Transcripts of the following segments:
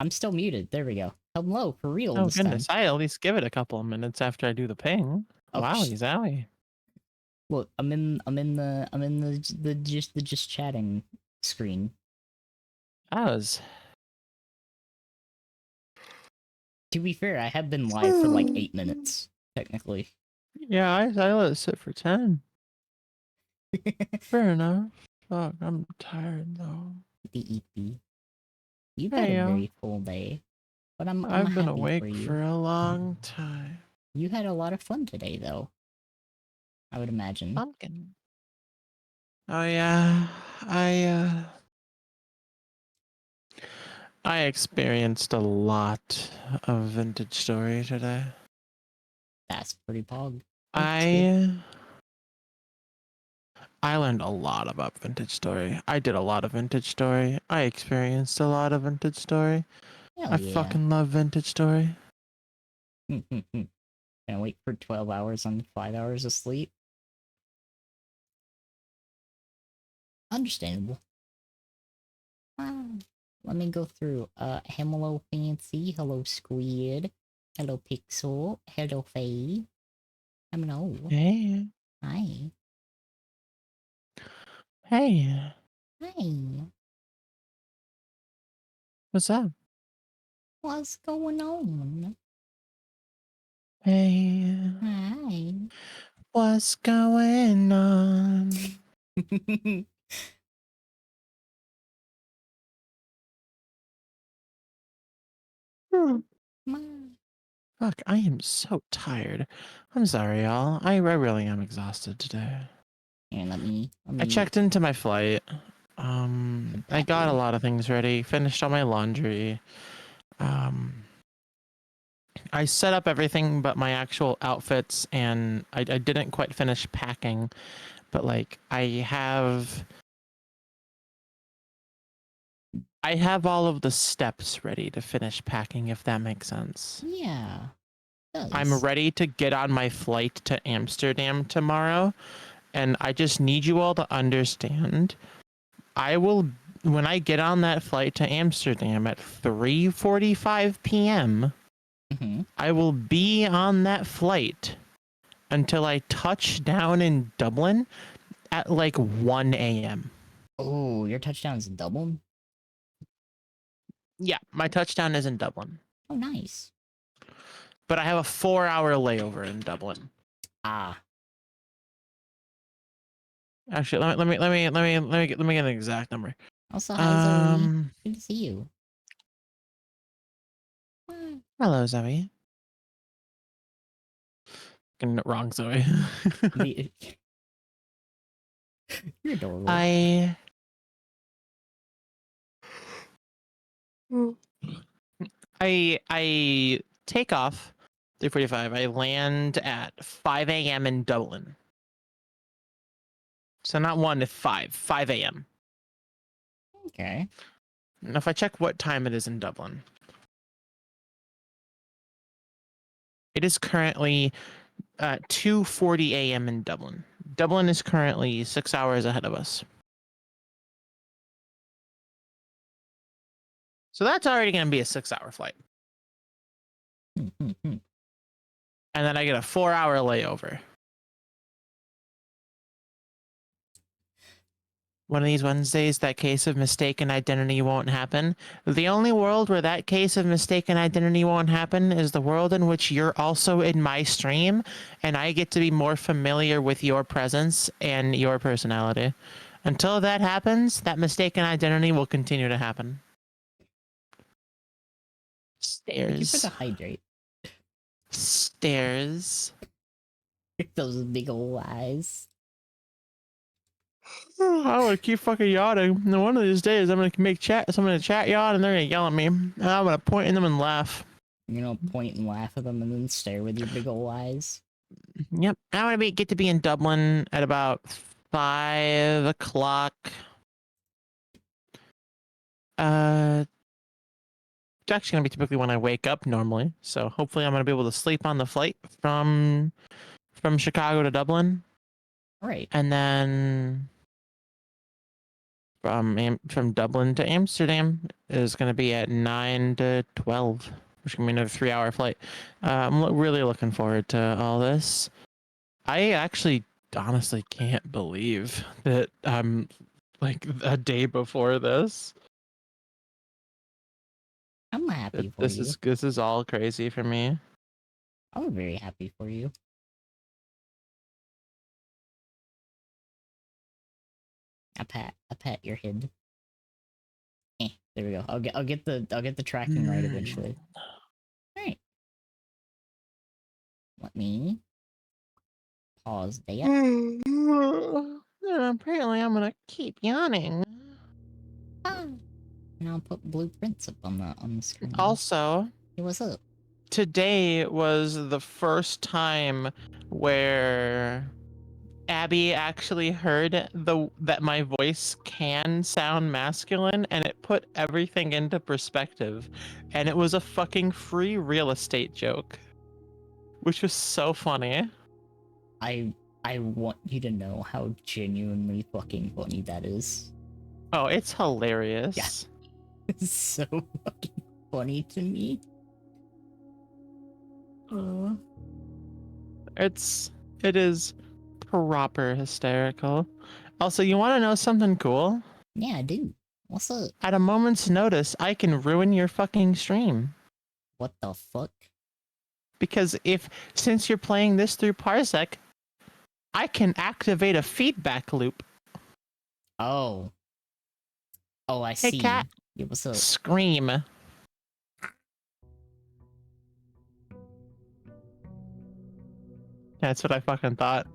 I'm still muted. There we go. Hello, for real Oh this time. goodness, I at least give it a couple of minutes after I do the ping. Oh, Wowie zowie. look, I'm in the just chatting screen. That was To be fair, I have been live for like 8 minutes, technically. yeah, I let it sit for 10. Fair enough. Fuck, I'm tired though. You've had Hey a yo, very full day, but I'm I've been happy for awake you. for a long time. You had a lot of fun today, though. I would imagine. Pumpkin. Oh yeah, I I experienced a lot of vintage story today. That's pretty pog. That's good. I learned a lot about vintage story. I did a lot of vintage story. I experienced a lot of vintage story. Hell I yeah. fucking love vintage story. Can't wait for 12 hours on 5 hours of sleep. Understandable. Ah, let me go through. Hello Fancy, hello Squid, hello Pixel, hello Faye. Hello. Hey, Hi. hey, Hi. what's up? What's going on? Hey, Hi. what's going on? Hmm. Fuck, I am so tired. I'm sorry, y'all. I really am exhausted today. Here, let me I checked into my flight. put I that got a here. lot of things ready. Finished all my laundry. I set up everything but my actual outfits, and I didn't quite finish packing. But like, I have all of the steps ready to finish packing, if that makes sense. Yeah, it I'm does. ready to get on my flight to Amsterdam tomorrow, and I just need you all to understand. When I get on that flight to Amsterdam at 3:45 p.m., Mm-hmm. I will be on that flight until I touch down in Dublin at like 1 a.m. Oh, your touchdown's doubled? Yeah, my touchdown is in Dublin, Oh, nice. but I have a 4-hour layover in Dublin. Ah. Actually, let me get an exact number. Also, hi Zoe. Um, Good to see you. Ah, Hello, Zoe. Wrong, Zoe. the- You're adorable. I I take off 3:45. I land at 5 a.m. in Dublin. So not 1 to 5 a.m. Okay. Now if I check what time it is in Dublin, it is currently 2:40 a.m. in Dublin. Dublin is currently 6 hours ahead of us. So that's already going to be a 6-hour flight. Hmm. And then I get a 4-hour layover. One of these Wednesdays, that case of mistaken identity won't happen. The only world where that case of mistaken identity won't happen is the world in which you're also in my stream, and I get to be more familiar with your presence and your personality. Until that happens, that mistaken identity will continue to happen. Thank you for the Stairs. hydrate. Stairs. Those big ol' eyes. I would keep fucking yawning. And one of these days, I'm gonna make chat. Someone in the chat yawn, and they're gonna yell at me. And I'm gonna point at them and laugh. You know, point and laugh at them and then stare with your big ol' eyes. Yep, I'm gonna get to be in Dublin at about 5 o'clock. It's actually gonna be typically when I wake up normally. So hopefully, I'm gonna be able to sleep on the flight from Chicago to Dublin, Right. and then from Dublin to Amsterdam is going to be at 9 to 12, which is going to be another 3-hour flight. Really looking forward to all this. I actually honestly can't believe that I'm like a day before this. I'm happy for This you. is all crazy for me. I'm very happy for you. I pat your head. There we go. I'll get the tracking right eventually. Alright. Let me pause that. Apparently I'm gonna keep yawning. And I'll put blueprints up on the screen. Also, Hey, what's up? today was the first time where Abby actually heard that my voice can sound masculine, and it put everything into perspective. And it was a fucking free real estate joke, which was so funny. I want you to know how genuinely fucking funny that is. Oh, it's hilarious. Yeah. It's so fucking funny to me. It is proper hysterical. Also, you want to know something cool? Yeah, I do. What's up? At a moment's notice, I can ruin your fucking stream. What the fuck? Because since you're playing this through Parsec, I can activate a feedback loop. Oh. Oh, I Hey, see. cat. Yeah, what's up? Scream. That's what I fucking thought.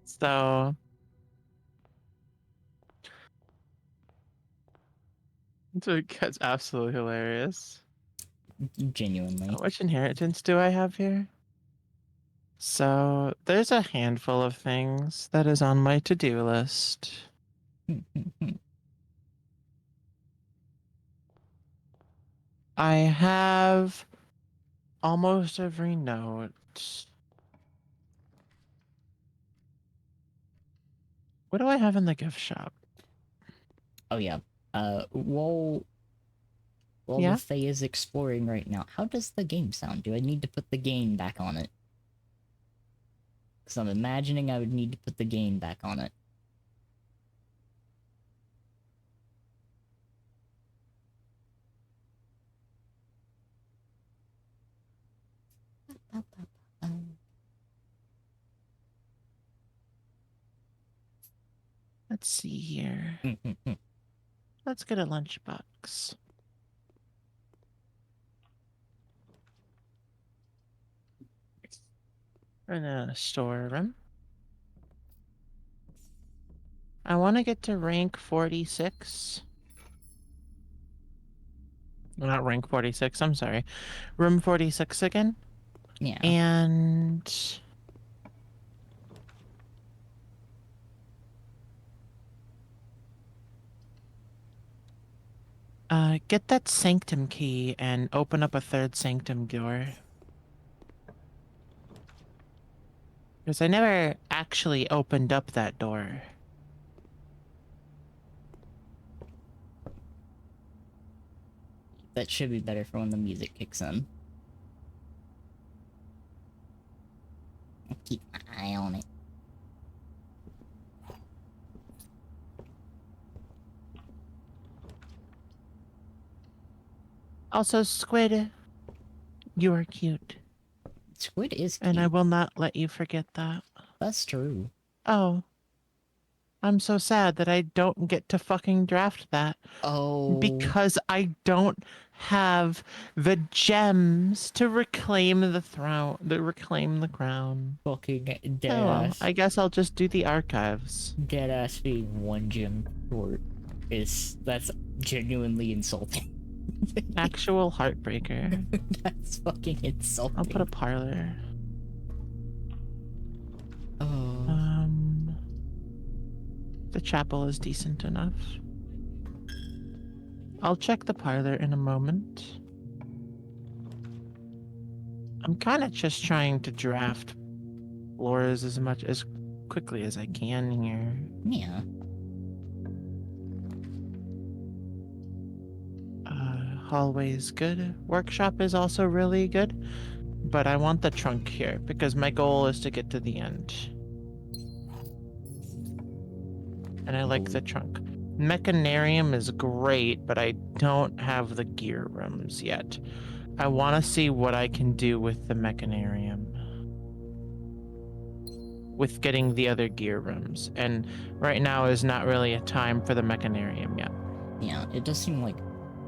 So it's absolutely hilarious. Genuinely. Which inheritance do I have here? So there's a handful of things that is on my to-do list. I have almost every note. What do I have in the gift shop? Oh yeah. While Yeah? the Fae is exploring right now, how does the game sound? Do I need to put the gain back on it? Because I'm imagining I would need to put the gain back on it. Let's see here. Let's get a lunchbox. In a storeroom. I want to get to rank 46. Not rank 46, I'm sorry. Room 46 again. Yeah. And get that sanctum key and open up a third sanctum door. Because I never actually opened up that door. That should be better for when the music kicks in. I'll keep my eye on it. Also, Squid, you are cute. Squid is cute. And I will not let you forget that. That's true. Oh. I'm so sad that I don't get to fucking draft that. Oh. Because I don't have the gems to reclaim the throne, to reclaim the crown. Fucking Oh, well, deadass. I guess I'll just do the archives. Deadass being one gem short that's genuinely insulting. Actual heartbreaker. That's fucking insulting. I'll put a parlor. Oh. The chapel is decent enough. I'll check the parlor in a moment. I'm kind of just trying to draft floors as quickly as I can here. Yeah. Hallway is good. Workshop is also really good, but I want the trunk here because my goal is to get to the end. And I like the trunk. Mechanarium is great, but I don't have the gear rooms yet. I want to see what I can do with the Mechanarium. With getting the other gear rooms. And right now is not really a time for the Mechanarium yet. Yeah, it does seem like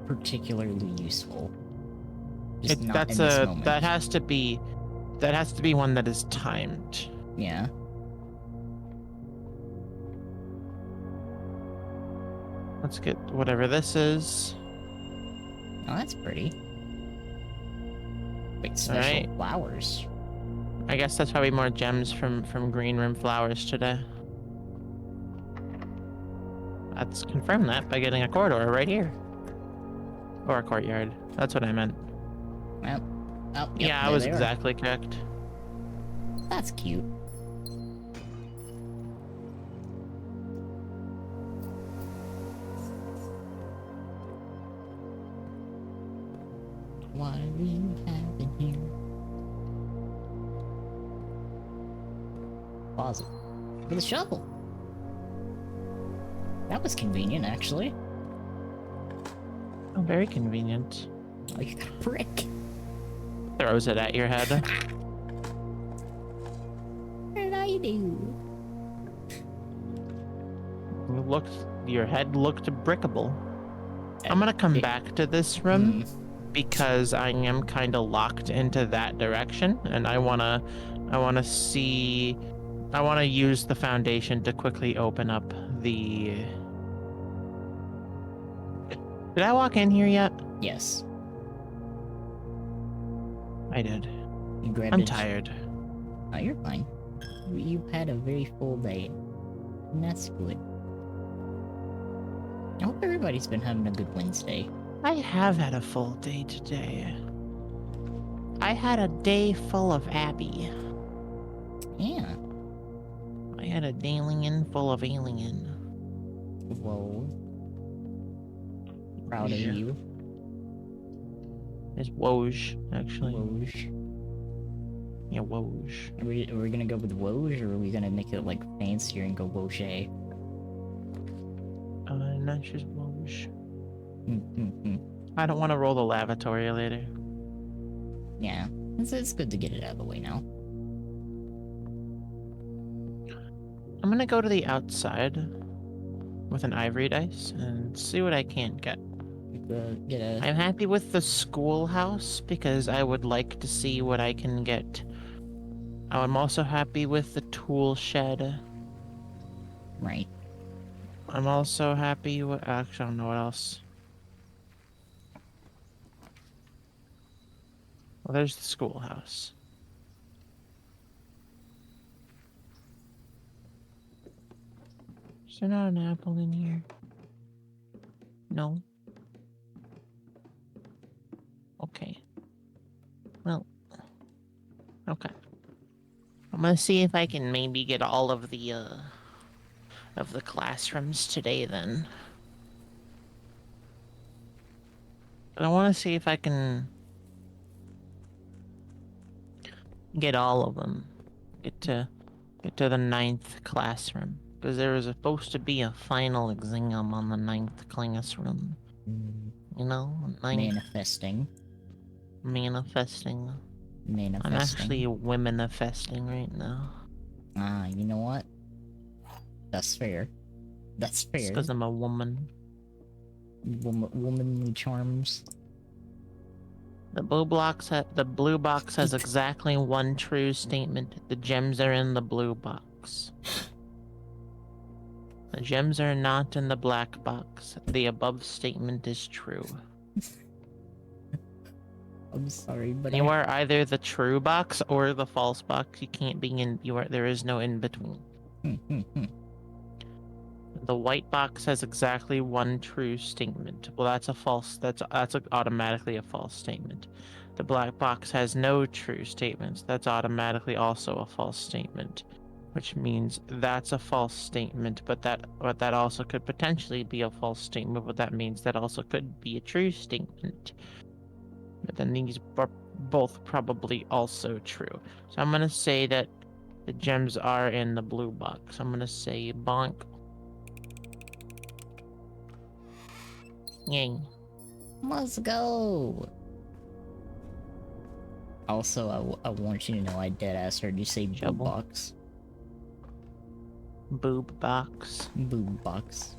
particularly useful. Just not in this moment. That has to be one that is timed. Yeah. Let's get whatever this is. Oh, that's pretty. Wait, special Alright. flowers. I guess that's probably more gems from Green Room Flowers today. Let's confirm that by getting a corridor right here. Or a courtyard. That's what I meant. Well, oh, yep, Yeah, I there was they are. exactly correct. That's cute. What do we have in here? Closet. With a shovel. That was convenient, actually. Oh, very convenient. Oh, you got a brick. Throws it at your head. What did I do? Your head looked brickable. I'm gonna come back to this room because I am kind of locked into that direction, and I wanna use the foundation to quickly open up the. Did I walk in here yet? Yes. I did. You grabbed I'm a- tired. Oh, you're fine. You've had a very full day. And that's good. I hope everybody's been having a good Wednesday. I have had a full day today. I had a day full of Abby. Yeah. I had a alien full of alien. Whoa. Proud of Yeah. you. It's Woj, actually. Woj. Yeah, Woj. Are we gonna go with Woj, or are we gonna make it like fancier and go Woj? No, she's Woj. Mm-hmm. I don't want to roll the lavatory later. Yeah. It's good to get it out of the way now. I'm gonna go to the outside with an ivory dice and see what I can get. Get a... I'm happy with the schoolhouse because I would like to see what I can get. I'm also happy with the tool shed. Right. I'm also happy with... Actually, I don't know what else. Well, there's the schoolhouse. Is there not an apple in here? No. Okay. Well. Okay. I'm gonna see if I can maybe get all of the classrooms today then. But I want to see if I can get all of them. Get to the 9th classroom. Because there was supposed to be a final exam on the 9th classroom. You know? 9th. Manifesting. Manifesting. Manifesting. I'm actually womenifesting right now. Ah, you know what? That's fair. That's fair. Because I'm a woman. Womanly charms. The blue box has exactly one true statement. The gems are in the blue box. The gems are not in the black box. The above statement is true. I'm sorry, but You are either the true box or the false box. You can't be in. There is no in between. The white box has exactly one true statement. Well, that's a false. Automatically a false statement. The black box has no true statements. That's automatically also a false statement, which means that's a false statement. But that also could potentially be a false statement. But that means that also could be a true statement. But then these are both probably also true. So I'm gonna say that the gems are in the blue box. I'm gonna say bonk. Yay. Let's go. Also, I want you to know I dead ass heard you say boob Shovel. box. Boob box. Boob box.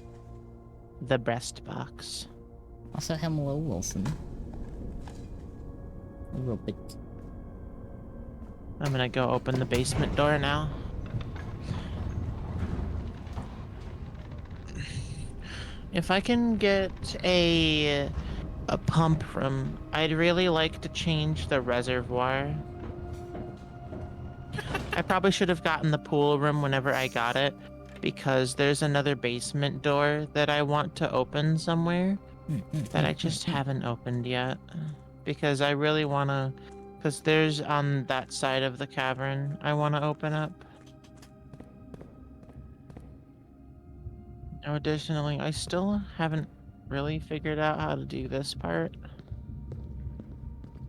The breast box. Also, hello, Wilson. A little bit. I'm gonna go open the basement door now. If I can get a pump from, I'd really like to change the reservoir. I probably should have gotten the pool room whenever I got it, because there's another basement door that I want to open somewhere that I just haven't opened yet. Because I really want to, because there's on that side of the cavern I want to open up. Now, additionally, I still haven't really figured out how to do this part.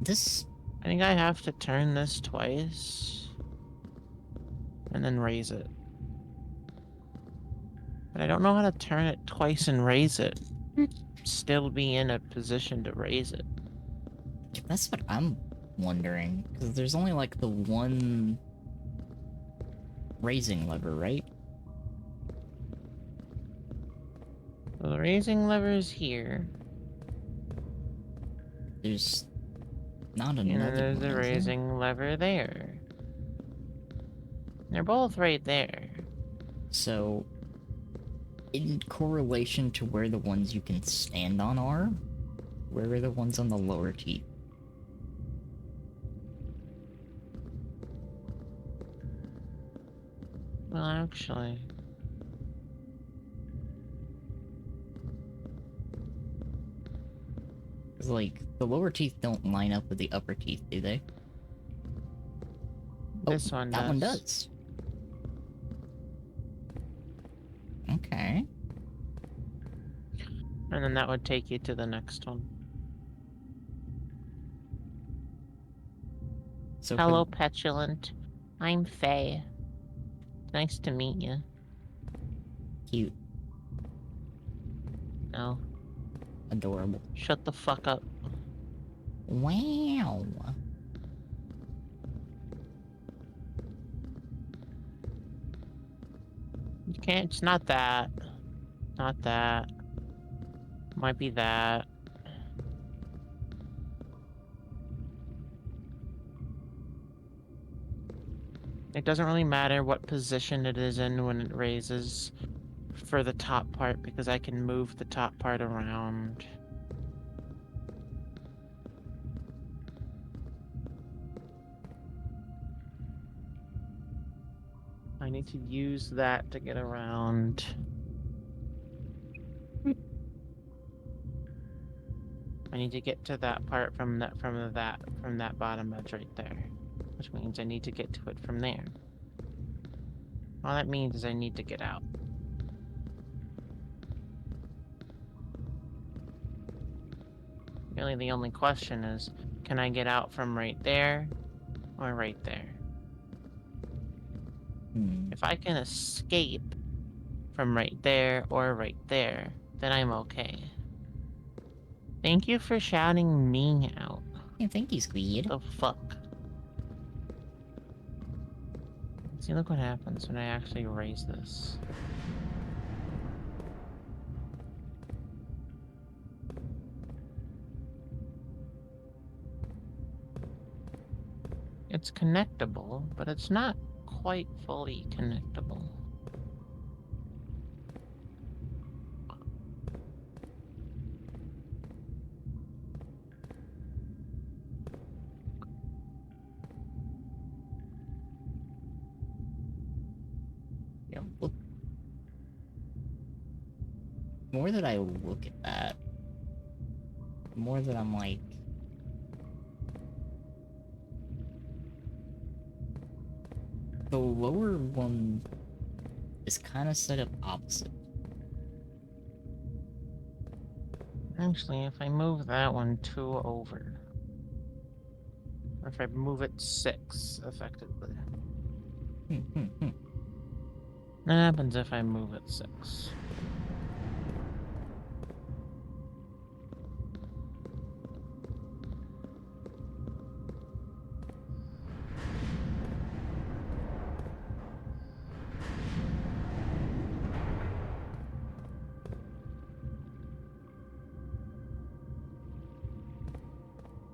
This. I think I have to turn this twice and then raise it. But I don't know how to turn it twice and raise it. Still be in a position to raise it. That's what I'm wondering. Because there's only like the one raising lever, right? So the raising lever is here. There's not And another then there's one, a is there? raising lever there. They're both right there. So, in correlation to where the ones you can stand on are, where are the ones on the lower teeth? Well, actually, Because, like, the lower teeth don't line up with the upper teeth, do they? this one that does. one does. Okay. And then that would take you to the next one. So Hello, Petulant. I'm Faye. Nice to meet you. cute. No. Adorable. Shut the fuck up. Wow. You can't. It's not that. Not that. Might be that. It doesn't really matter what position it is in when it raises for the top part, because I can move the top part around. I need to use that to get around. I need to get to that part from that bottom edge right there, which means I need to get to it from there. All that means is I need to get out. Really, the only question is, can I get out from right there or right there? If I can escape from right there or right there, then I'm okay. Thank you for shouting me out. Yeah, thank you, Squid. The fuck? See, look what happens when I actually raise this. It's connectable, but it's not quite fully connectable. Yeah, look. The more that I look at that, the more that I'm like, the lower one is kind of set up opposite. Actually, if I move that one 2 over, or if I move it 6, effectively. What happens if I move it 6?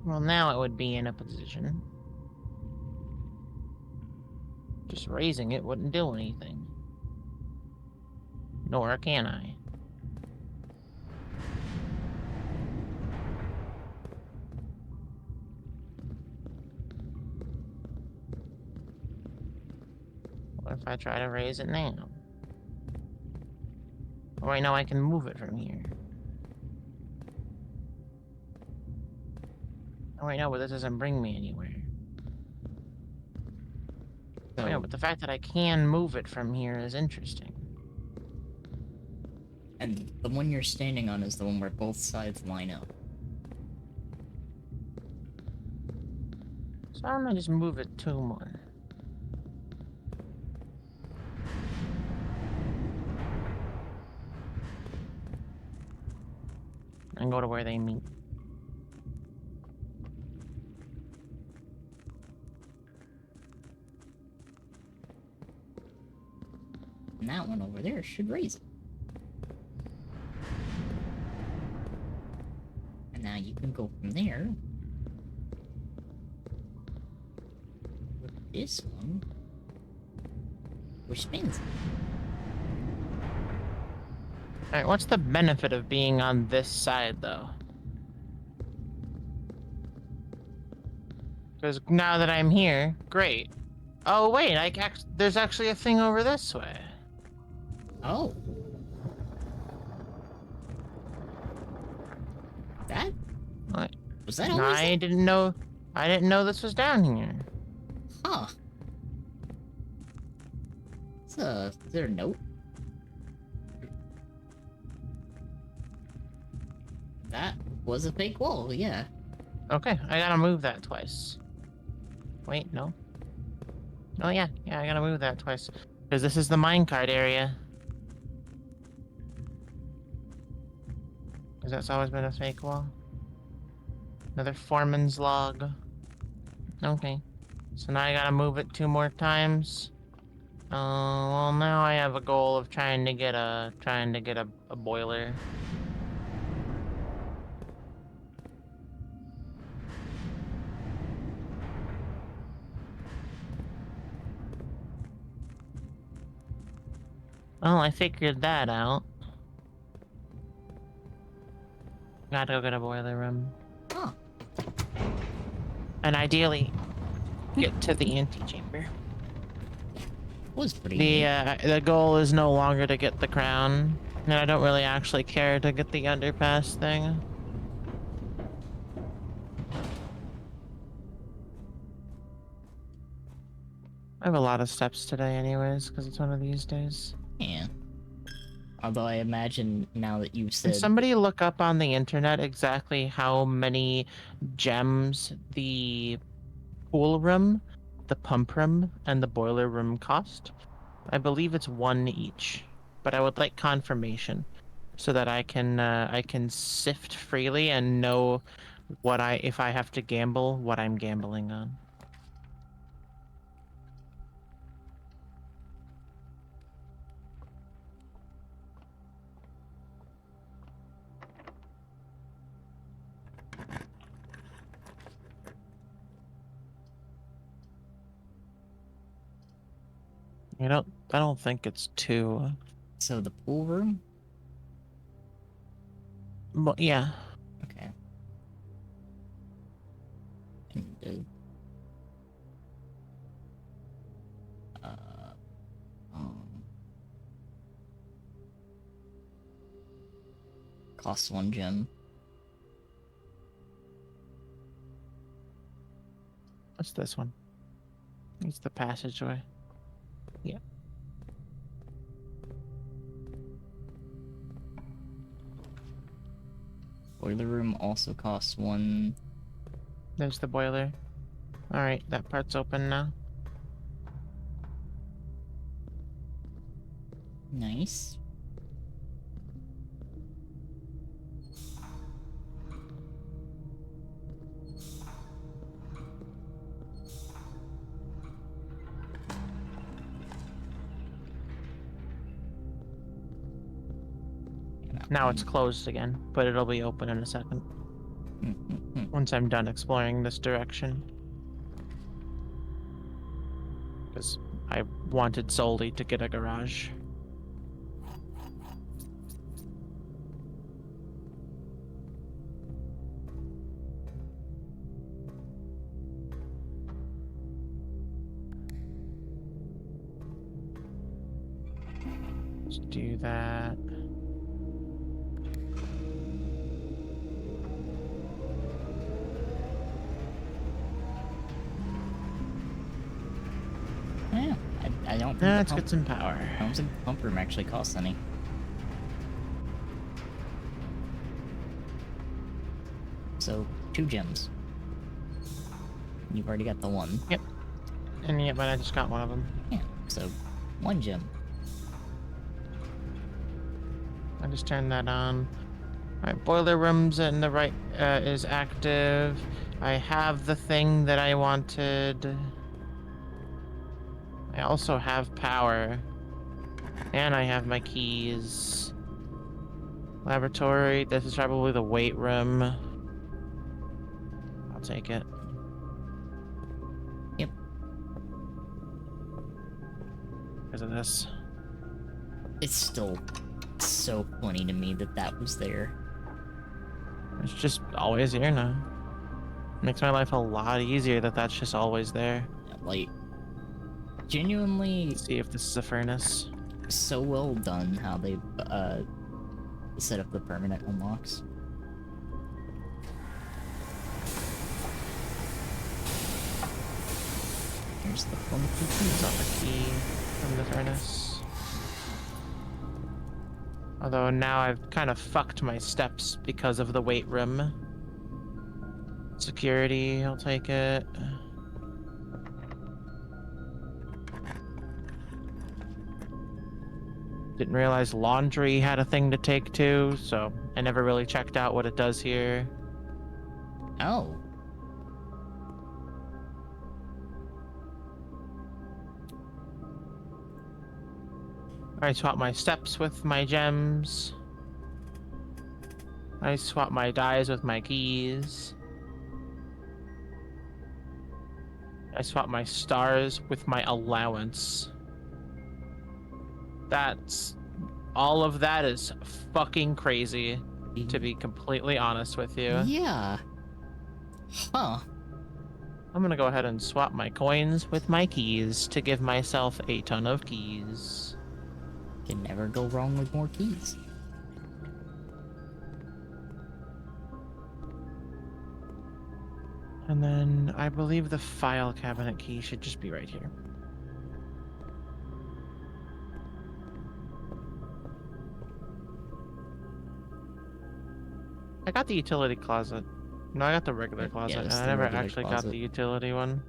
Well, now it would be in a position. Just raising it wouldn't do anything. Nor can I. What if I try to raise it now? Oh, wait, no, I can move it from here. Oh, wait, no, but this doesn't bring me anywhere. So, Oh, yeah, but the fact that I can move it from here is interesting. and the one you're standing on is the one where both sides line up. So I'm gonna just move it 2 more. And go to where they meet. And that one over there should raise it. And now you can go from there with this one, which spins. Alright, what's the benefit of being on this side, though? Because now that I'm here, great. Oh, wait, there's actually a thing over this way. Oh. That? What? Was that No, always there? I didn't know this was down here. Huh. Is there a note? That was a fake wall, yeah. Okay, I gotta move that twice. Wait, no. Oh, yeah, I gotta move that twice. Because this is the minecart area. Because that's always been a fake wall. Another foreman's log. Okay. So now I gotta move it 2 more times. Well, now I have a goal of trying to get a boiler. Well, I figured that out. Gotta go get a boiler room. Huh. And ideally, get to the antechamber. Was pretty neat. The goal is no longer to get the crown. And I don't really actually care to get the underpass thing. I have a lot of steps today anyways, because it's one of these days. Yeah. Although I imagine now that you've Can said... somebody look up on the internet exactly how many gems the pool room, the pump room, and the boiler room cost? I believe it's 1 each, but I would like confirmation so that I can sift freely and know if I have to gamble, what I'm gambling on. I don't think it's 2. So the pool room? But yeah. Okay. And, um... costs 1 gem. What's this one? It's the passageway. Yeah. Boiler room also costs 1. There's the boiler. Alright, that part's open now. Nice. Now it's closed again, but it'll be open in a second. Once I'm done exploring this direction. Because I wanted solely to get a garage. Let's do that. Yeah, I don't think Let's get some power. I don't think the pump room actually costs any. So, 2 gems. You've already got the 1. Yep. And yeah, but I just got one of them. Yeah, so 1 gem. I just turned that on. Alright, boiler room's in the right is active. I have the thing that I wanted. I also have power. And I have my keys. Laboratory. This is probably the weight room. I'll take it. Yep. Because of this. It's still so funny to me that that was there. It's just always here now. Makes my life a lot easier that that's just always there. Like, genuinely Let's see if this is a furnace. so well done how they set up the permanent unlocks. Here's the funky It's not the key from the furnace. Although now I've kind of fucked my steps because of the weight room. Security, I'll take it. Didn't realize laundry had a thing to take too, so I never really checked out what it does here. Oh. I swap my steps with my gems. I swap my dies with my keys. I swap my stars with my allowance. That's... all of that is fucking crazy, to be completely honest with you. Yeah. Huh. I'm gonna go ahead and swap my coins with my keys to give myself a ton of keys. Can never go wrong with more keys. And then I believe the file cabinet key should just be right here. I got the utility closet. No, I got the regular closet. it's I the never regular actually got closet. the utility one.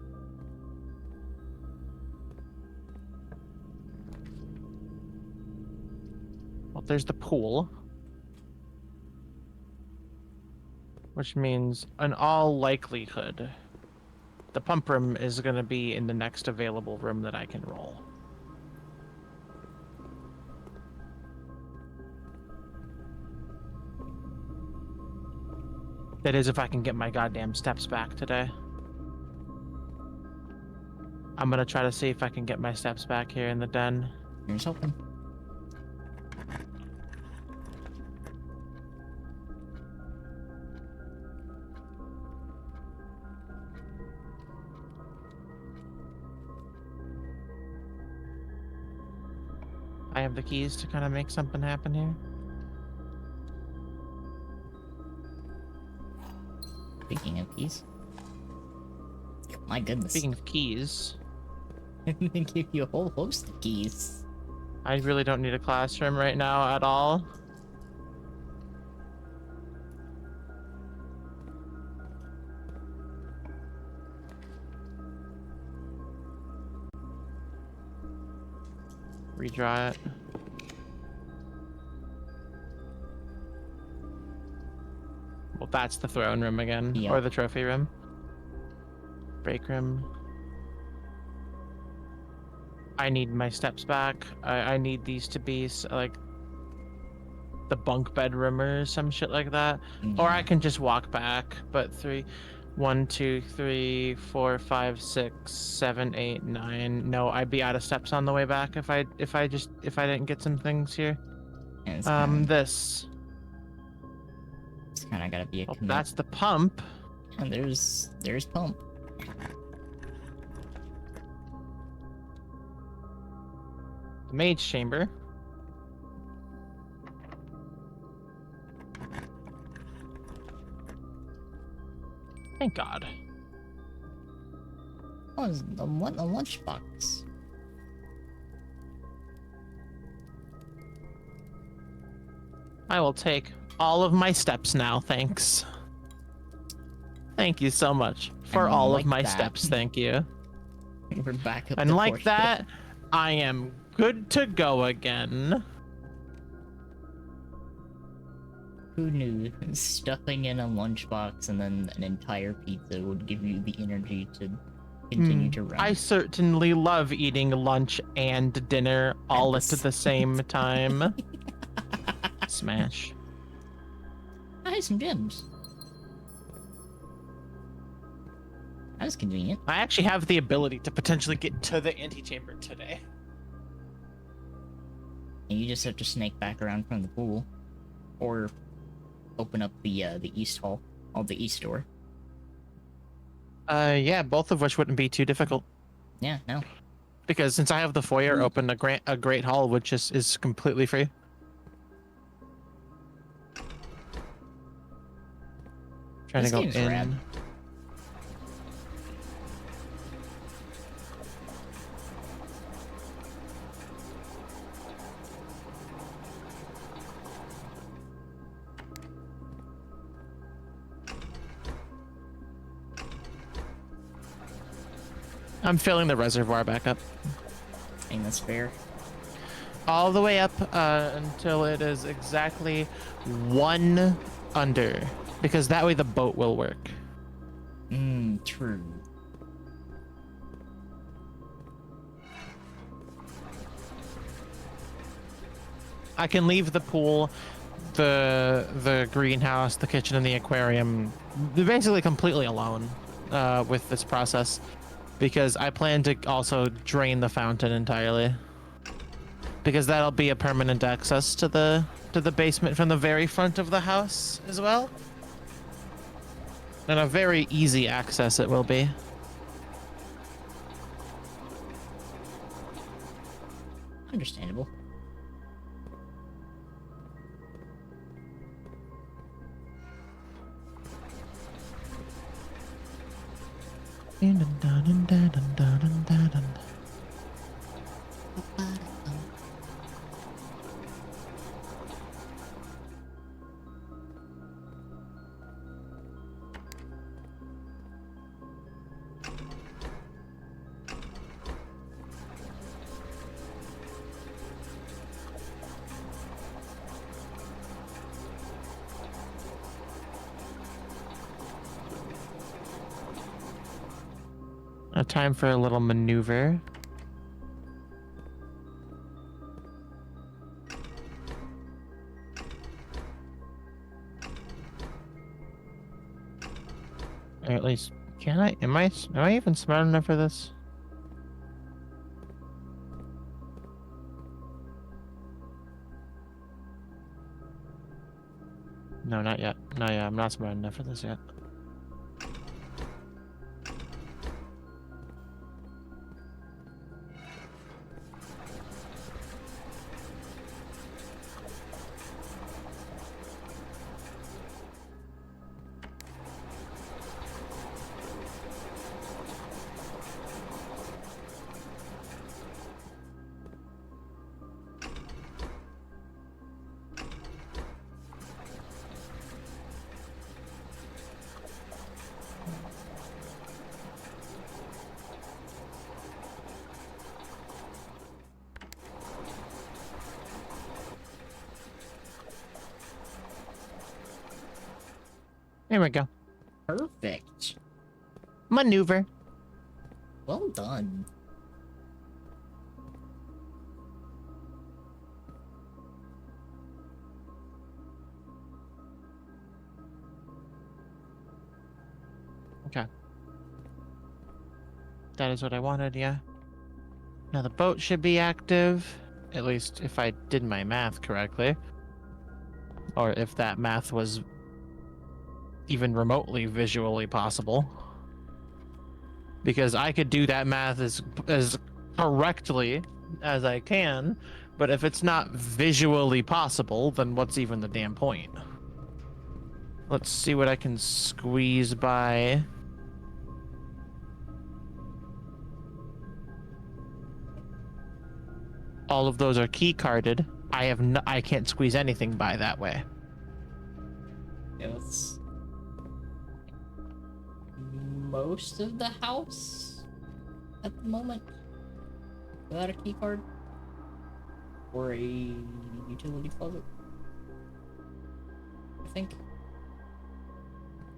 Well, there's the pool. Which means, in all likelihood, the pump room is going to be in the next available room that I can roll. That is if I can get my goddamn steps back today. I'm going to try to see if I can get my steps back here in the den. Here's hoping. I have the keys to kind of make something happen here. Speaking of keys. My goodness. Speaking of keys, I'm gonna give you a whole host of keys. I really don't need a classroom right now at all. Redraw it. Well, that's the throne room again, Yep. or the trophy room. Break room. I need my steps back. I need these to be like the bunk bedroom or some shit like that. Or I Yeah. can just walk back. But 1, 2, 3, 4, 5, 6, 7, 8, 9. No, I'd be out of steps on the way back if I didn't get some things here. And it's kinda, This. it's kind of gotta be a Oh, commit. that's the pump. And there's pump. The mage chamber. Thank God. Oh, it's a lunchbox. I will take all of my steps now, thanks. Thank you so much for And all like of my that- steps, thank you. We're back up. And to like portion. that, I am good to go again. Who knew stuffing in a lunchbox and then an entire pizza would give you the energy to continue to run? I certainly love eating lunch and dinner all at the same time. Smash. I had some gems. That was convenient. I actually have the ability to potentially get to the antechamber today. And you just have to snake back around from the pool, or open up the east hall, or the east door. Yeah, both of which wouldn't be too difficult. Yeah, no. Because since I have the foyer open, a great hall, which is completely free. Trying This to go game's in. rad. I'm filling the reservoir back up. I think that's fair. All the way up until it is exactly 1 under. Because that way the boat will work. True. I can leave the pool, the greenhouse, the kitchen, and the aquarium basically completely alone with this process. Because I plan to also drain the fountain entirely. Because that'll be a permanent access to the basement from the very front of the house as well. And a very easy access it will be. Understandable. Time for a little maneuver. Or at least, am I even smart enough for this? No, not yet. No, yeah, I'm not smart enough for this yet. Here we go. Perfect. Maneuver. Well done. Okay. That is what I wanted, yeah. Now the boat should be active. At least if I did my math correctly. Or if that math was even remotely visually possible. Because I could do that math as correctly as I can, but if it's not visually possible, then what's even the damn point? Let's see what I can squeeze by. All of those are key carded. I can't squeeze anything by that way. Yeah, that's most of the house at the moment without a key card or a utility closet. I think.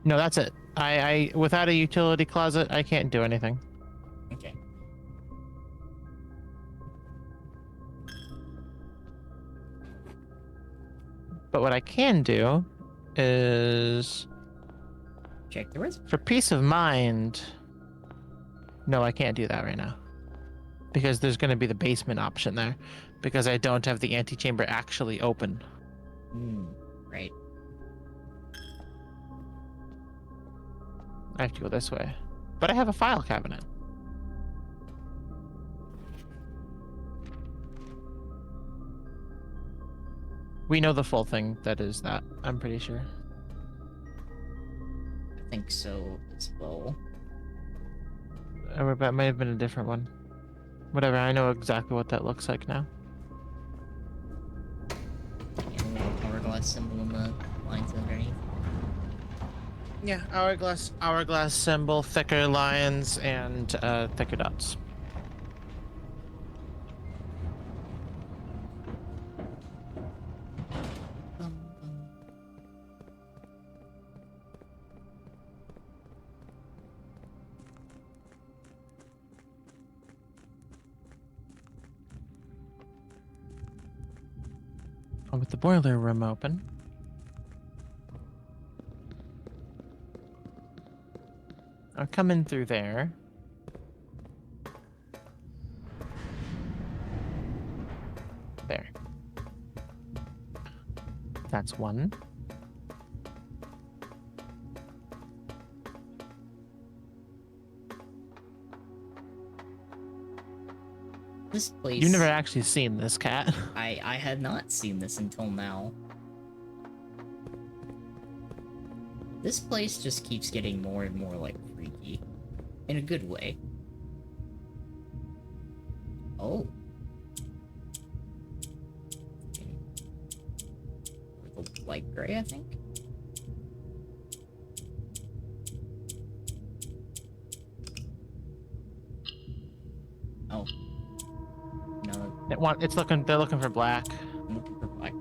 No, that's it. I without a utility closet, I can't do anything. Okay. But what I can do is, Check the rest. for peace of mind, no, I can't do that right now. Because there's going to be the basement option there. Because I don't have the antechamber actually open. Right. I have to go this way. But I have a file cabinet. We know the full thing that is that, I'm pretty sure. I think so as well. Or that might have been a different one. Whatever, I know exactly what that looks like now. And we have hourglass symbol in the lines underneath. Yeah, hourglass symbol, thicker lines, and thicker dots. With the boiler room open. I'll come in through there. There. That's one. This place... You've never actually seen this, cat. I had not seen this until now. This place just keeps getting more and more, like, freaky. In a good way. Oh. Light gray, I think? Oh. No. They're looking for black. I'm looking for black.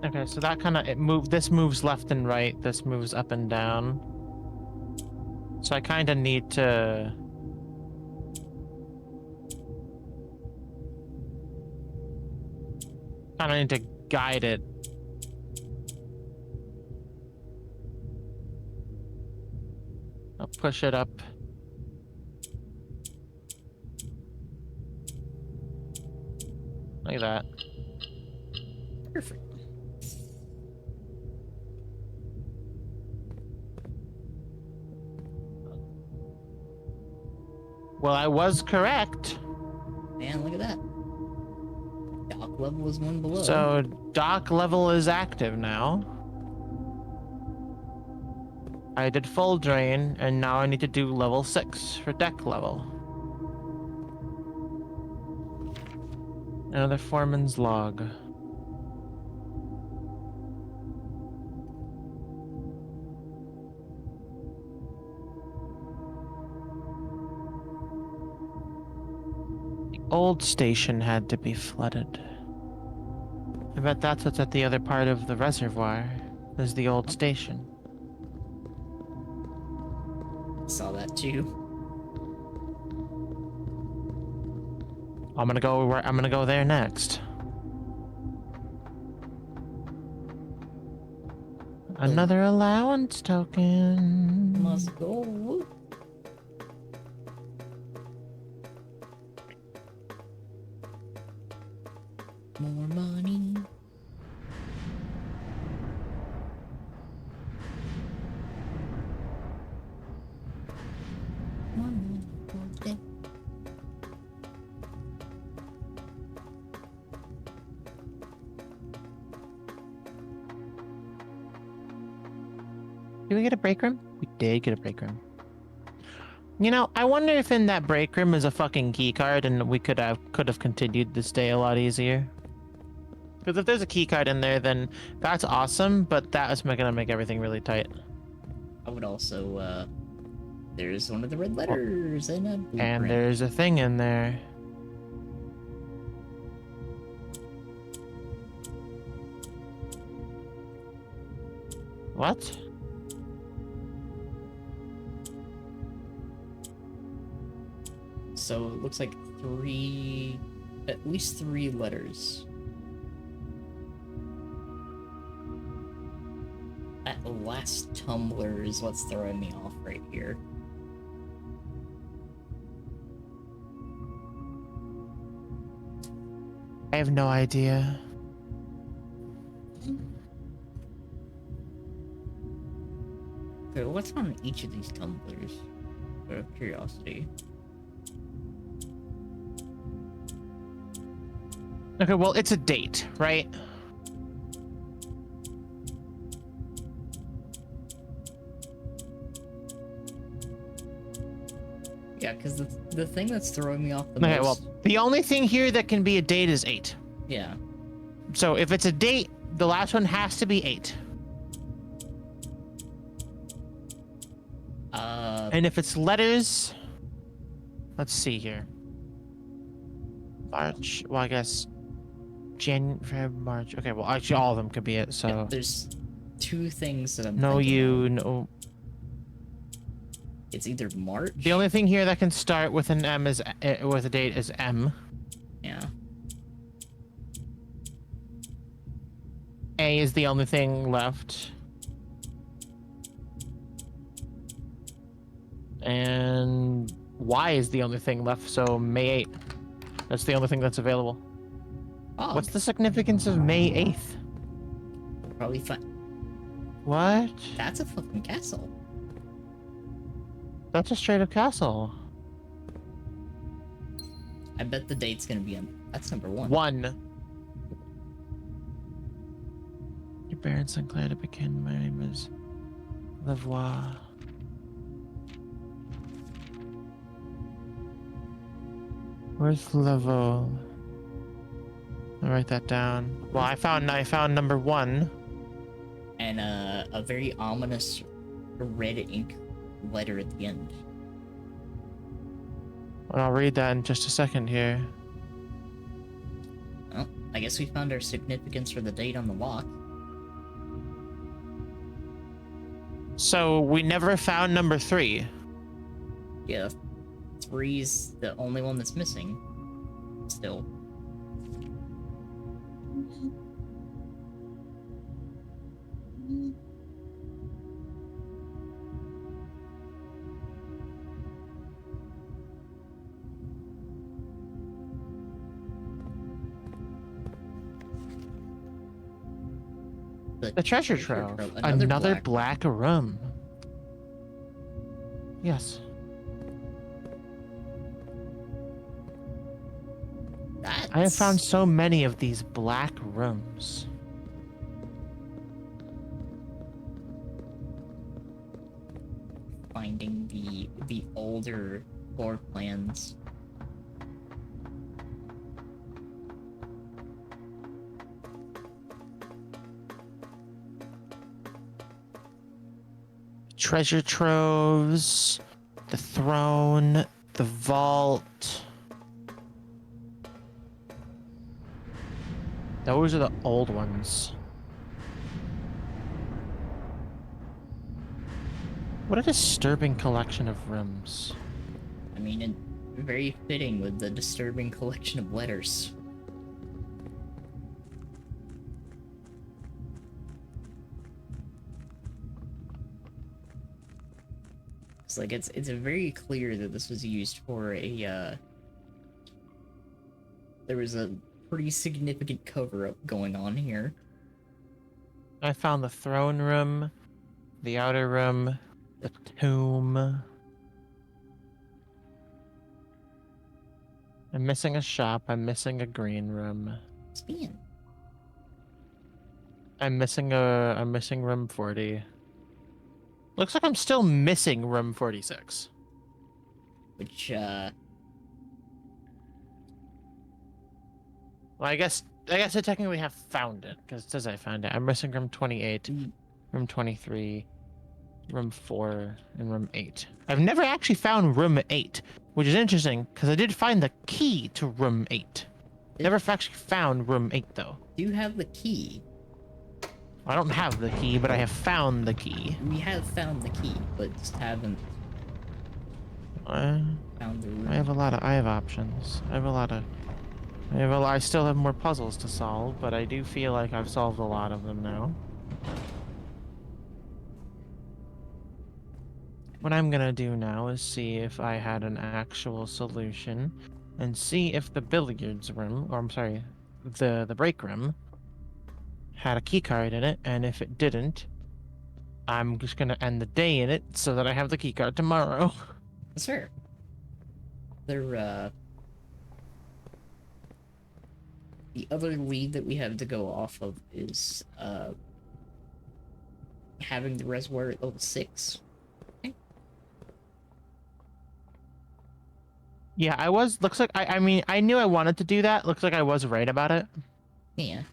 Okay, so that kind of this moves left and right, this moves up and down. So I kind of need to guide it. I'll push it up. Like that. Perfect. Well, I was correct. Man, look at that. Dock level is one below. So dock level is active now. I did full drain, and now I need to do level 6 for deck level. Another foreman's log. The old station had to be flooded. I bet that's what's at the other part of the reservoir, is the old station. Saw that too. I'm gonna go there next. Another allowance token. Must go. More money. One more day. Did we get a break room? We did get a break room. You know, I wonder if in that break room is a fucking key card and we could have continued this day a lot easier. Because if there's a key card in there, then that's awesome, but that is gonna make everything really tight. I would also, there's one of the red letters and a blueprint. And there's a thing in there. What? So it looks like at least three letters. That last tumbler is what's throwing me off right here. I have no idea. Okay, what's on each of these tumblers? Out of curiosity. Okay, well, it's a date, right? Yeah, because the thing that's throwing me off the Okay, most... well, the only thing here that can be a date is 8. Yeah. So if it's a date, the last one has to be 8. And if it's letters, let's see here. March, well, I guess January, March. Okay, well, actually, all of them could be it. So yeah, there's two things that I'm no, thinking you, of. no. It's either March. The only thing here that can start with an M is with a date is M. Yeah. A is the only thing left. And Y is the only thing left, so May 8th. That's the only thing that's available. Oh, What's the significance of May 8th? probably fun. What? That's a fucking castle. That's a straight up castle. I bet the date's gonna be on. That's number 1. 1. Your Baron Sinclair to begin. My name is Lavoie. Where's Laveau? I'll write that down. Well, I found number 1. And a very ominous red ink letter at the end. Well, I'll read that in just a second here. Well, I guess we found our significance for the date on the lock. So we never found number 3. Yeah, 3's the only one that's missing. Still. The treasure trove. Another black room. Yes. I have found so many of these black rooms. Finding the older floor plans. Treasure troves, the throne, the vault. Those are the old ones. What a disturbing collection of rooms. I mean, it's very fitting with the disturbing collection of letters. It's like it's very clear that this was used for a there was a pretty significant cover-up going on here. I found the throne room, the outer room, the tomb. I'm missing a shop. I'm missing a green room. Speaking. I'm missing room 40. Looks like I'm still missing room 46. Which Well, I guess I technically have found it because it says I found it. I'm missing room 28, room 23, room 4, and room 8. I've never actually found room 8, which is interesting because I did find the key to room 8. Never actually found room 8 though. do you have the key? I don't have the key, but I have found the key. We have found the key, but just haven't found the room. I have options. I still have more puzzles to solve, but I do feel like I've solved a lot of them now. What I'm gonna do now is see if I had an actual solution and see if the billiards room, or I'm sorry, the break room had a key card in it, and if it didn't, I'm just gonna end the day in it so that I have the key card tomorrow. That's fair. The other lead that we have to go off of is having the reservoir at level 6. Yeah, looks like, I mean, I knew I wanted to do that. Looks like I was right about it. Yeah.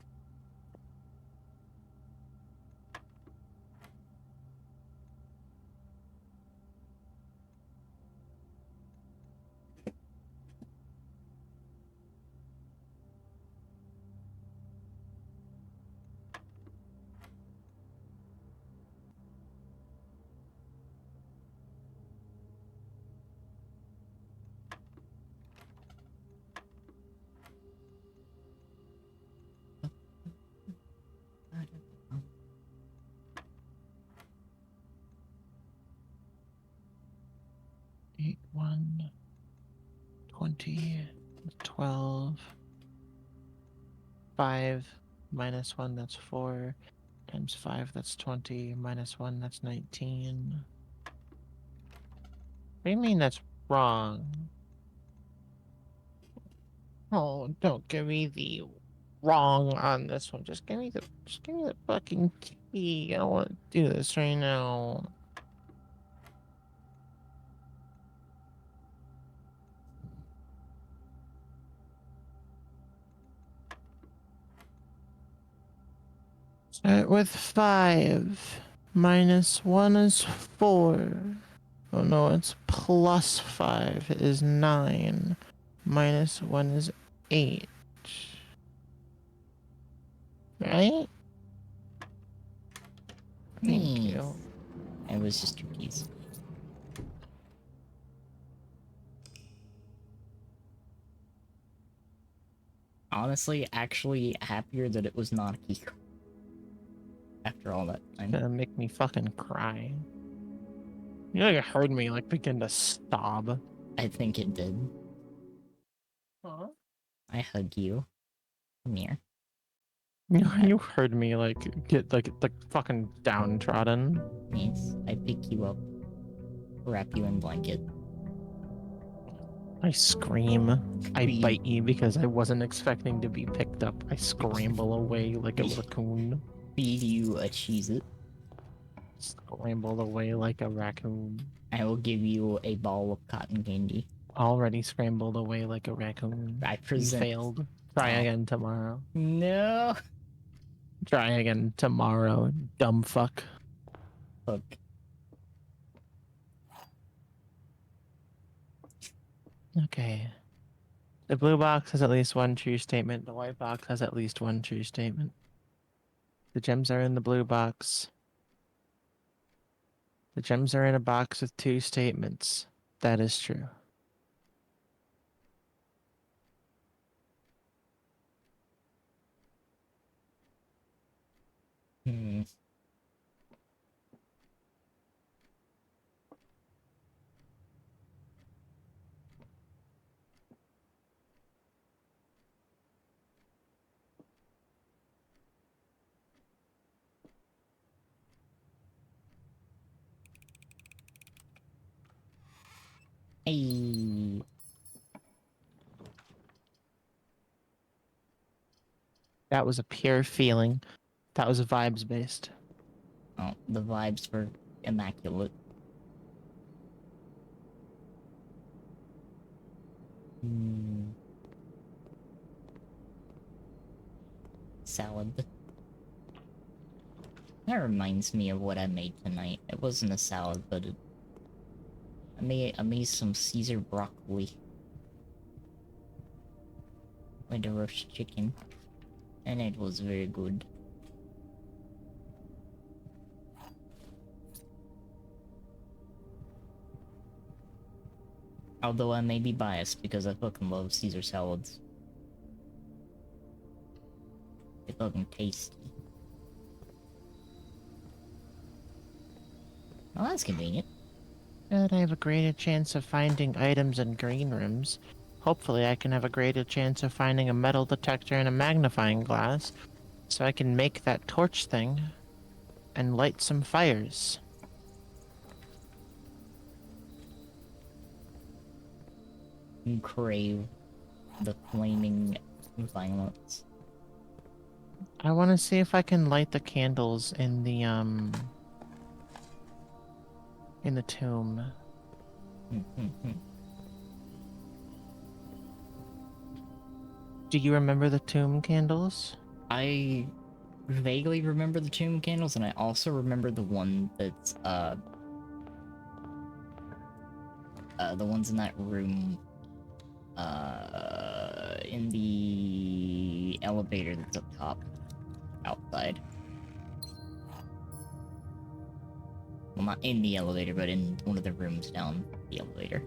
Eight, 1, 20, 12, 5, minus 1, that's 4, times 5, that's 20, minus 1, that's 19. What do you mean that's wrong? Oh, don't give me the wrong on this one. Just give me the fucking key. I don't want to do this right now. Start with 5. Minus 1 is 4. Oh no, it's plus 5 is 9. Minus 1 is 8. Right? Thank you. It was just 2 keys. Honestly, actually happier that it was not a key. After all that time. Gonna make me fucking cry. You like heard me like begin to sob. I think it did. Huh? I hug you. Come here. You heard me like get like fucking downtrodden. Yes, I pick you up, wrap you in blanket. I scream. I Scream. bite you because I wasn't expecting to be picked up. I scramble away like a raccoon. Feed you a Cheez-It. Scramble away like a raccoon. I will give you a ball of cotton candy. Already scrambled away like a raccoon. I You present. failed. Try Oh. again tomorrow. No. Try again tomorrow, dumb fuck. Look. Okay. The blue box has at least one true statement. The white box has at least one true statement. The gems are in the blue box. The gems are in a box with two statements. That is true. Hmm. Hey. That was a pure feeling. That was vibes based. Oh, the vibes were immaculate. Hmm. Salad. That reminds me of what I made tonight. It wasn't a salad, but I made some Caesar broccoli. With the roast chicken. And it was very good. Although I may be biased because I fucking love Caesar salads. They're fucking tasty. Oh, that's convenient. And I have a greater chance of finding items in green rooms. Hopefully I can have a greater chance of finding a metal detector and a magnifying glass, so I can make that torch thing and light some fires. You crave the flaming violence. I want to see if I can light the candles in the tomb. Do you remember the tomb candles? I vaguely remember the tomb candles, and I also remember the one that's the ones in that room in the elevator that's up top outside. Well, not in the elevator, but in one of the rooms down the elevator,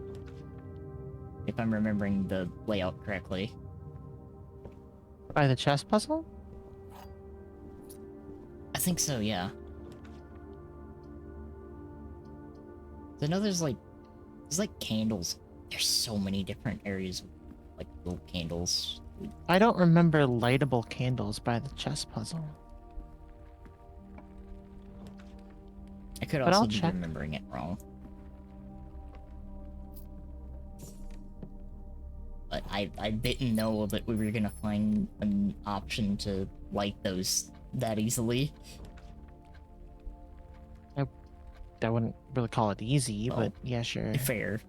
if I'm remembering the layout correctly. By the chess puzzle? I think so, yeah. I know there's like candles. There's so many different areas of like little candles. I don't remember lightable candles by the chess puzzle. I could But also I'll be check. remembering it wrong. But I didn't know that we were gonna find an option to light those that easily. I wouldn't really call it easy, Well, but yeah, sure. Fair.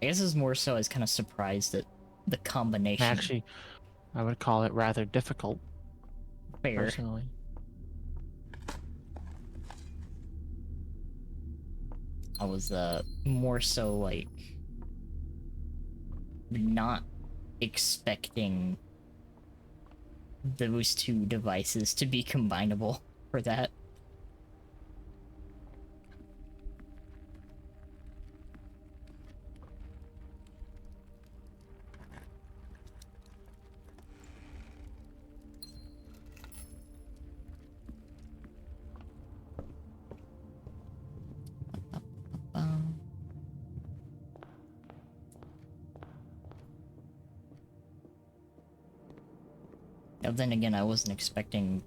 I guess it's more so I was kind of surprised at the combination. Actually, I would call it rather difficult, Fair. personally. I was more so like not expecting those two devices to be combinable for that. Now, then again, I wasn't expecting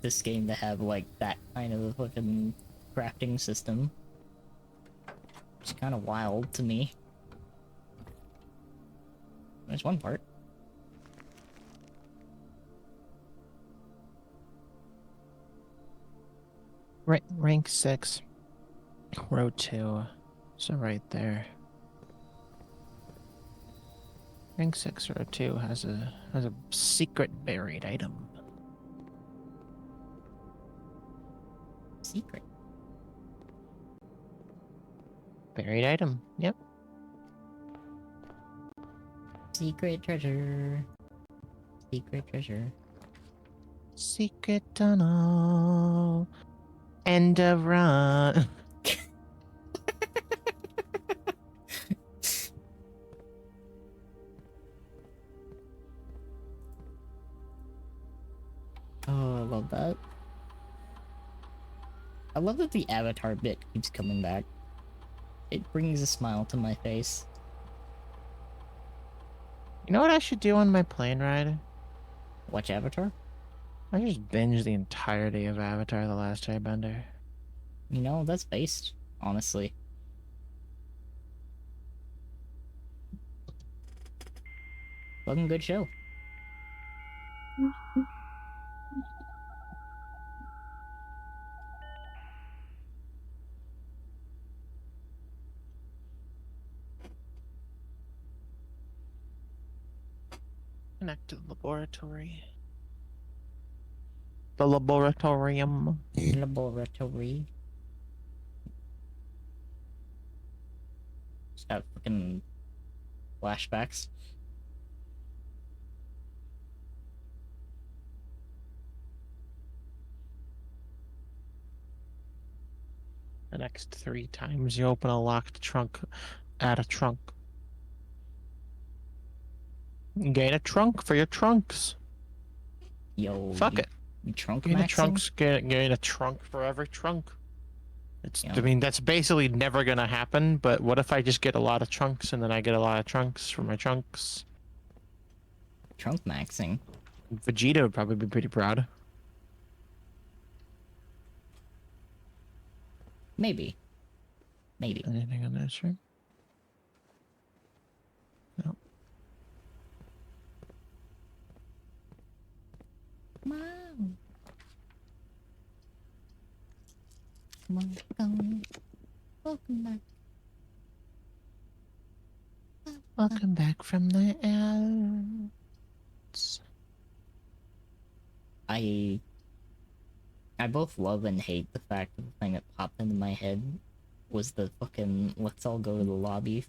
this game to have like that kind of a fucking crafting system. seems kind of wild to me. There's one part. Rank 6, row 2. So right there. Rank 6, row 2 has a secret buried item. Secret. Buried item. Yep. Secret treasure. Secret treasure. Secret tunnel. End of run. Oh, I love that. I love that the Avatar bit keeps coming back. It brings a smile to my face. You know what I should do on my plane ride? Watch Avatar? I just binge the entirety of Avatar: The Last Airbender. You know, that's based, honestly. Fucking good show. Connect to the laboratory. The laboratorium. Laboratory. Just got fucking flashbacks. The next 3 times you open a locked trunk, add a trunk. Gain a trunk for your trunks. Yo, Fuck it. you trunk Gain a maxing? trunks. Gain a trunk for every trunk. It's. Yeah. I mean, that's basically never gonna happen. But what if I just get a lot of trunks and then I get a lot of trunks for my trunks? Trunk maxing. Vegeta would probably be pretty proud. Maybe. Maybe. Anything on this room? No. Come on. Come on, come. Welcome back. Welcome back from the Alps. I both love and hate the fact that the thing that popped into my head was the fucking let's all go to the lobby.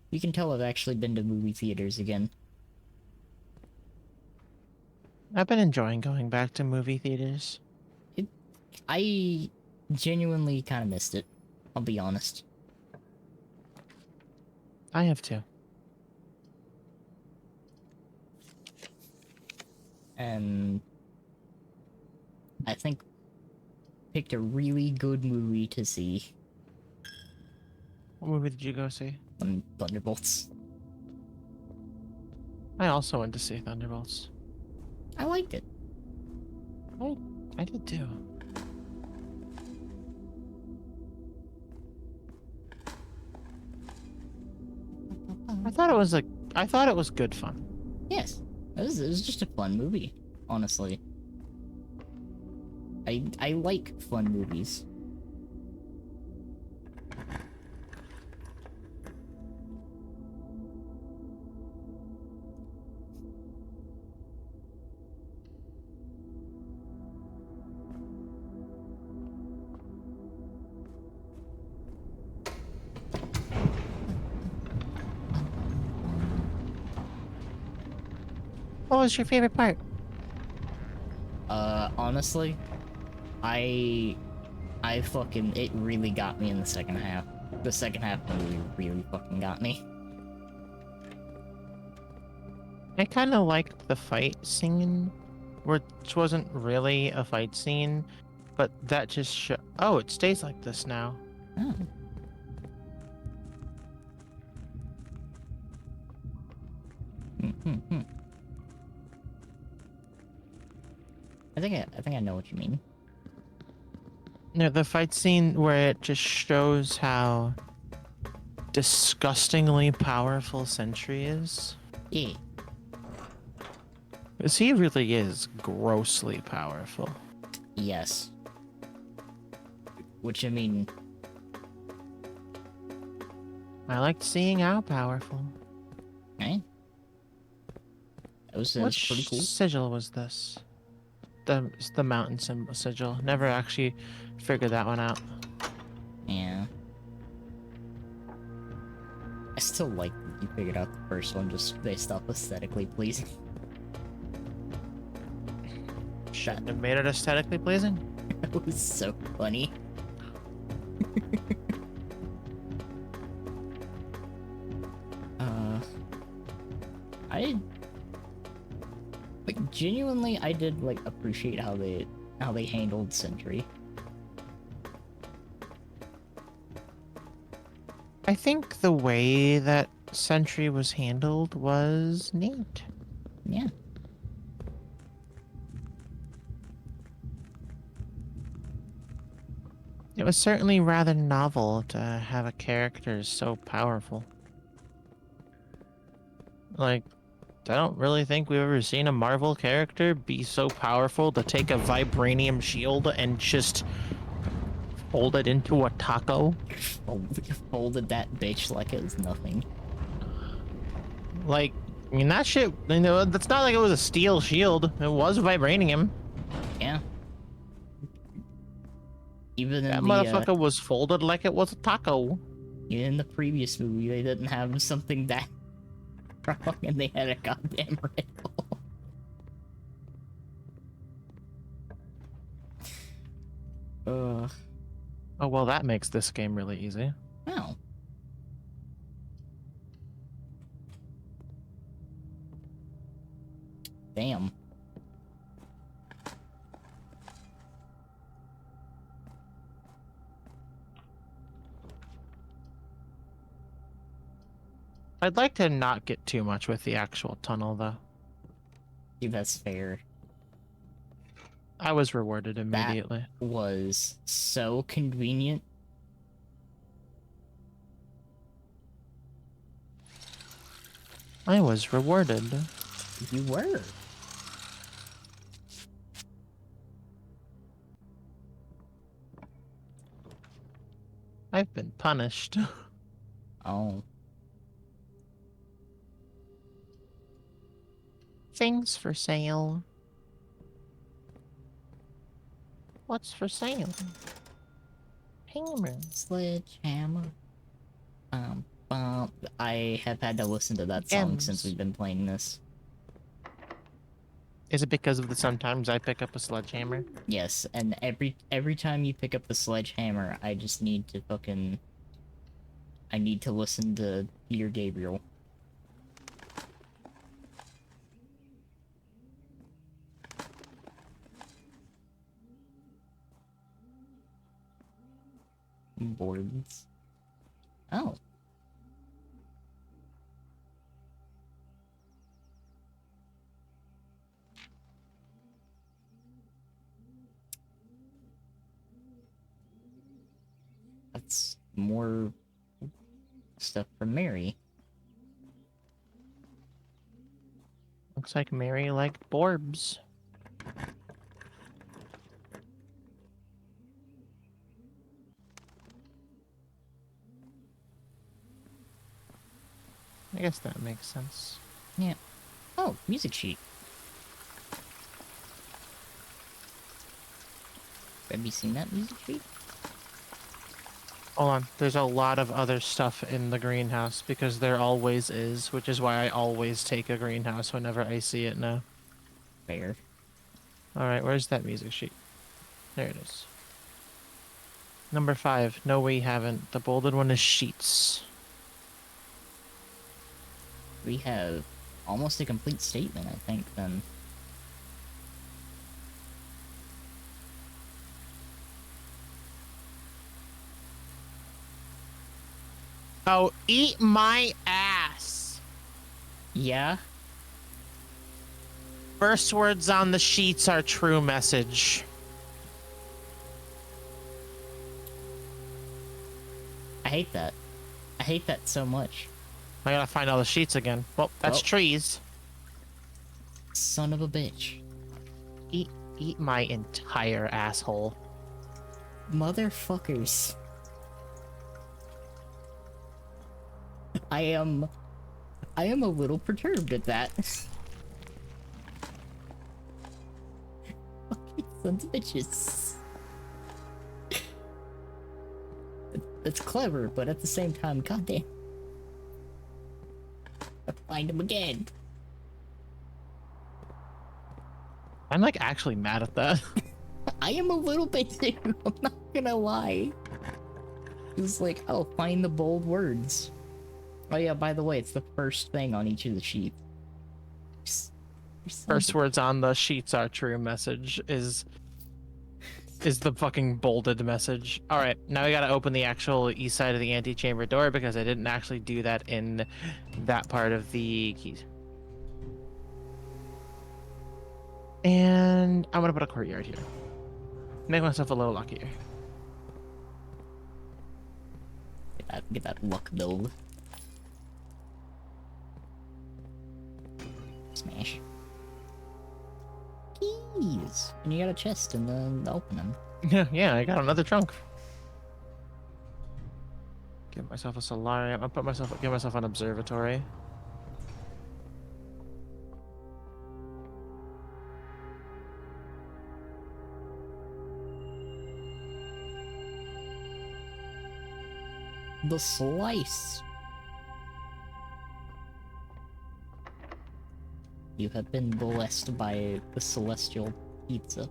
You can tell I've actually been to movie theaters again. I've been enjoying going back to movie theaters. I genuinely kind of missed it. I'll be honest. I have too. And I think picked a really good movie to see. What movie did you go see? On Thunderbolts. I also went to see Thunderbolts. I liked it. I did too. I thought it was good fun. Yes, it was just a fun movie, honestly. I like fun movies. What was your favorite part? Honestly, I fucking, it really got me in the second half. The second half of the movie really fucking got me. I kind of liked the fight scene, which wasn't really a fight scene, but that just oh, it stays like this now. Oh. I think I know what you mean. No, the fight scene where it just shows how disgustingly powerful Sentry is. Yeah. Because he really is grossly powerful. Yes. Which, I mean, I liked seeing how powerful. eh? That's Which pretty cool. sigil was this? The mountain symbol sigil. Never actually figured that one out. Yeah. I still like that you figured out the first one just based off aesthetically pleasing. Shouldn't have made it aesthetically pleasing. That was so funny. I like genuinely I did like appreciate how they handled Sentry. I think the way that Sentry was handled was neat. Yeah. It was certainly rather novel to have a character so powerful. Like, I don't really think we've ever seen a Marvel character be so powerful to take a vibranium shield and just fold it into a taco. Folded that bitch like it was nothing. Like, I mean, that shit, you know, that's not like it was a steel shield. It was vibranium. Yeah. Even That in the motherfucker was folded like it was a taco. even in the previous movie, they didn't have something that strong, and they had a goddamn rifle. Ugh. Oh, well, that makes this game really easy. Oh. Damn. I'd like to not get too much with the actual tunnel, though. See, that's fair. I was rewarded immediately. That was so convenient. I was rewarded. You were. I've been punished. Oh. Things for sale. What's for sale? Hammer. Sledgehammer. I have had to listen to that song since we've been playing this. Is it because of the sometimes I pick up a sledgehammer? Yes, and every time you pick up the sledgehammer, I just need to fucking... I need to listen to Peter Gabriel. Boards. Oh. That's more stuff from Mary. Looks like Mary liked Borbs. I guess that makes sense. Yeah. Oh, music sheet. Have you seen that music sheet? Hold on, there's a lot of other stuff in the greenhouse because there always is, which is why I always take a greenhouse whenever I see it now. Fair. Alright, where's that music sheet? There it is. Number 5. No, we haven't. The bolded one is sheets. We have almost a complete statement, I think, then. Oh, eat my ass! Yeah? First words on the sheets are true message. I hate that. I hate that so much. I gotta find all the sheets again. Well, that's Well. trees. Son of a bitch. Eat my entire asshole. Motherfuckers. I am a little perturbed at that. Fucking sons of bitches. That's clever, but at the same time, goddamn. I find him again. I'm like actually mad at that. I am a little bit too, I'm not gonna lie. It's like, oh, find the bold words. Oh yeah, by the way, it's the first thing on each of the sheets. First words on the sheets are true message is the fucking bolded message. All right, now we gotta open the actual east side of the antechamber door because I didn't actually do that in that part of the keys. And I'm gonna put a courtyard here. Make myself a little luckier. Get that luck build. Smash. Keys! And you got a chest in the opening. Yeah, I got another trunk. Give myself a solarium. I'll give myself an observatory. The slice. You have been blessed by the celestial pizza.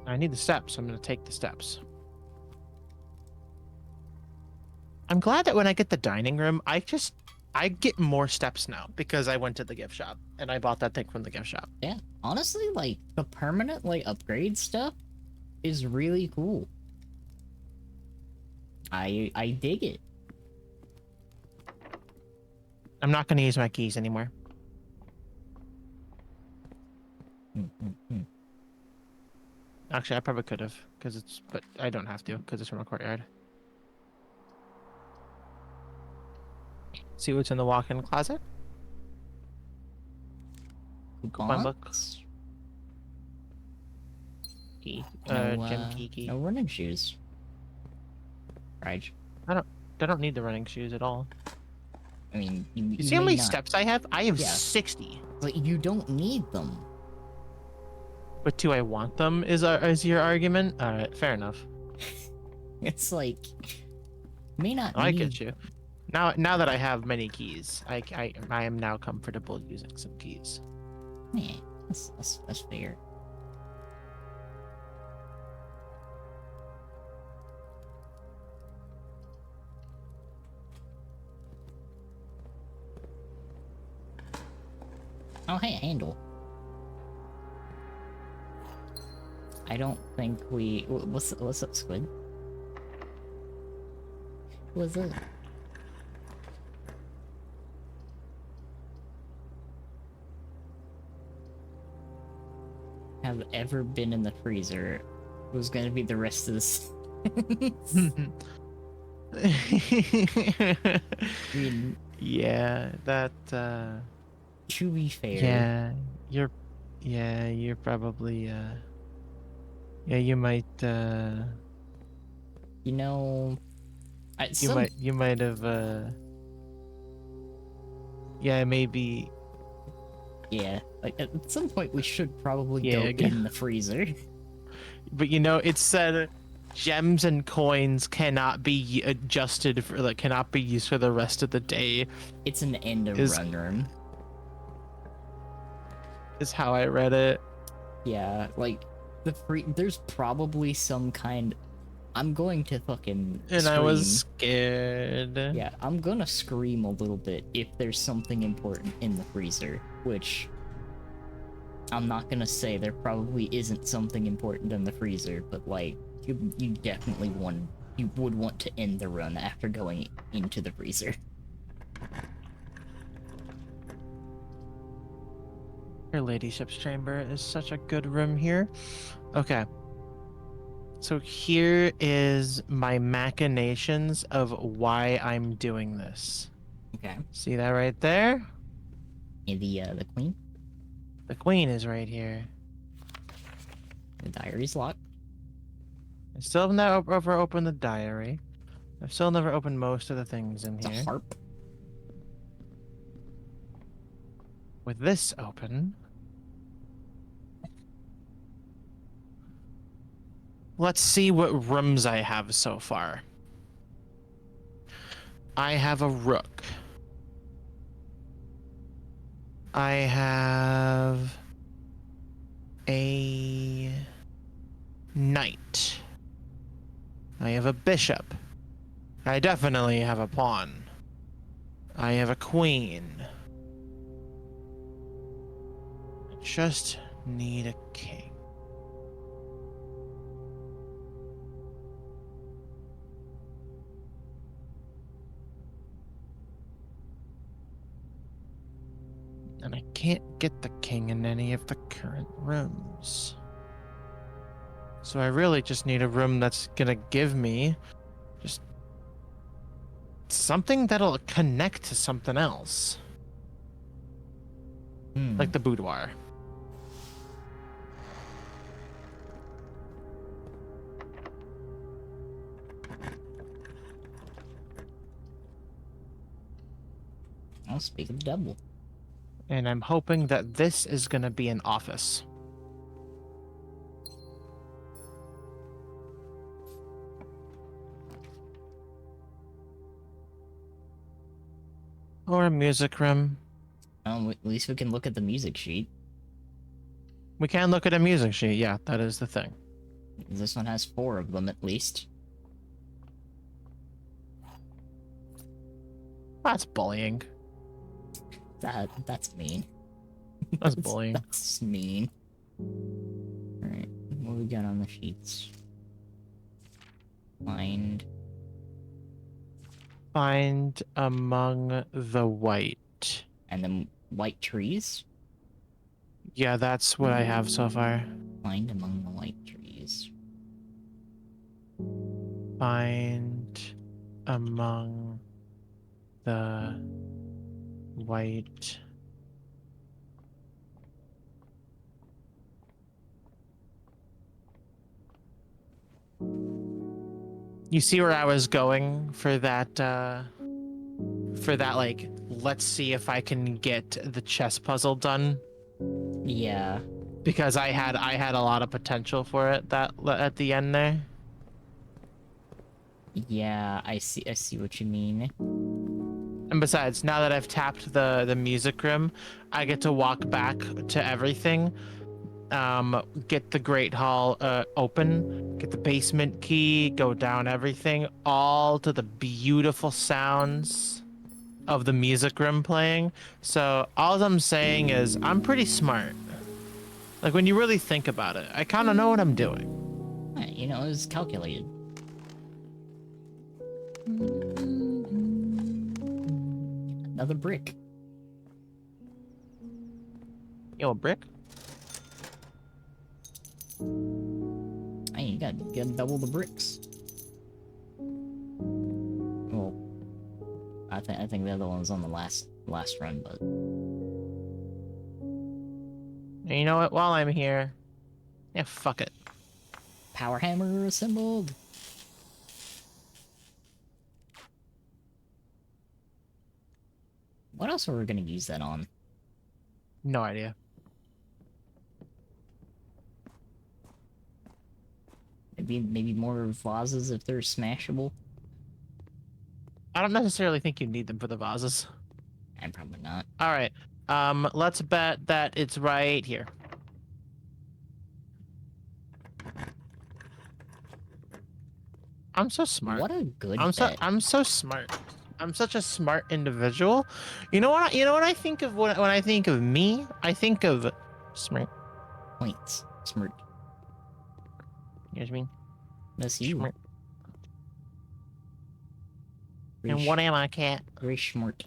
I need the steps. I'm gonna take the steps. I'm glad that when I get the dining room, I get more steps now because I went to the gift shop and I bought that thing from the gift shop. Yeah, honestly, like, the permanent, like, upgrade stuff is really cool. I dig it. I'm not gonna use my keys anymore. Actually, I probably could have but I don't have to because it's from a courtyard. See what's in the walk-in closet? My book. Gaunts? Key. No, Gym key. no running shoes. Right. I don't need the running shoes at all. I mean, You see how may many not, steps I have? I have Yeah. 60. but you don't need them. But do I want them? Is your argument? All right, fair enough. It's like, may not I need. get you. Now that I have many keys, I am now comfortable using some keys. Yeah, that's fair. Oh, hey, a handle. I don't think we. What's up, Squid? What's up? Have ever been in the freezer? It was gonna be the rest of this. I mean, Yeah, that. to be fair. Yeah, you're probably. Yeah, you might. You know, You might have. Yeah, maybe. Yeah, like at some point we should probably Yeah, go in the freezer. But you know, it said gems and coins cannot be adjusted for, like, cannot be used for the rest of the day. It's an end of Is- run room. Is how I read it. Yeah, like there's probably some kind. I'm going to fucking And scream. I was scared. Yeah, I'm gonna scream a little bit if there's something important in the freezer, which I'm not gonna say there probably isn't something important in the freezer, but like you definitely would want to end the run after going into the freezer. Her ladyship's chamber is such a good room here. Okay. So here is my machinations of why I'm doing this. Okay. See that right there? The queen. The queen is right here. The diary's locked. I still have never opened the diary. I've still never opened most of the things in It's here. a harp. With this open, let's see what rooms I have so far. I have a rook. I have a knight. I have a bishop. I definitely have a pawn. I have a queen. I just need a king. And I can't get the king in any of the current rooms. So I really just need a room that's gonna give me just something that'll connect to something else. Like the boudoir. I'll speak of the devil. And I'm hoping that this is gonna be an office. Or a music room. At least we can look at the music sheet. We can look at a music sheet, yeah, that is the thing. This one has 4 of them at least. That's bullying. That's mean. That's bullying. That's mean. Alright, what we got on the sheets? Find among the white. And then white trees? Yeah, that's what I have so far. Find among the white trees. Find among the white. You see where I was going for that, like, let's see if I can get the chess puzzle done? Yeah. Because I had a lot of potential for it that at the end there. Yeah, I see what you mean. And besides, now that I've tapped the music room, I get to walk back to everything. Get the Great Hall open, get the basement key, go down everything, all to the beautiful sounds of the music room playing. So all I'm saying is I'm pretty smart. Like when you really think about it, I kind of know what I'm doing. You know, it was calculated. Another brick. Yo, a brick? Hey, you gotta double the bricks. Well, I think the other one's on the last run, but And you know what? While I'm here, yeah, fuck it. power hammer assembled. What else are we gonna use that on? No idea. Maybe more vases if they're smashable. I don't necessarily think you need them for the vases. And probably not. All right. Let's bet that it's right here. I'm so smart. What a good I'm so smart. I'm such a smart individual. You know what? You know what I think of when I think of me? I think of smart. points. Smart. You know what I mean? That's you. Smart. Very And what am I, cat? Very smart.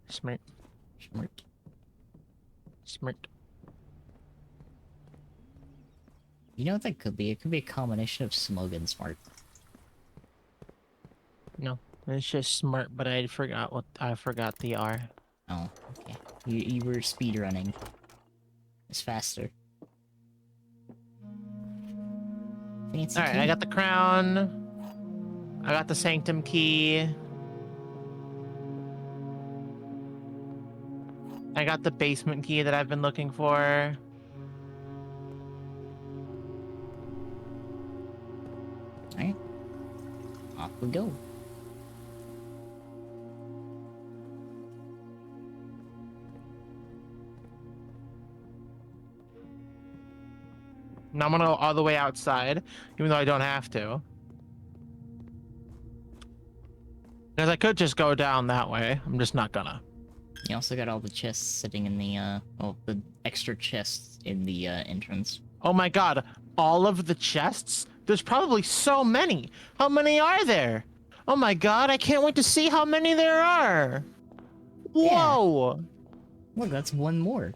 Smart. Smart. Smart. You know what that could be? It could be a combination of smug and smart. No, it's just smart, but I forgot the R. Oh, okay. You were speedrunning. It's faster. Fancy All right, key. I got the crown. I got the sanctum key. I got the basement key that I've been looking for. Alright. Off we go. Now I'm gonna go all the way outside, even though I don't have to. Because I could just go down that way. I'm just not gonna. You also got all the chests sitting in the, well, the extra chests in the, entrance. Oh my god, all of the chests? There's probably so many. How many are there? Oh my god, I can't wait to see how many there are. Whoa. Look, that's one more.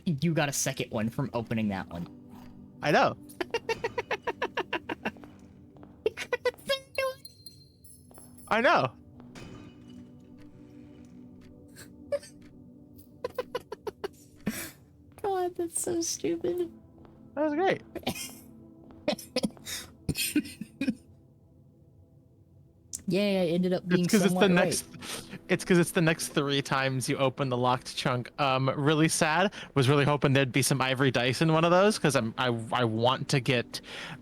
You got a second one from opening that one. I know. I know. God, that's so stupid. That was great. Yeah, I ended up being It's because somewhat right. It's because it's the next 3 times you open the locked chunk. Really sad. Was really hoping there'd be some ivory dice in one of those because I want to get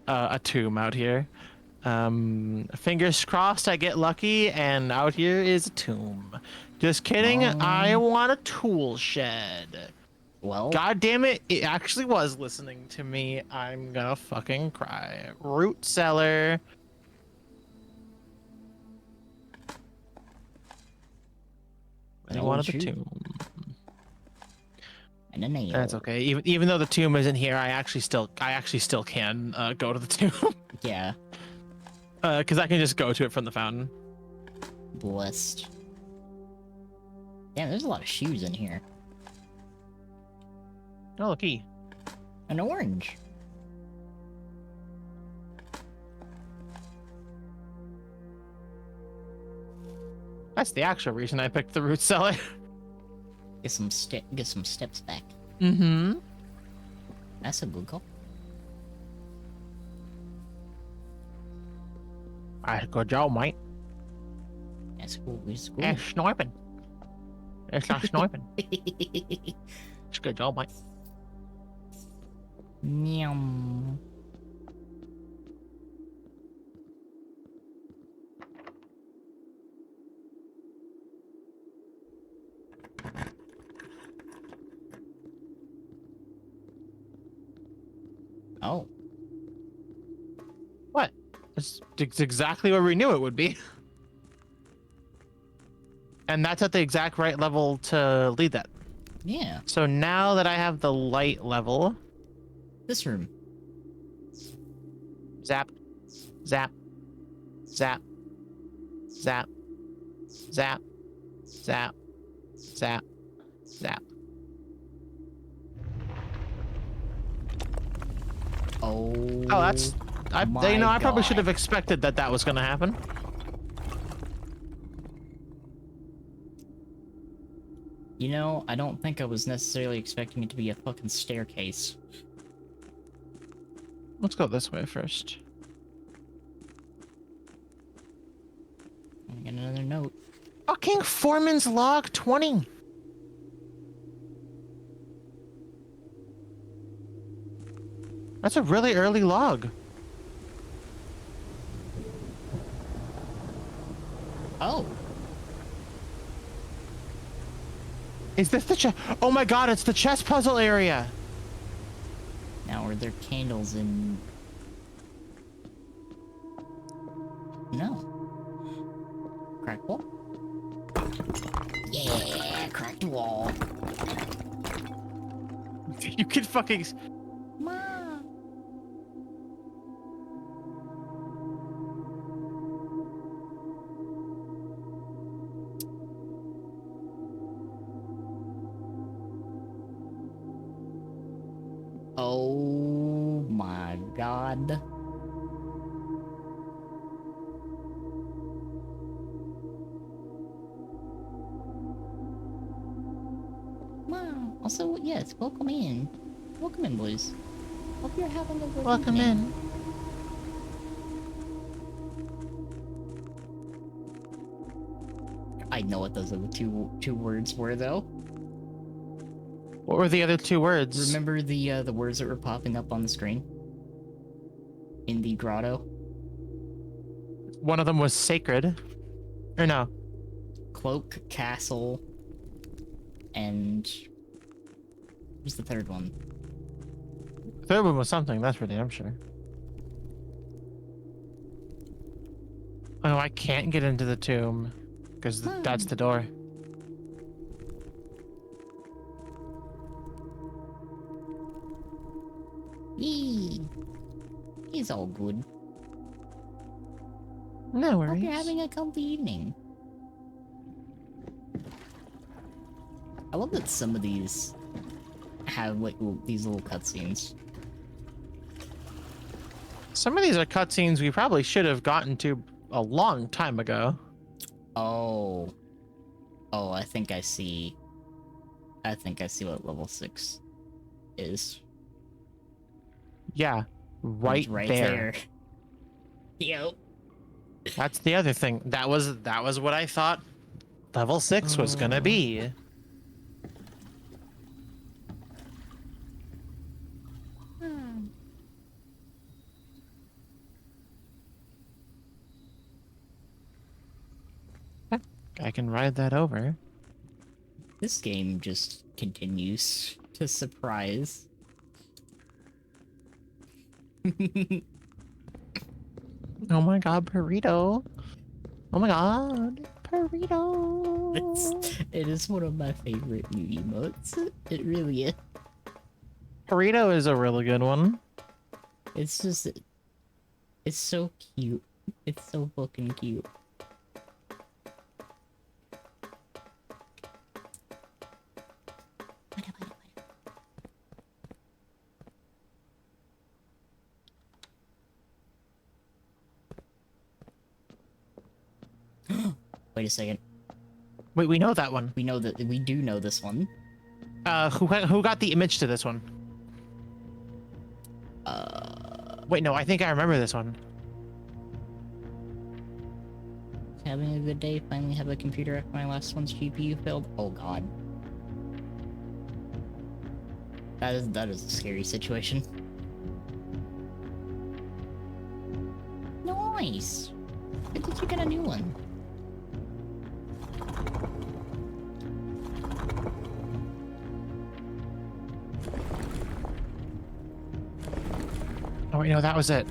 a tomb out here. Fingers crossed I get lucky and out here is a tomb. Just kidding. I want a tool shed. Well, God damn it! It actually was listening to me. I'm gonna fucking cry. Root cellar. I old wanted the shoe. tomb. And a nail. That's okay. Even though the tomb isn't here, I actually still can go to the tomb. Yeah, Because I can just go to it from the fountain. blessed. Damn, there's a lot of shoes in here. Oh, a key. An orange. That's the actual reason I picked the root cellar. Get some steps back. Mm-hmm. That's a good call. Alright, good job, mate. That's cool. It's cool. It's sniping. It's not sniping. It's good job, mate. Yum. Oh, What? It's exactly where we knew it would be. And that's at the exact right level to lead that. yeah. So now that I have the light level, This room. zap, zap, zap, zap, zap, zap, zap, zap. Oh. Oh, that's I my probably should God. have expected that was going to happen. You know, I don't think I was necessarily expecting it to be a fucking staircase. Let's go this way first. I get another note. Fucking Foreman's log 20. That's a really early log. Oh. Is this the chest? Oh my god, it's the chess puzzle area. Now are there candles in... No. Cracked wall? Yeah, cracked wall. You can fucking... Ma. Oh my God. Wow. Also, yes, welcome in. Welcome in, boys. Hope you're having a good Welcome evening. in. I know what those other two words were, though. What were the other two words? Remember the words that were popping up on the screen? In the grotto? One of them was sacred. Or no. Cloak, castle, and... What's the third one? The third one was something, that's for damn sure. Oh, I can't get into the tomb. Because that's the door. Yee! He's all good. No Hope worries. you're having a comfy evening. I love that some of these have like these little cutscenes. Some of these are cutscenes we probably should have gotten to a long time ago. Oh. Oh, I think I see. I think I see what level 6 is. Yeah, It's right there. Yep. That's the other thing. That was what I thought level 6 was gonna be. I can ride that over. This game just continues to surprise. Oh my god, burrito. Oh my god, burrito. It is one of my favorite new emotes. It really is. Burrito is a really good one. It's just... It's so cute. It's so fucking cute. Wait a second. Wait, we know that one. We know that we do know this one. Who got the image to this one? Wait, no, I think I remember this one. Having a good day. Finally have a computer after my last one's GPU failed. Oh god. That is a scary situation. Nice. Good that you get a new one. Oh wait, no, that was it.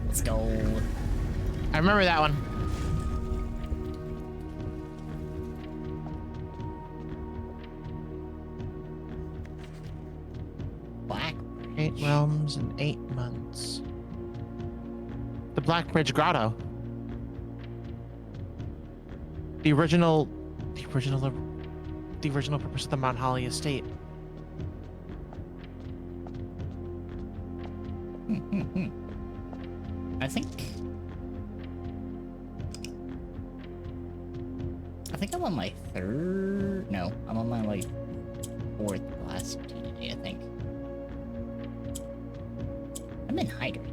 Let's go. I remember that one. Black. 8 realms in 8 months. The Blackbridge Grotto. The original purpose of the Mount Holly estate. I think I'm on my third. No, I'm on my like fourth last TDD, I think. I'm in hydrate.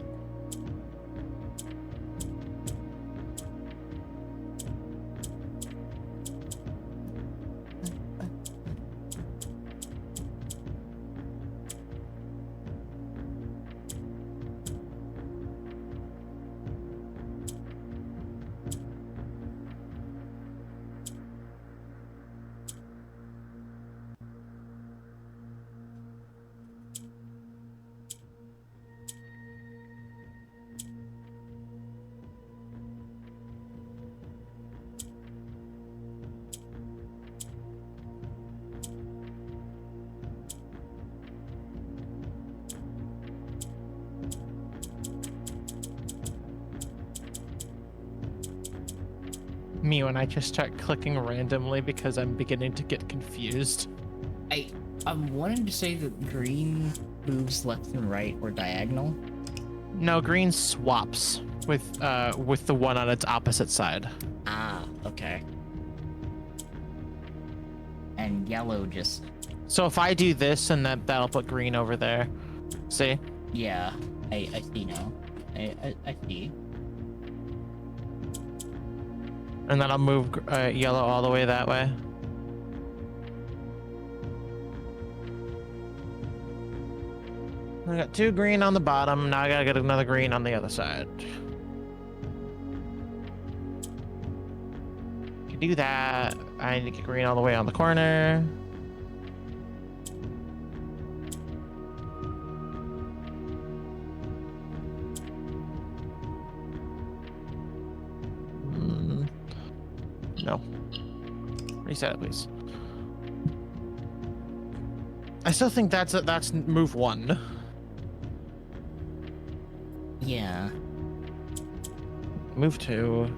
me when I just start clicking randomly because I'm beginning to get confused. I'm wanting to say that green moves left and right or diagonal. No, green swaps with the one on its opposite side. Ah, okay. And yellow just, So if I do this, and that'll put green over there. See? yeah, I see now. I see. And then I'll move yellow all the way that way. I got 2 green on the bottom. Now I gotta get another green on the other side. Can do that. I need to get green all the way on the corner. No. Reset it, please. I still think that's move 1. Yeah. Move 2.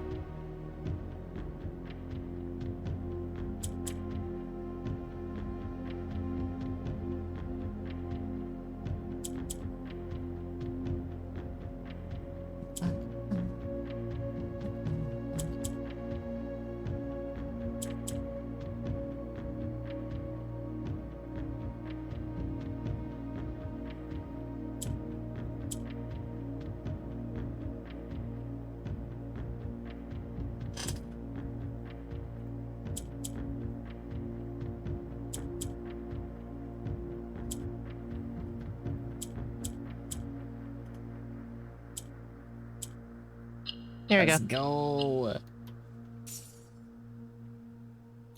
There we go. Let's go.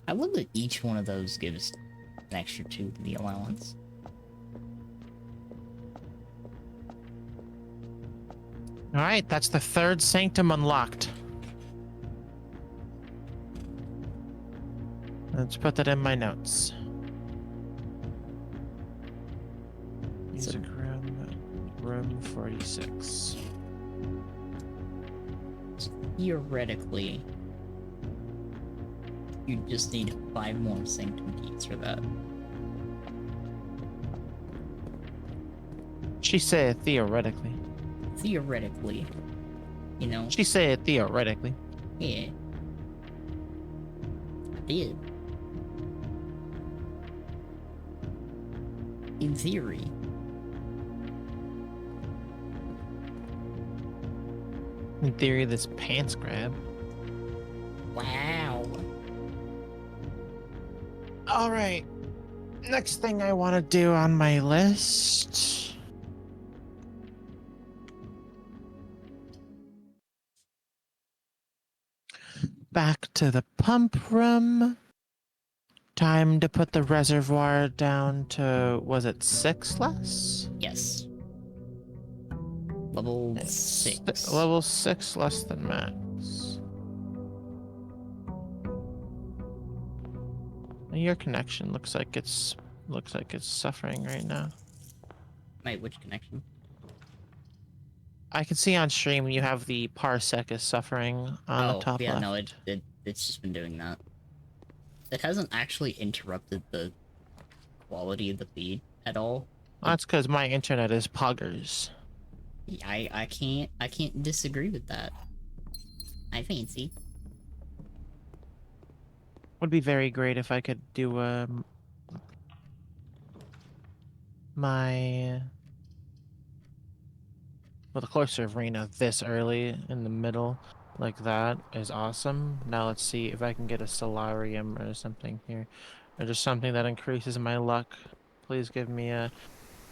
I love that each one of those gives an extra 2 to the allowance. All right, that's the 3rd sanctum unlocked. Let's put that in my notes. Music room 46. Theoretically, you just need 5 more sanctum keys for that. She said theoretically. Theoretically, you know. She said theoretically. Yeah. I did. In theory. In theory, this pants grab. Wow. All right. Next thing I want to do on my list. Back to the pump room. Time to put the reservoir down to, was it 6 less? Yes. Level 6. Level 6 less than max. Your connection looks like it's suffering right now. Wait, which connection? I can see on stream you have the parsec is suffering on the top yeah, left. no, it's just been doing that. It hasn't actually interrupted the quality of the feed at all. Well, that's because my internet is poggers. I can't disagree with that. I fancy. Would be very great if I could do my well, the cloister of Rena this early in the middle, like that, is awesome. Now let's see if I can get a solarium or something here, or just something that increases my luck. Please give me a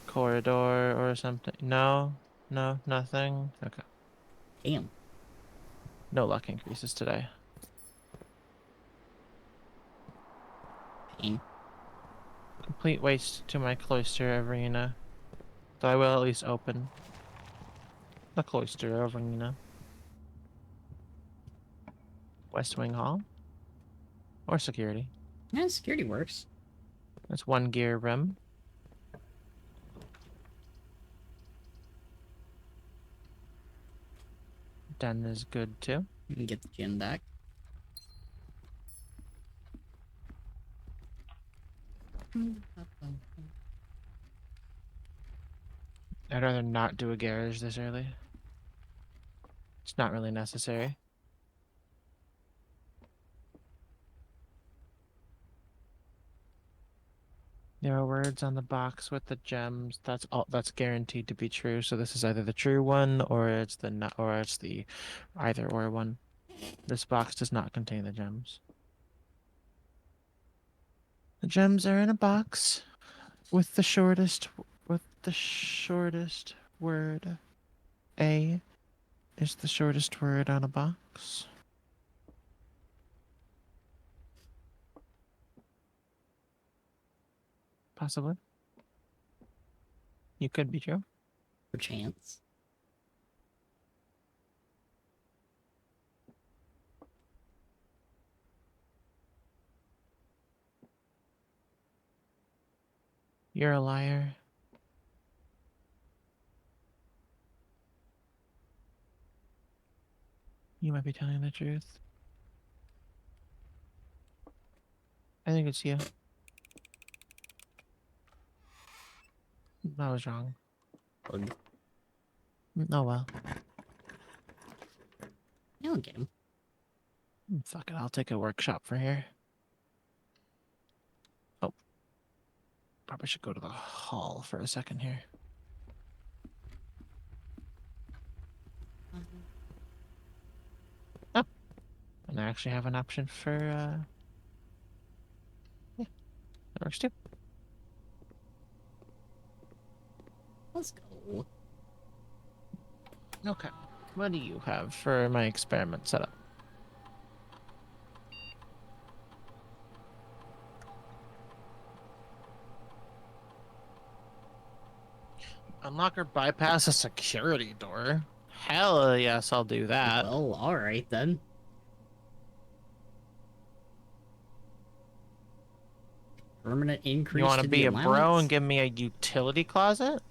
corridor or something. No, nothing. Okay. Damn. No luck increases today. Pain. Complete waste to my cloister of Rena. Though I will at least open the cloister of Rena. West Wing Hall? Or security. Yeah, security works. That's 1 gear rim. Den is good too. You can get the gym back. I'd rather not do a garage this early. It's not really necessary. There are words on the box with the gems. That's all. That's guaranteed to be true. So this is either the true one or it's the not, or it's the either or one. This box does not contain the gems. The gems are in a box with the shortest word. A is the shortest word on a box. Possibly. You could be true. Perchance. You're a liar. You might be telling the truth. I think it's you. I was wrong. Bug. Oh well. I'll get him. Fuck it, I'll take a workshop for here. Oh. Probably should go to the hall for a second here. Oh. And I actually have an option for, yeah, that works too. Let's go. Okay. What do you have for my experiment setup? Unlock or bypass a security door? Hell yes, I'll do that. Well, alright then. Permanent increase You want to to the be a bro allowance? and give me a utility closet?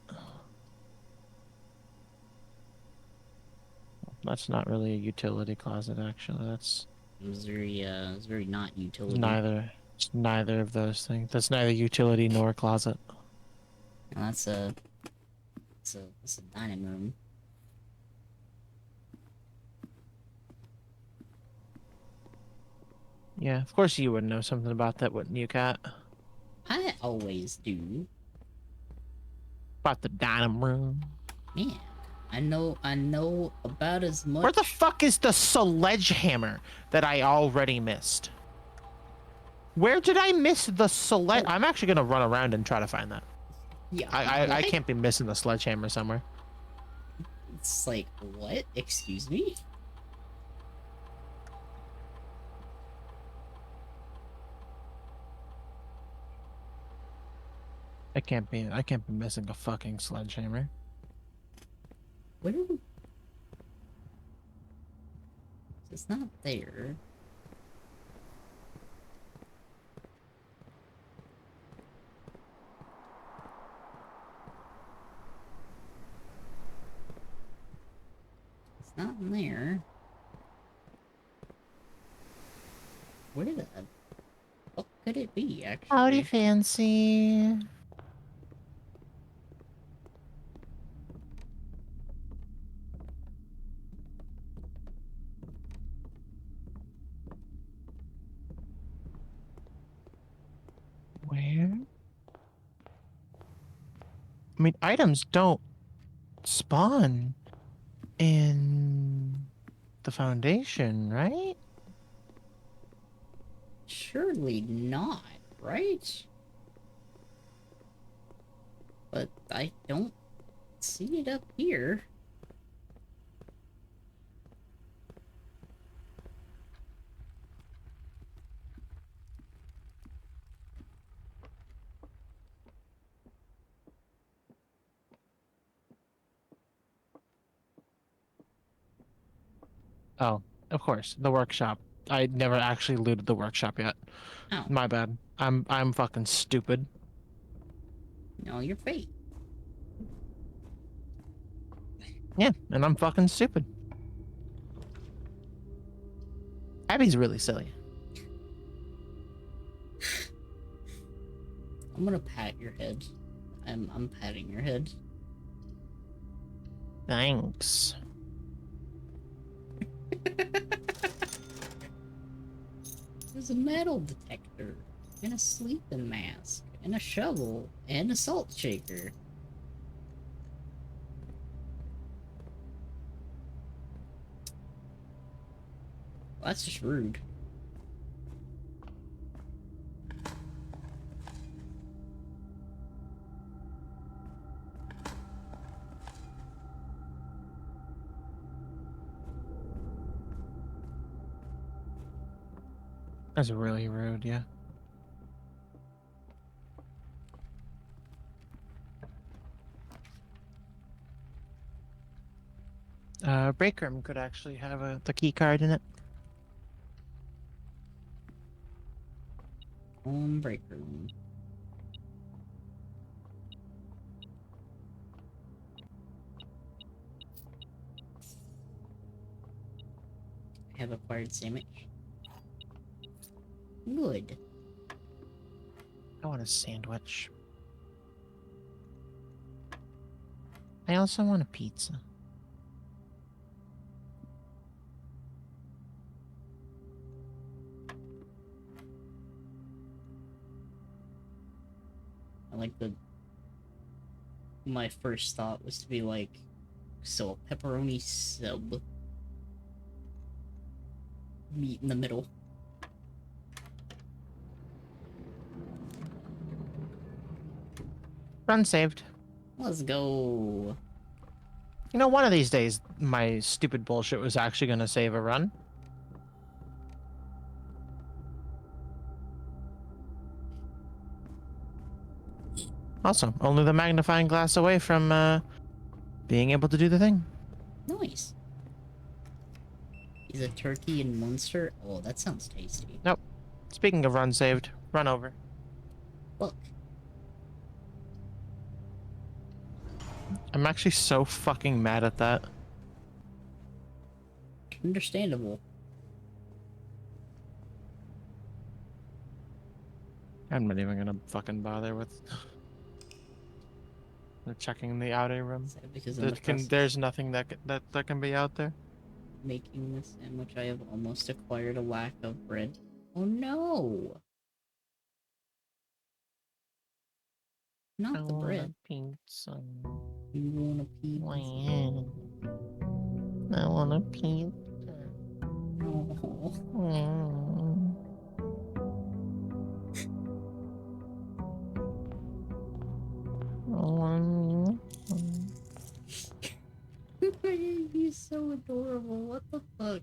That's not really a utility closet, actually. That's It's very not utility. neither. It's neither of those things. That's neither utility nor closet. And that's a dining room. Yeah, of course you would know something about that, wouldn't you, Kat? I always do. About the dining room. Man, I know about as much. Where the fuck is the sledgehammer that I already missed? Where did I miss the sledge? I'm actually gonna run around and try to find that. Yeah, I what? can't be missing the sledgehammer somewhere. It's like, what? Excuse me? I can't be missing a fucking sledgehammer. Where? It's not there. It's not in there. Where the fuck could it be, actually? Howdy, fancy. Where? I mean, items don't spawn in the foundation, right? Surely not, right? But I don't see it up here. Oh, of course, the workshop. I never actually looted the workshop yet. Oh, My bad. I'm fucking stupid. no, you're fake. Yeah, and I'm fucking stupid. Abby's really silly. I'm gonna pat your head. I'm patting your head. Thanks. There's a metal detector, and a sleeping mask, and a shovel, and a salt shaker. Well, that's just rude. That's really rude, yeah. Break room could actually have the key card in it. Break room. I have acquired sandwich. Good. I want a sandwich. I also want a pizza. I like the... My first thought was to be like, so a pepperoni sub. Meat in the middle. Run saved. Let's go. You know, one of these days, my stupid bullshit was actually going to save a run. Also, only the magnifying glass away from being able to do the thing. Nice. Is a turkey in Munster? Oh, that sounds tasty. Nope. Speaking of run saved, run over. Look. I'm actually so fucking mad at that. Understandable. I'm not even gonna fucking bother with checking the outer room. Is that because in the process There's nothing that can be out there. making this sandwich, I have almost acquired a lack of bread. Oh no! Not the bread. Pizza. You want a pizza? I want a pizza. Oh. You're so adorable. What the fuck?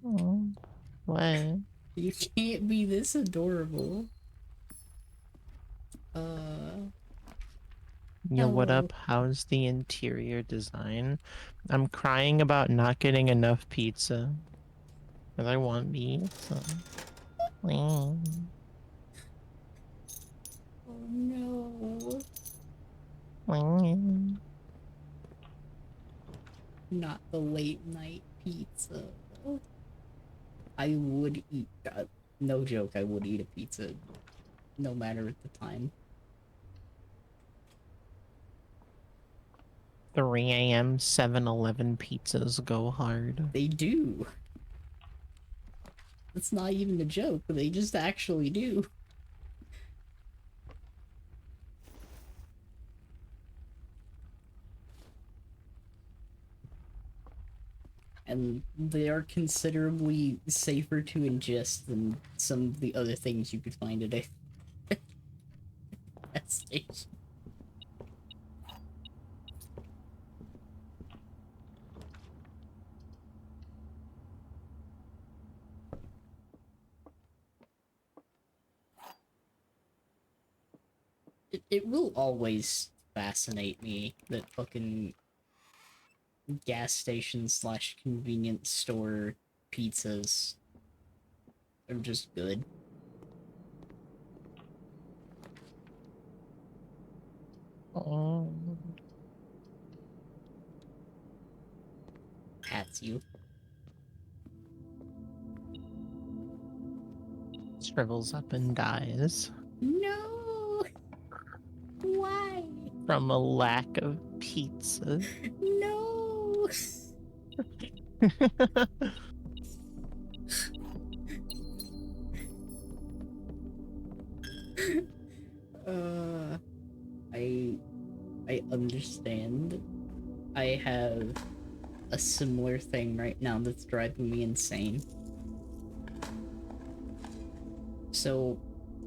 What? You can't be this adorable. Yo, what Hello. up? How's the interior design? I'm crying about not getting enough pizza. But I want pizza. Oh no. Not the late night pizza. I would eat, no joke, I would eat a pizza no matter at the time. 3 a.m. 7-Eleven pizzas go hard. They do. That's not even a joke, they just actually do. And they are considerably safer to ingest than some of the other things you could find at a gas station. It will always fascinate me that fucking gas station slash convenience store pizzas are just good. Pats you. Shrivels up and dies. No! from a lack of pizza. No. Uh, I I understand. I have a similar thing right now that's driving me insane. So,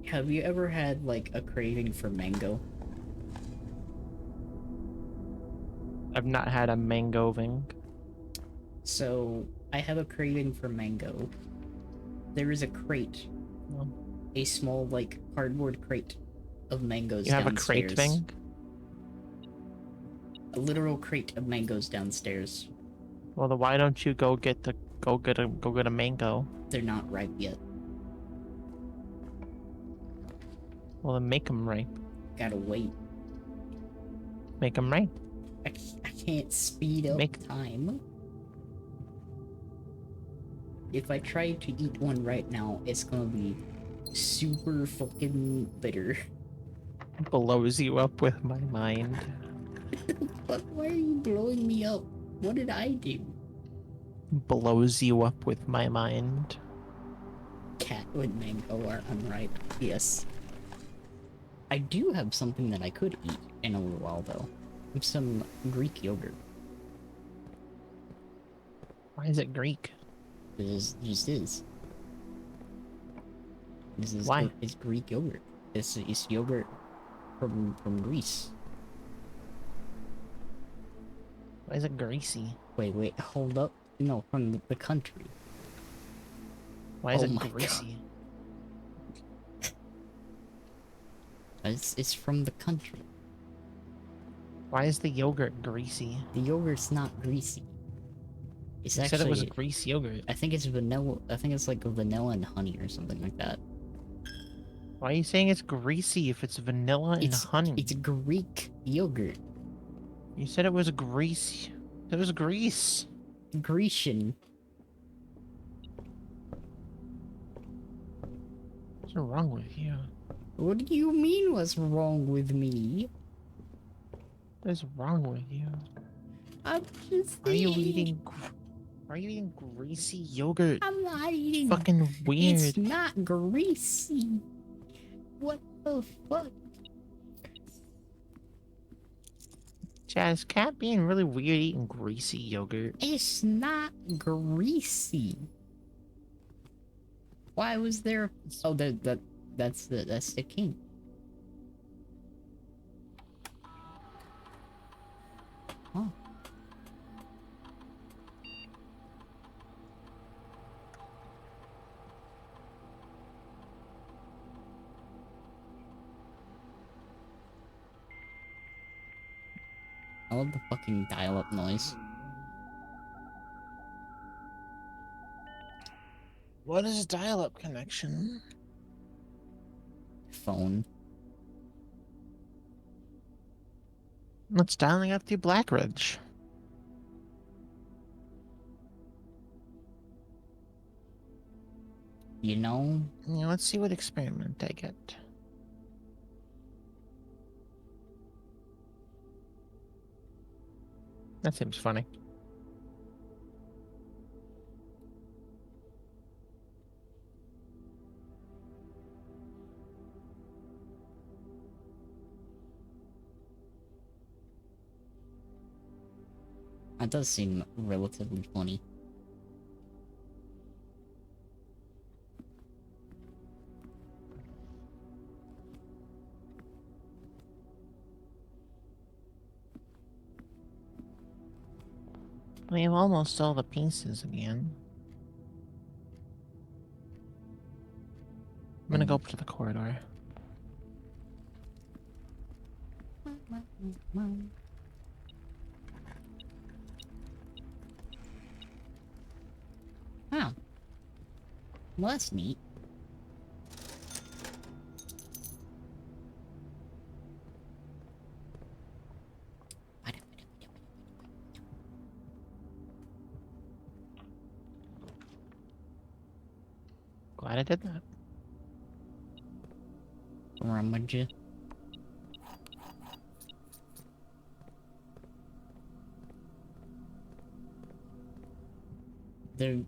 have you ever had like a craving for mango? I've not had a mango thing. So, I have a craving for mango. There is a crate, No. a small like cardboard crate of mangoes You have a downstairs. crate thing? A literal crate of mangoes downstairs. Well, then why don't you go get a mango? They're not ripe yet. Well, then make them ripe. Gotta wait. Make them ripe. I can't speed up Make- time. If I try to eat one right now, it's gonna be super fucking bitter. Blows you up with my mind. But why are you blowing me up? What did I do? Blows you up with my mind. Cat and mango are unripe. Yes. I do have something that I could eat in a little while though. Some Greek yogurt. Why is it Greek? It just is. This is Why? It's Greek yogurt. It's yogurt from Greece. Why is it greasy? Wait, hold up. No, from the country. Why is Oh it my God. greasy? It's from the country. Why is the yogurt greasy? The yogurt's not greasy. It's You actually. said it was grease yogurt. I think it's vanilla. I think it's like vanilla and honey or something like that. Why are you saying it's greasy if it's vanilla and honey? It's Greek yogurt. You said it was grease. It was grease. Grecian. What's wrong with you? What do you mean? What's wrong with me? What is wrong with you? I'm just. Why are you eating? Why are you eating greasy yogurt? I'm not eating. Fucking weird. It's not greasy. What the fuck? Chad, is Cat being really weird eating greasy yogurt? It's not greasy. Why was there? Oh, that's the king. Oh. I love the fucking dial-up noise. What is dial-up connection? Phone. It's dialing up through Blackridge. You know? Yeah, let's see what experiment I get. That seems funny. That does seem relatively funny. We have almost all the pieces again. I'm gonna go up to the corridor. Oh. Well, that's neat. Glad I did that. Rummage. there,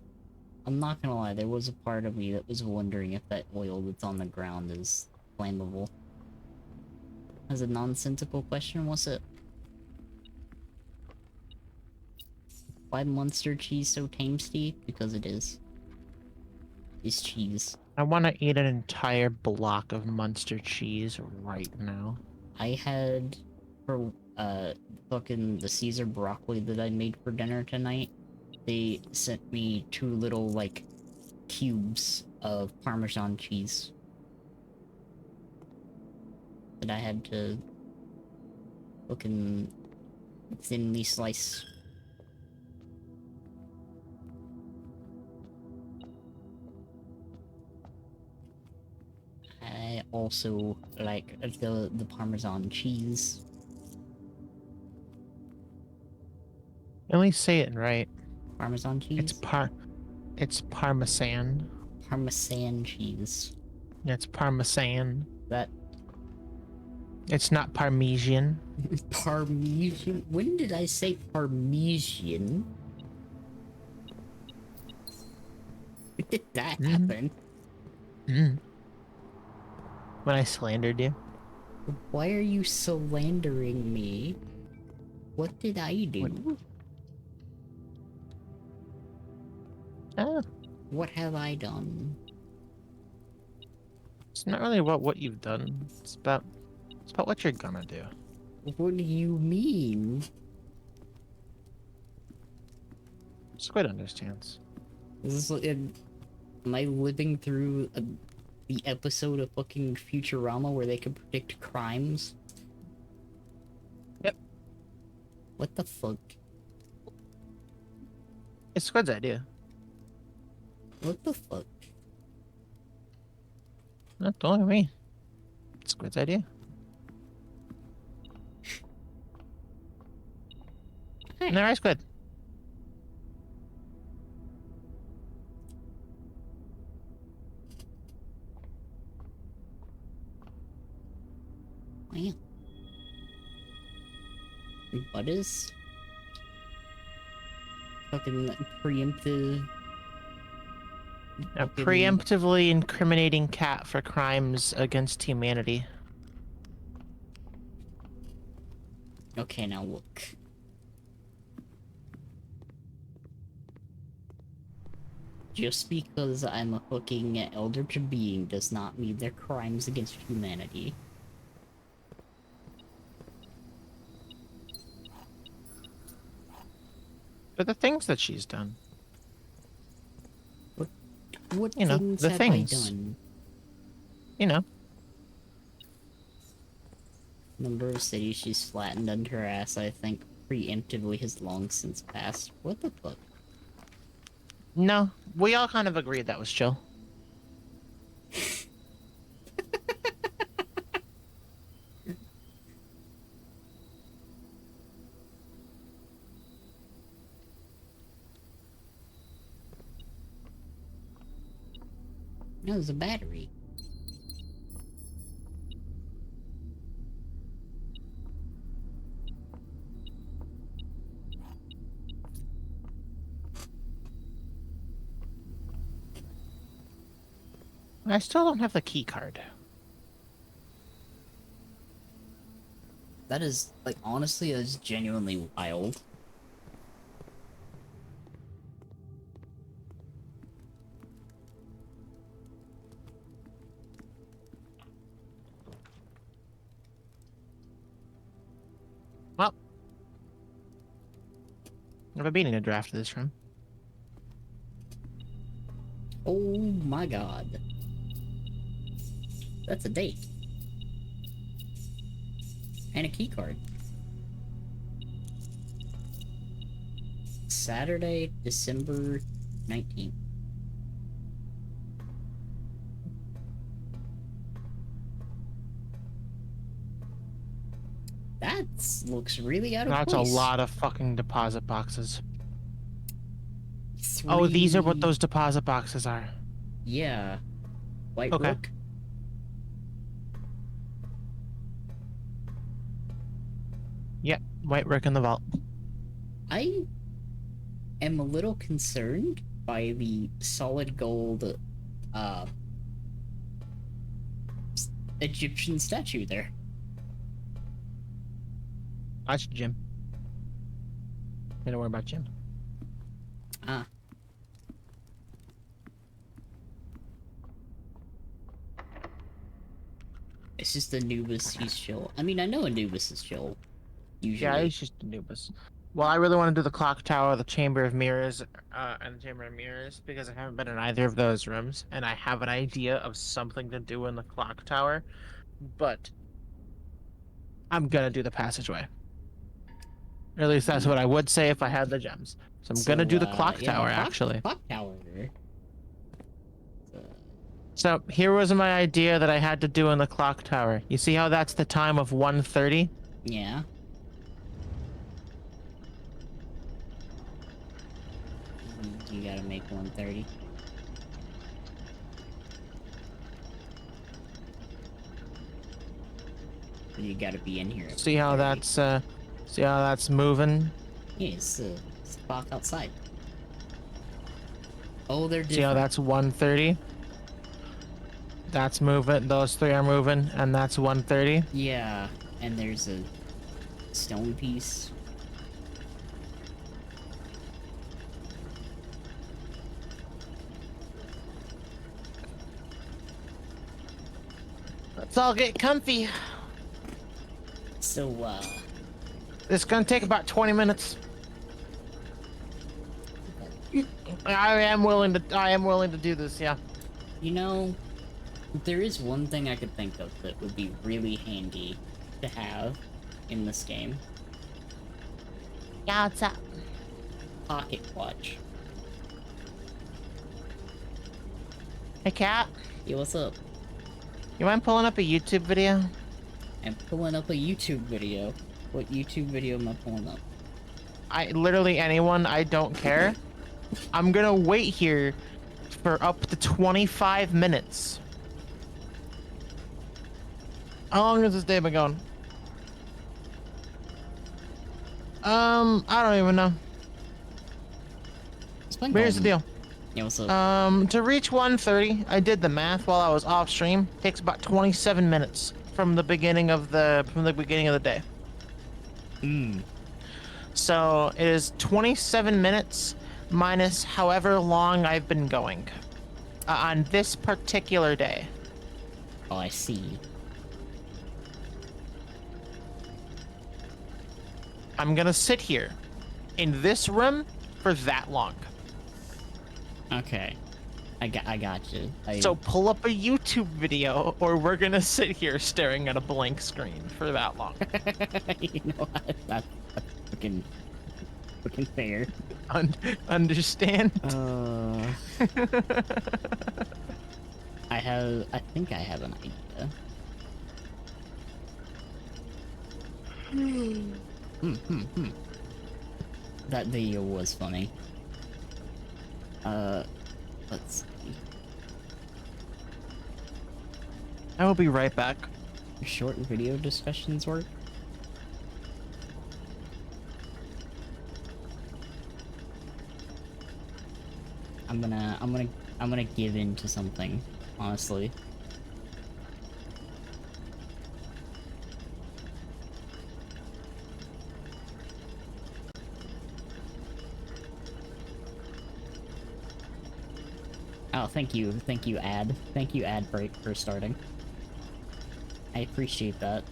I'm not gonna lie, there was a part of me that was wondering if that oil that's on the ground is flammable. As a nonsensical question, was it? Why Munster cheese so tasty? Because it is. It's cheese. I want to eat an entire block of Munster cheese right now. I had for fucking the Caesar broccoli that I made for dinner tonight. They sent me 2 little like cubes of Parmesan cheese that I had to fucking thinly slice. I also like the Parmesan cheese. At least say it right. Parmesan cheese? It's Parmesan. Parmesan cheese. It's Parmesan. That It's not Parmesan. Parmesan? When did I say Parmesan? When did that happen? When I slandered you. Why are you slandering me? What did I do? What have I done? It's not really about what you've done. It's about what you're gonna do. What do you mean? Squid understands. Is this, am I living through the episode of fucking Futurama where they can predict crimes? Yep. What the fuck? It's Squid's idea. What the fuck? No, don't look at me. It's Squid's idea. Hey. Alright, Squid. Wow. What is fucking preemptive? A fucking- preemptively incriminating cat for crimes against humanity. Okay, now look. Just because I'm a fucking eldritch being does not mean they're crimes against humanity. But the things that she's done. What You know, things the have things. I done? You know. Number of cities she's flattened under her ass, I think, preemptively has long since passed. What the fuck? No, we all kind of agreed that was chill. No, there's a battery. I still don't have the key card. That is, like, honestly, that is genuinely wild. Well, I've been beating a draft of this room. Oh my god. That's a date. And a key card. Saturday, December 19th. That looks really out of That's place. a lot of fucking deposit boxes. Oh, these are what those deposit boxes are. Yeah. White Okay. Rook. Yep, White Rook in the vault. I am a little concerned by the solid gold uh Egyptian statue there. Watch Jim. Don't worry about Jim. Ah. It's just Anubis, he's chill. I mean, I know Anubis is chill. Usually. Yeah, he's just Anubis. Well, I really want to do the clock tower, the chamber of mirrors, and the chamber of mirrors because I haven't been in either of those rooms, and I have an idea of something to do in the clock tower, but I'm gonna do the passageway. Or at least that's what I would say if I had the gems. So I'm gonna do the clock yeah, tower, actually. Clock tower. So here was my idea that I had to do in the clock tower. You see how that's the time of 1:30? Yeah. You gotta make 1:30. You gotta be in here. See how that's moving? Yeah, it's the clock outside. Oh, they're different. See how that's 1:30? That's moving. Those three are moving, and that's 1:30. Yeah, and there's a stone piece. Let's all get comfy. So, It's gonna take about 20 minutes. I am willing to do this, yeah. you know, there is one thing I could think of that would be really handy to have in this game. Yeah, what's up? Pocket watch. Hey, Cat. Yo, what's up? You mind pulling up a YouTube video? I'm pulling up a YouTube video. What YouTube video am I pulling up? Literally anyone, I don't care. I'm gonna wait here for up to 25 minutes. How long has this day been going? I don't even know. It's been Here's the going- deal. Yeah, what's up? To reach 1:30, I did the math while I was off stream. Takes about 27 minutes from the beginning of the day. So it is 27 minutes minus however long I've been going on this particular day. Oh, I see. I'm gonna sit here in this room for that long. Okay. I got you. So pull up a YouTube video, or we're gonna sit here staring at a blank screen for that long. you know what? That's fucking fair. Understand? I think I have an idea. That video was funny. Let's see. I will be right back. Short video discussions work? I'm gonna give in to something, honestly. Oh, thank you, Ad. Thank you, Ad Break, for starting. I appreciate that.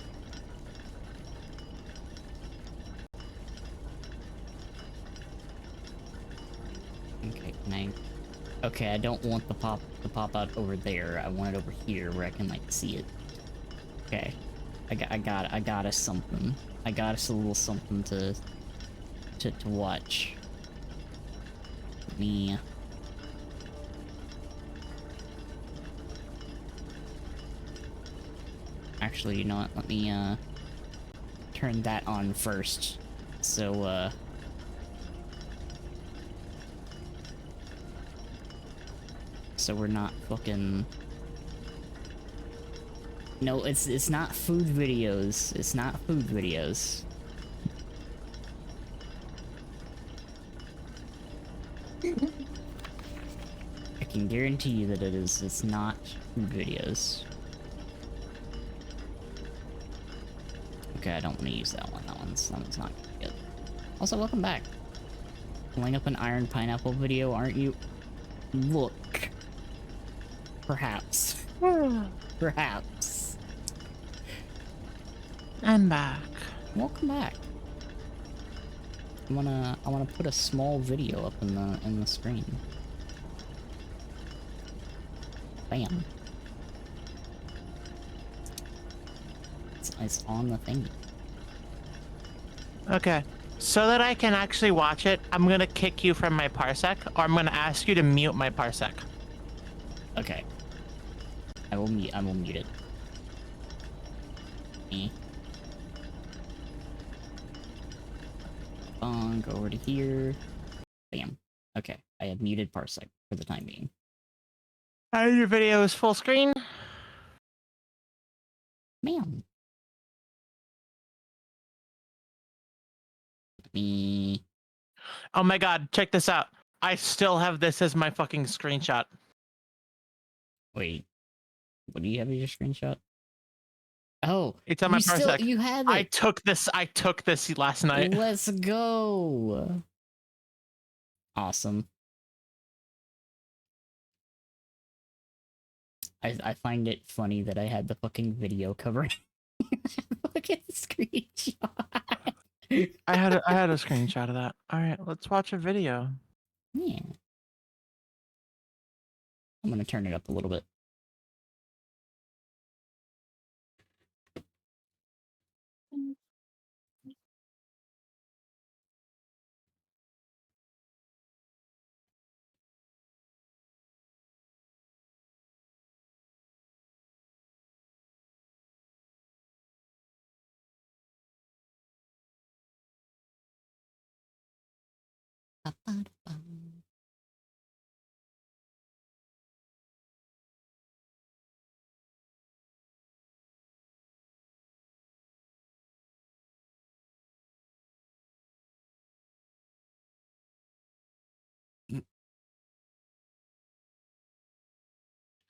Okay, can I... Okay, I don't want the pop out over there. I want it over here where I can like see it. Okay, I got us something. I got us a little something to watch. Me. Actually, you know what? Let me turn that on first. So so we're not fucking... No, it's not food videos. It's not food videos. guarantee you that it is. It's not food videos. Okay, I don't want to use that one. That one's not good. Also, welcome back. Pulling up an Iron Pineapple video, aren't you? Look. Perhaps. Perhaps. I'm back. Welcome back. I wanna put a small video up in the screen. Bam. It's on the thing. Okay. So that I can actually watch it, I'm gonna kick you from my Parsec, or I'm gonna ask you to mute my Parsec. Okay. I will mute it. Go over to here. Bam. Okay. I have muted Parsec for the time being. Your video is full screen. Man. Me. Oh my god, check this out. I still have this as my fucking screenshot. Wait. What do you have as your screenshot? Oh, It's on my Parsec. You had it. I took this last night. Let's go. Awesome. I find it funny that I had the fucking video covering. Look at the screenshot. I had a screenshot of that. All right, let's watch a video. Yeah. I'm gonna turn it up a little bit.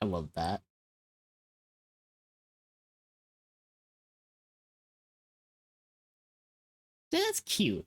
I love that. That's cute.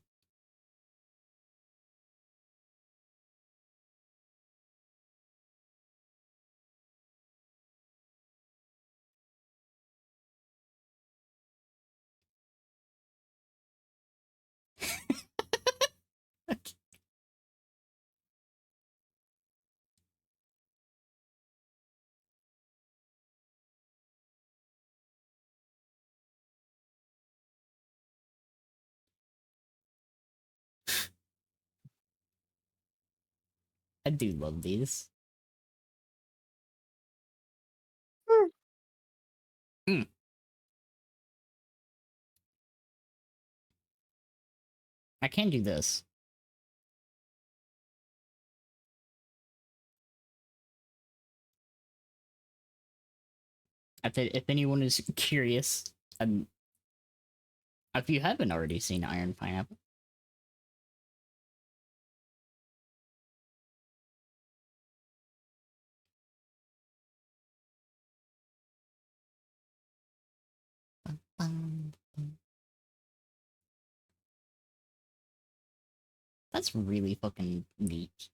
I do love these. Mm. I can do this. If anyone is curious, if you haven't already seen Iron Pineapple, that's really fucking neat.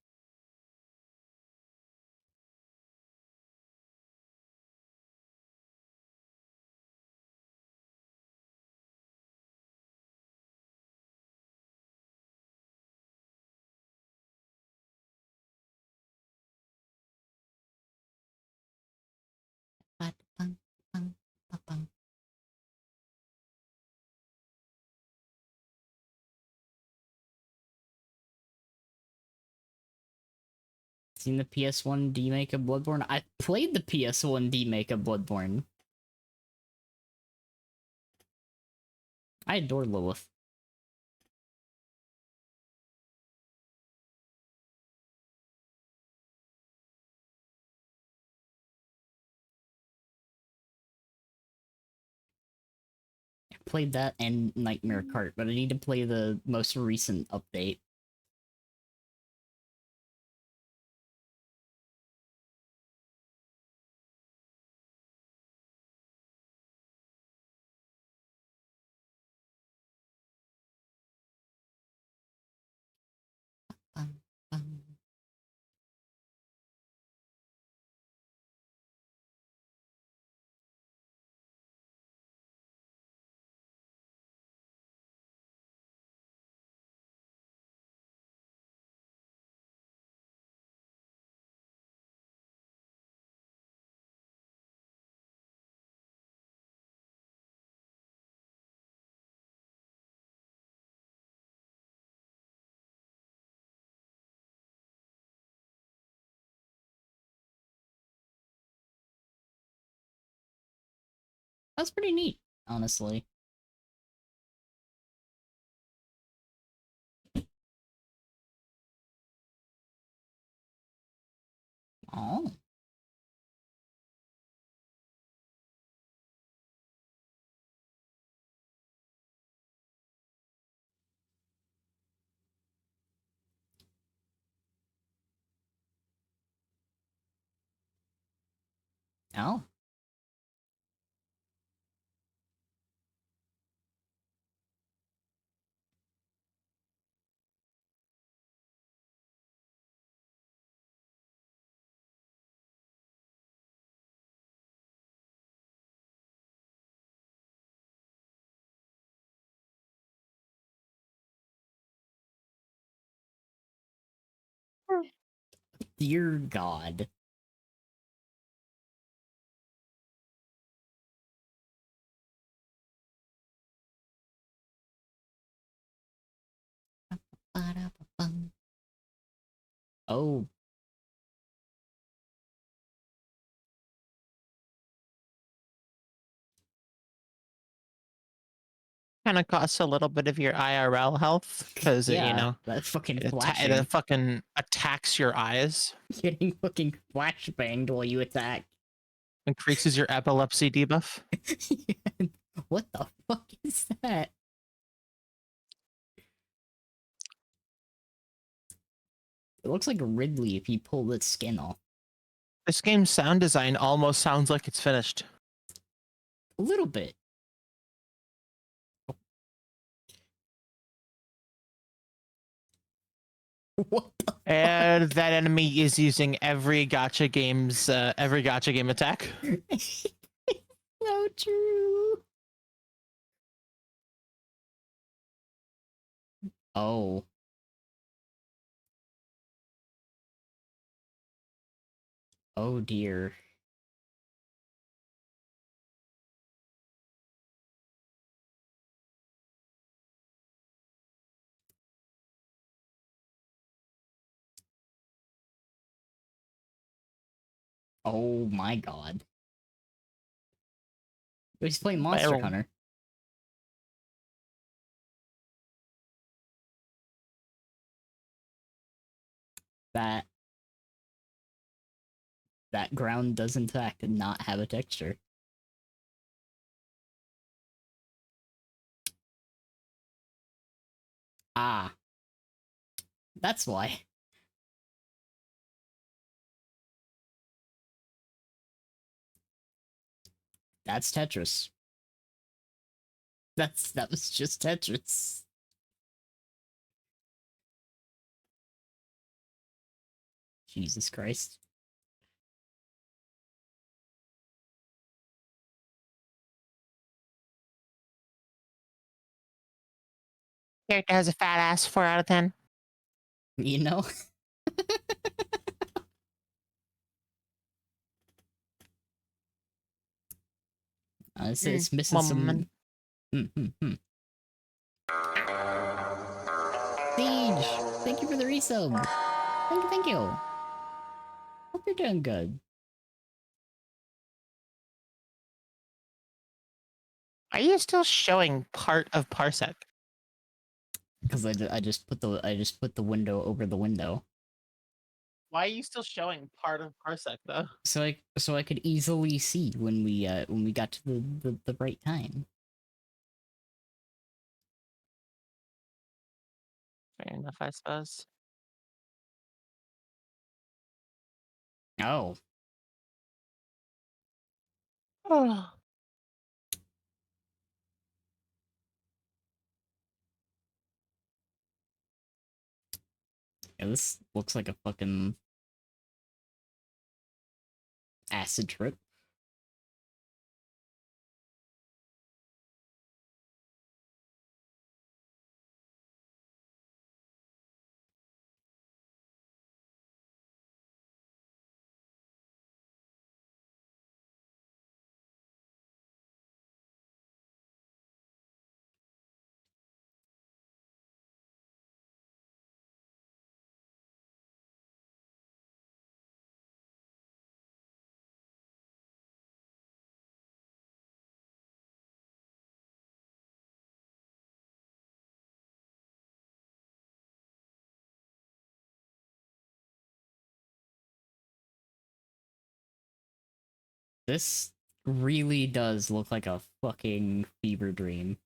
Seen the PS1 remake of Bloodborne? I played the PS1 remake of Bloodborne. I adore Lilith. I played that and Nightmare Cart, but I need to play the most recent update. That's pretty neat, honestly. Oh. Oh. Dear God. Ba-da-ba-bum. Oh. Kind of costs a little bit of your IRL health because you Yeah, know that fucking it flashing. fucking attacks your eyes, Getting fucking flashbanged while you attack. increases your epilepsy debuff. What the fuck is that? It looks like Ridley if you pull its skin off. This game's sound design almost sounds like it's finished. A little bit. What the And that enemy is using every gacha game attack. So true. Oh. Oh dear. Oh my god. He's playing Monster Barrel. Hunter. That that ground does in fact not have a texture. Ah. That's why. That's Tetris. That was just Tetris. Jesus Christ. Character has a fat ass. 4 out of 10. You know? It's missing some. Woman. Siege! Thank you for the resub. Thank you. Hope you're doing good. Are you still showing part of Parsec? Because I just put the window over the window. Why are you still showing part of Parsec though? So I could easily see when we got to the right time. Fair enough, I suppose. Oh. Oh. Yeah, this looks like a fucking acid trip. This really does look like a fucking fever dream.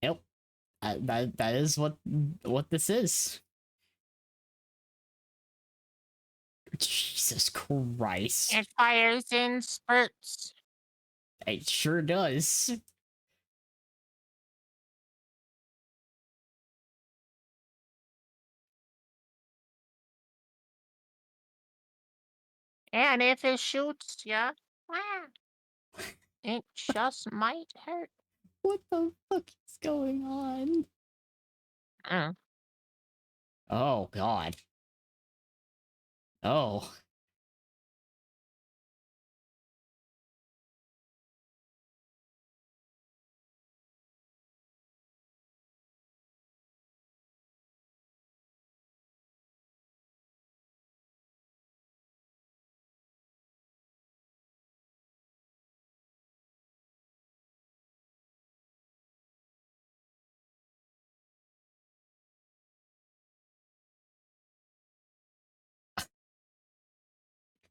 Yep. That is what this is. Jesus Christ. It fires in spurts. It sure does. And if it shoots ya, it just might hurt. What the fuck is going on? Mm. Oh god. Oh.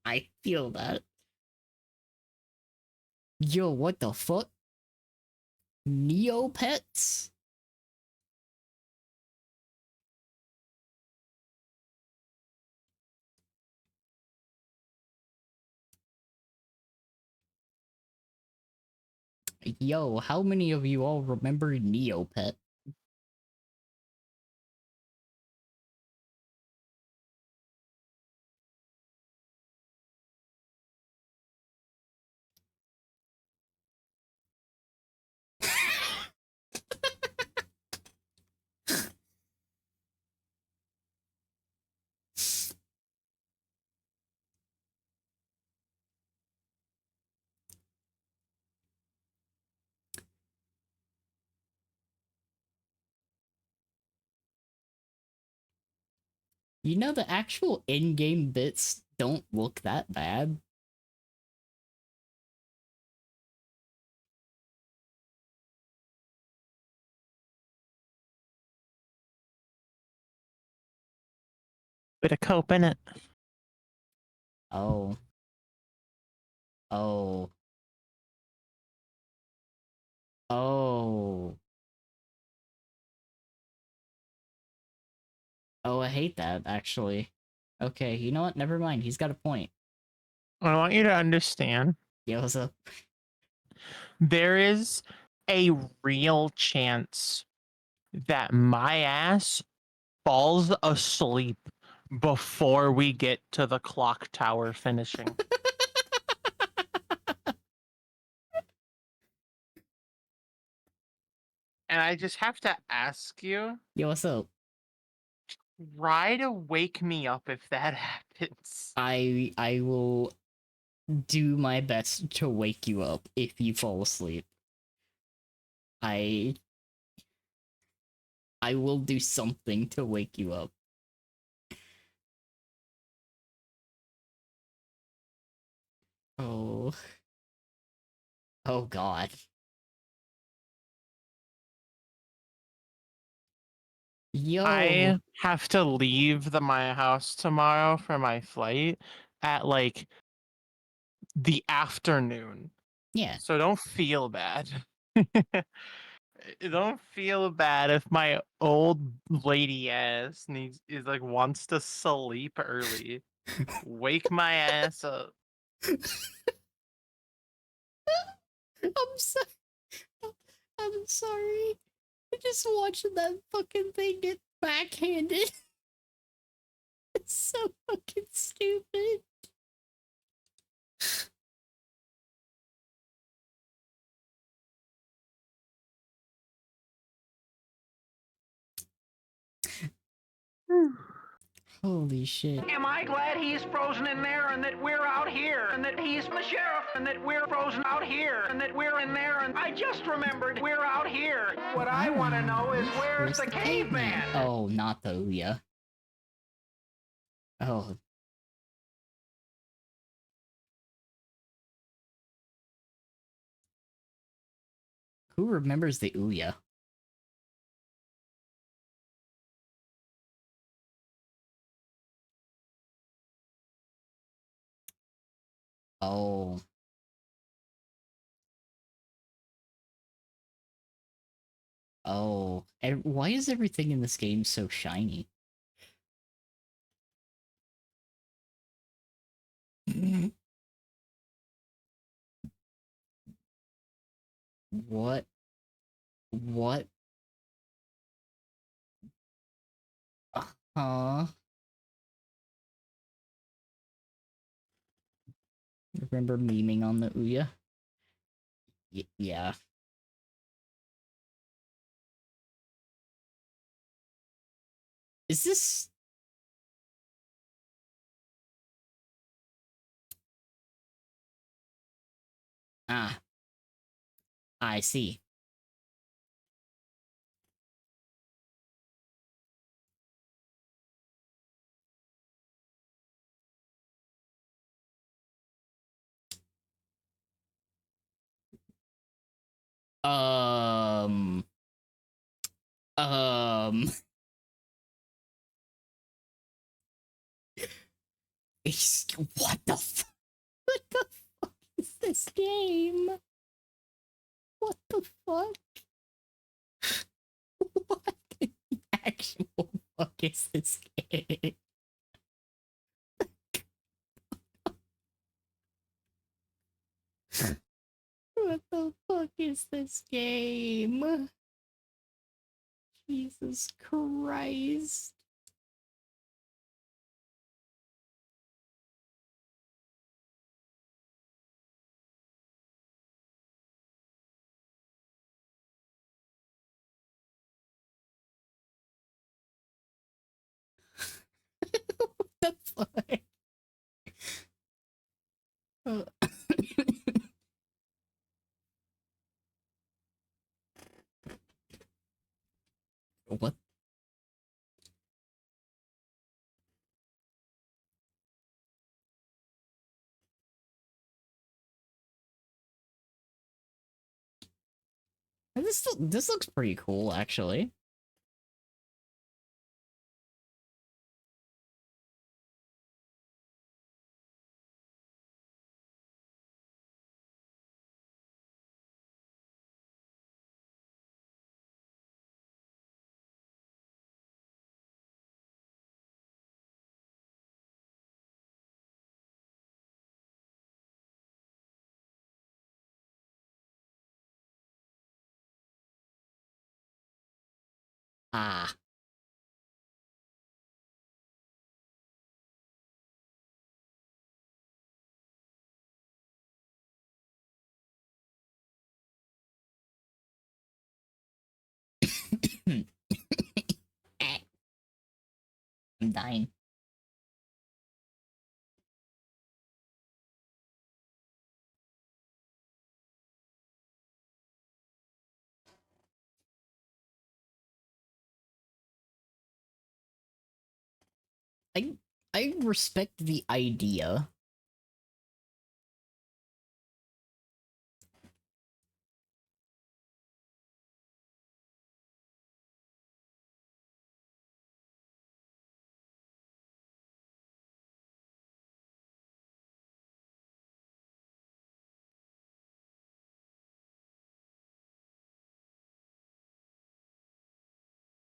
I feel that. Yo, what the fuck? Neopets? Yo, how many of you all remember Neopet? You know, the actual in-game bits don't look that bad. Bit of cope in it. Oh. Oh. Oh. Oh, I hate that, actually. Okay, you know what? Never mind. He's got a point. I want you to understand. Yeah, what's up? There is a real chance that my ass falls asleep before we get to the clock tower finishing. And I just have to ask you, Yo, what's up? try to wake me up if that happens. I will do my best to wake you up if you fall asleep. I will do something to wake you up. Oh. Oh god. Yo. I have to leave my house tomorrow for my flight at like the afternoon. Yeah. So don't feel bad. Don't feel bad if my old lady ass is like wants to sleep early. Wake my ass up. I'm so I'm sorry. I just watching that fucking thing get backhanded. It's so fucking stupid. Holy shit. Am I glad he's frozen in there and that we're out here and that he's the sheriff and that we're frozen out here and that we're in there and I just remembered we're out here. What I want to know is where's the caveman? Oh, not the Ouya. Oh. Who remembers the Ouya? Oh. Oh. And why is everything in this game so shiny? What? What? Huh? Remember memeing on the Ouya? Yeah. Is this... Ah, I see. Um... Um... What the What the fuck is this game? What the fuck? What the actual fuck is this game? What the fuck is this game? Jesus Christ. What the fuck? Uh, what? This looks pretty cool, actually. Ah. Eh, I'm dying. I I respect the idea.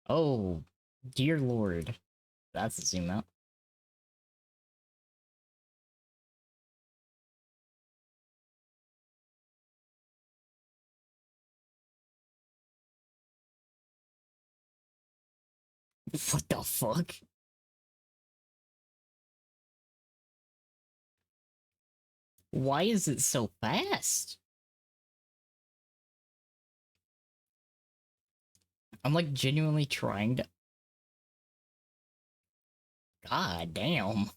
Oh, dear lord. That's a zoom out. What the fuck? Why is it so fast? I'm like genuinely trying to. God damn.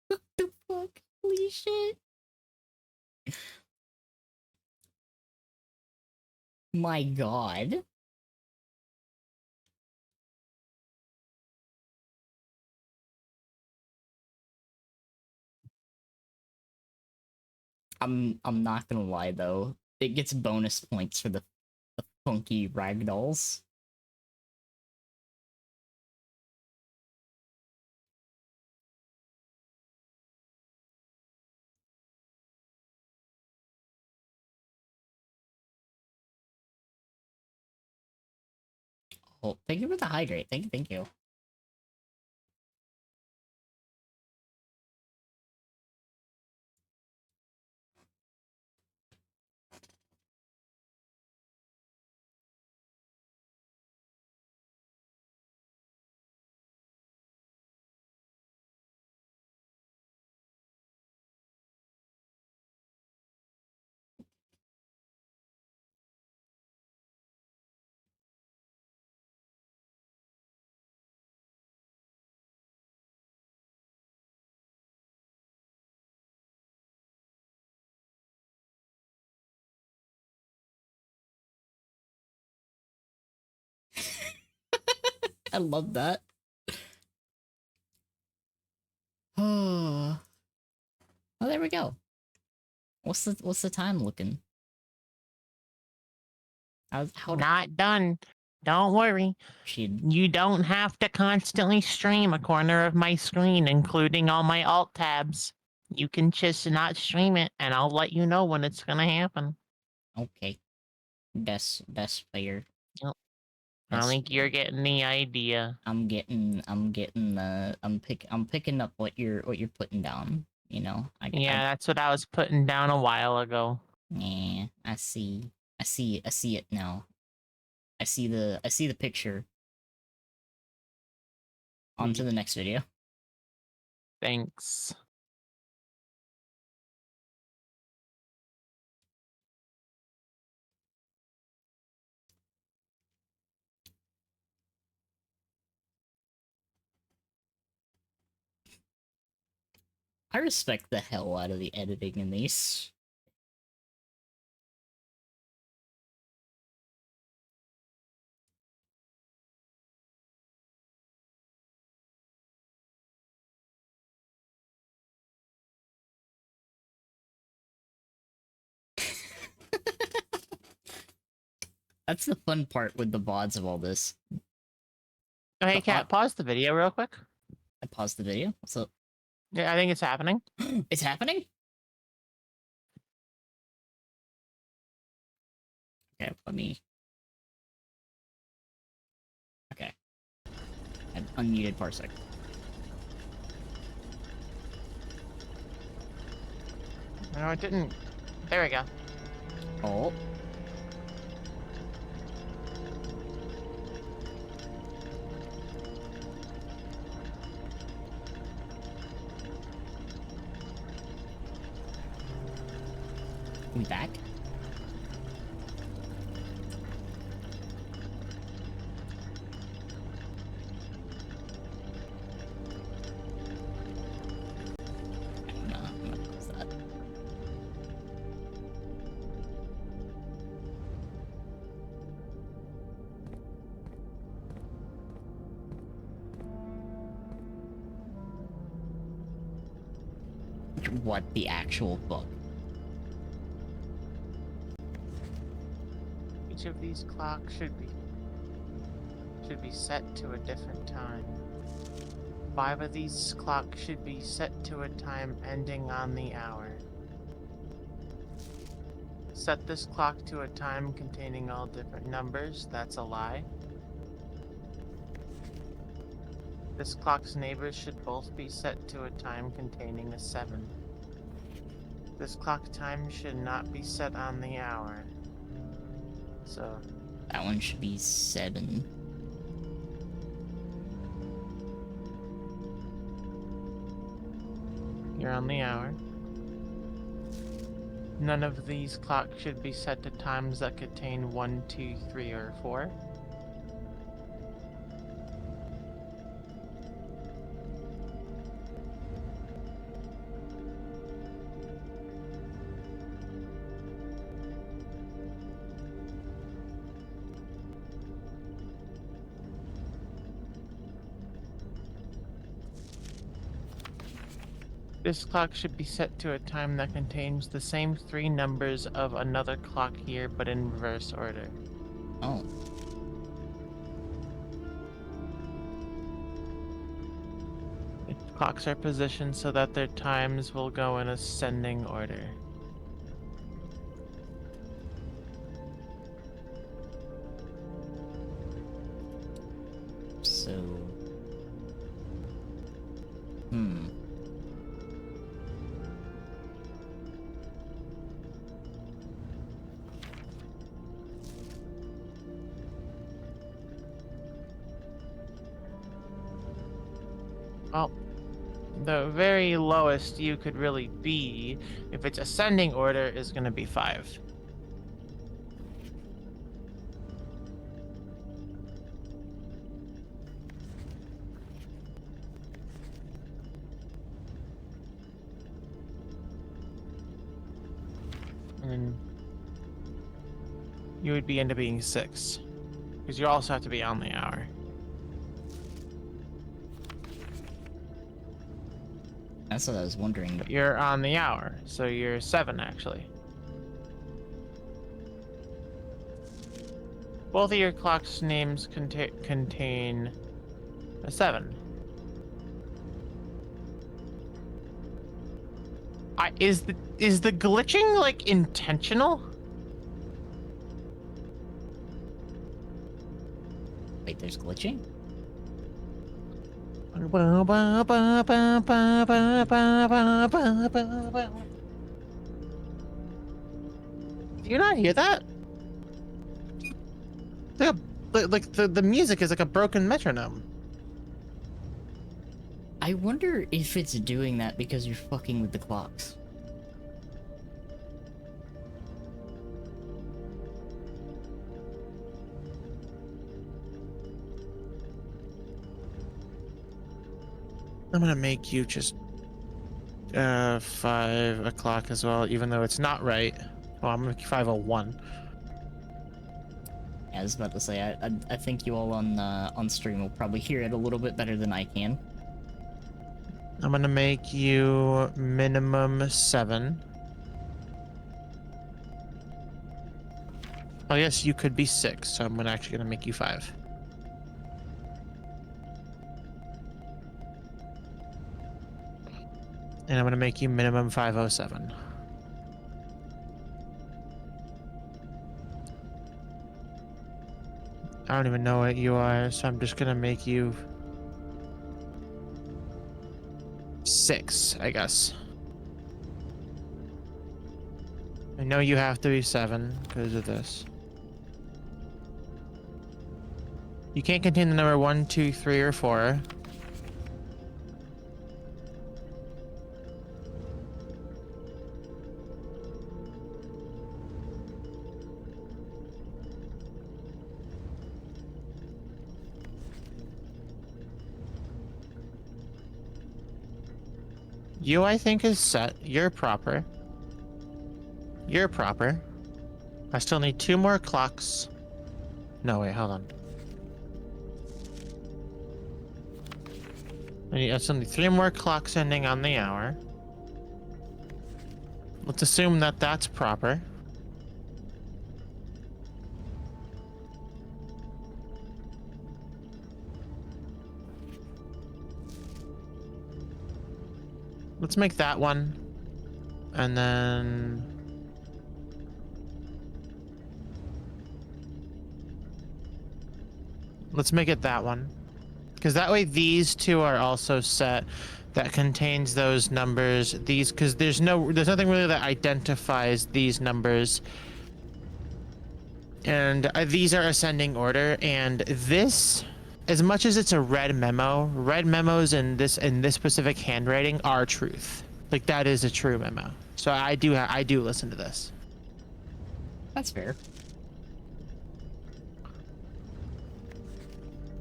What the fuck? Holy shit. My god. I'm not gonna lie though. It gets bonus points for the funky ragdolls. Oh, thank you for the hydrate. Thank you. I love that. Oh, there we go. What's the time looking? How Not done. Don't worry. she You don't have to constantly stream a corner of my screen, including all my alt tabs. You can just not stream it, and I'll let you know when it's gonna happen. okay. Best player. Yep. I Best think you're getting the idea. I'm picking up what you're putting down. You know, Yeah, that's what I was putting down a while ago. yeah, I see it now. I see the picture. On to the next video. Thanks. I respect the hell out of the editing in these. That's the fun part with the VODs of all this. Okay, The Cat, pause the video real quick. I paused the video. What's up? Yeah, I think it's happening. It's happening? Okay, let me... Okay. I've unmuted Parsec. No, it didn't. There we go. Oh. We back? No, I'm gonna close that. What the actual book? Each of these clocks should be set to a different time. 5 of these clocks should be set to a time ending on the hour. Set this clock to a time containing all different numbers. That's a lie. This clock's neighbors should both be set to a time containing a 7. This clock time should not be set on the hour. So, That one should be 7. you're on the hour. None of these clocks should be set to times that contain 1, 2, 3, or 4. This clock should be set to a time that contains the same 3 numbers of another clock here, but in reverse order. Oh. The clocks are positioned so that their times will go in ascending order. So. Well, the very lowest you could really be, if it's ascending order, is going to be 5. And you would be end up being 6. Because you also have to be on the hour. That's what I was wondering. You're on the hour, so you're 7 actually. Both of your clock's names contain a 7. Is the glitching like intentional? Wait, there's glitching? Do you not hear that? Like the music is like a broken metronome. I wonder if it's doing that because you're fucking with the clocks. I'm gonna make you just 5 o'clock as well, even though it's not right. Oh, I'm gonna make you 5:01. I was about to say, I think you all on stream will probably hear it a little bit better than I can. I'm gonna make you minimum 7. Oh yes, you could be 6, so I'm actually gonna make you 5. And I'm gonna make you minimum 5:07. I don't even know what you are, so I'm just gonna make you 6, I guess. I know you have to be 7 because of this. You can't contain the number 1, 2, 3, or 4. You, I think, is set. You're proper. You're proper. I still need 2 more clocks. No, wait, hold on. I still need 3 more clocks ending on the hour. Let's assume that that's proper. Let's make that one. And then... let's make it that one. Because that way these 2 are also set. That contains those numbers. These, because there's nothing really that identifies these numbers. And these are ascending order. And this... as much as it's a red memos in this specific handwriting are truth. Like that is a true memo. So I do listen to this. That's fair.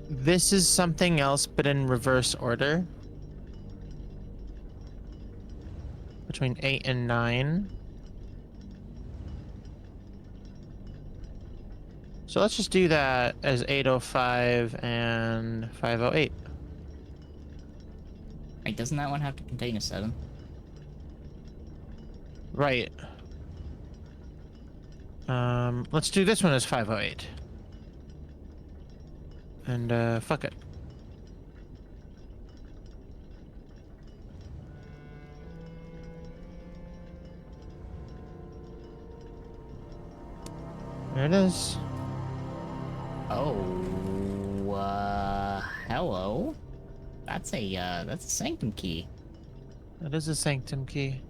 This is something else, but in reverse order. Between 8 and 9. So let's just do that as 8:05 and 5:08. Wait, doesn't that one have to contain a 7? Right. Let's do this one as 508. And fuck it. There it is. Oh, hello. That's a sanctum key. That is a sanctum key.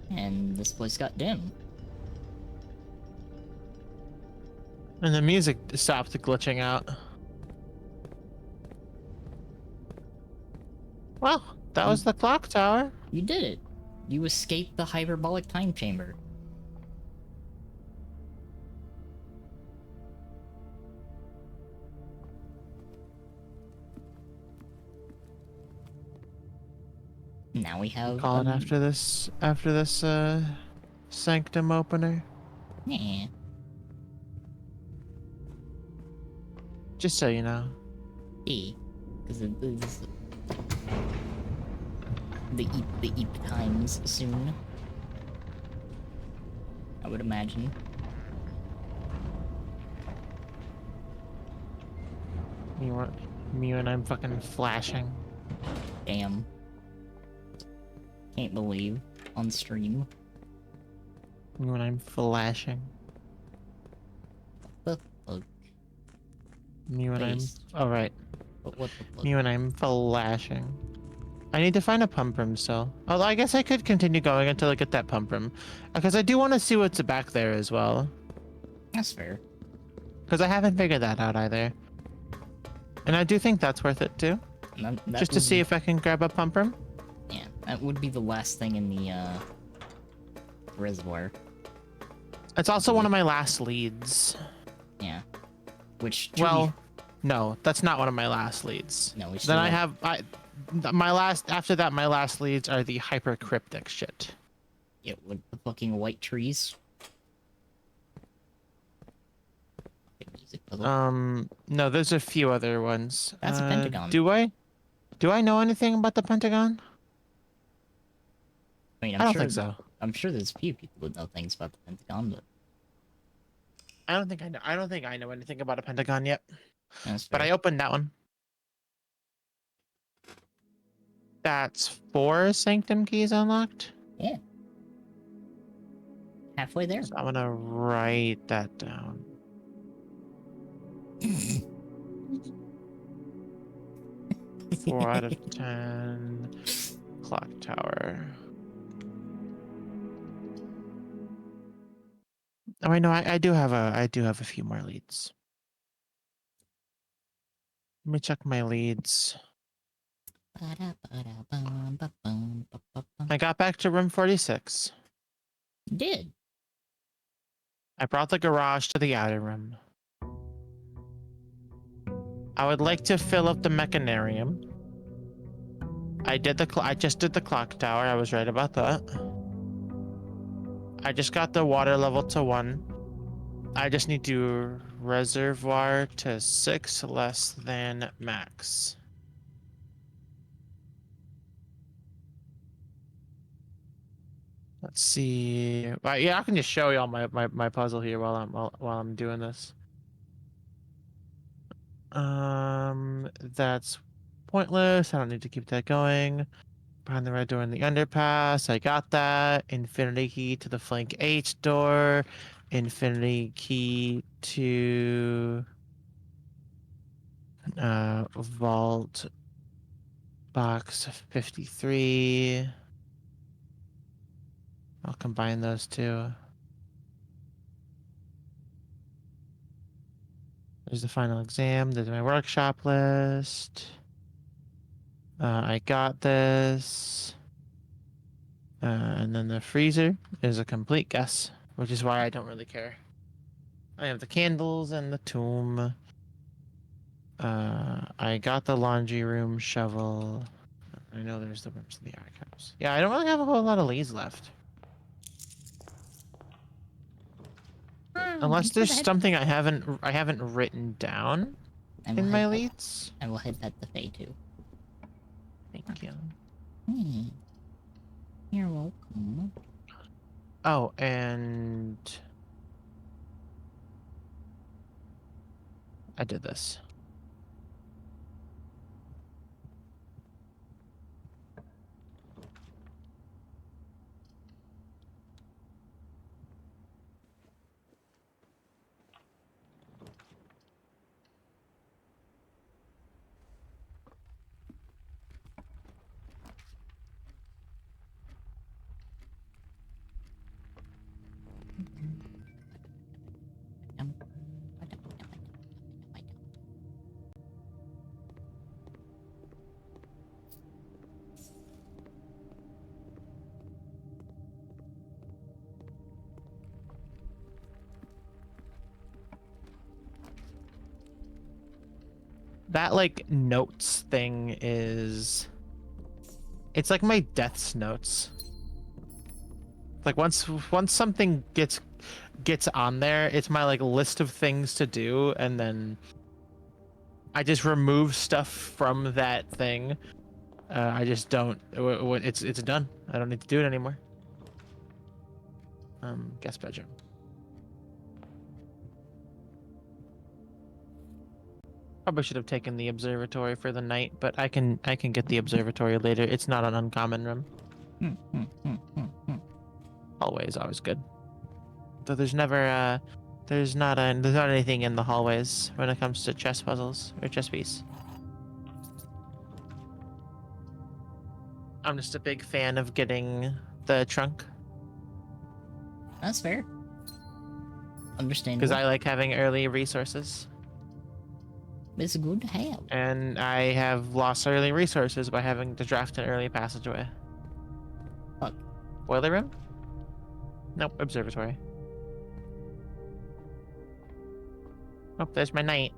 And this place got dim. And the music stopped glitching out. Well, that was the clock tower. You did it. You escaped the hyperbolic time chamber. Now we have Call it after this sanctum opener. Yeah. Just so you know. E. Because it is the eep times soon. I would imagine. Me when I'm fucking flashing. Damn. Can't believe on stream. Me when I'm flashing. The fuck? Me when Based. I'm. Oh, right. But what the fuck? Me when I'm flashing. I need to find a pump room still. Although I guess I could continue going until I get that pump room. Because I do want to see what's back there as well. That's fair. Because I haven't figured that out either. And I do think that's worth it too. And that Just to would see be- if I can grab a pump room. Yeah, that would be the last thing in the reservoir. It's also one of my last leads. Yeah. Which to Well, no, that's not one of my last leads. No, we Then still I have- have my last after that my last leads are the hyper cryptic shit. yeah, with the fucking white trees. Fucking music puzzle. No, there's a few other ones. That's a pentagon. Do I know anything about the Pentagon? I mean, I don't think so. I'm sure there's a few people that know things about the Pentagon, but I don't think I know anything about a Pentagon yet. that's But fair. I opened that one. That's 4 sanctum keys unlocked. Yeah. Halfway there. So I'm gonna write that down. 4 out of 10. Clock tower. Oh, I know. I do have a few more leads. Let me check my leads. I got back to room 46. You did. I brought the garage to the outer room. I would like to fill up the mechanarium. I just did the clock tower. I was right about that. I just got the water level to 1. I just need to reservoir to 6 less than max. Let's see. Well, yeah, I can just show you all my puzzle here while I'm doing this. That's pointless. I don't need to keep that going. Behind the red door in the underpass. I got that. Infinity key to the flank H door. Infinity key to vault box 53. I'll combine those two. There's the final exam. There's my workshop list. I got this. And then the freezer is a complete guess, which is why I don't really care. I have the candles and the tomb. I got the laundry room shovel. I know there's the rooms in the archives. Yeah, I don't really have a whole lot of leads left. Unless there's something I haven't written down in my leads. I will head that the Fae too. Thank you. Hmm. You're welcome. Oh, and I did this. That like notes thing is, it's like my death's notes. Like once something gets on there, it's my like list of things to do, and then I just remove stuff from that thing. I just don't. It's done. I don't need to do it anymore. Guest bedroom. Probably should have taken the observatory for the night, but I can get the observatory later. It's not an uncommon room. Hallway is always good. Though there's never there's not anything in the hallways when it comes to chess puzzles or chess piece. I'm just a big fan of getting the trunk That's fair. Understandable. because I like having early resources. It's good to have. And I have lost early resources by having to draft an early passageway. Fuck. Boiler room? Nope, observatory. Oh, there's my knight.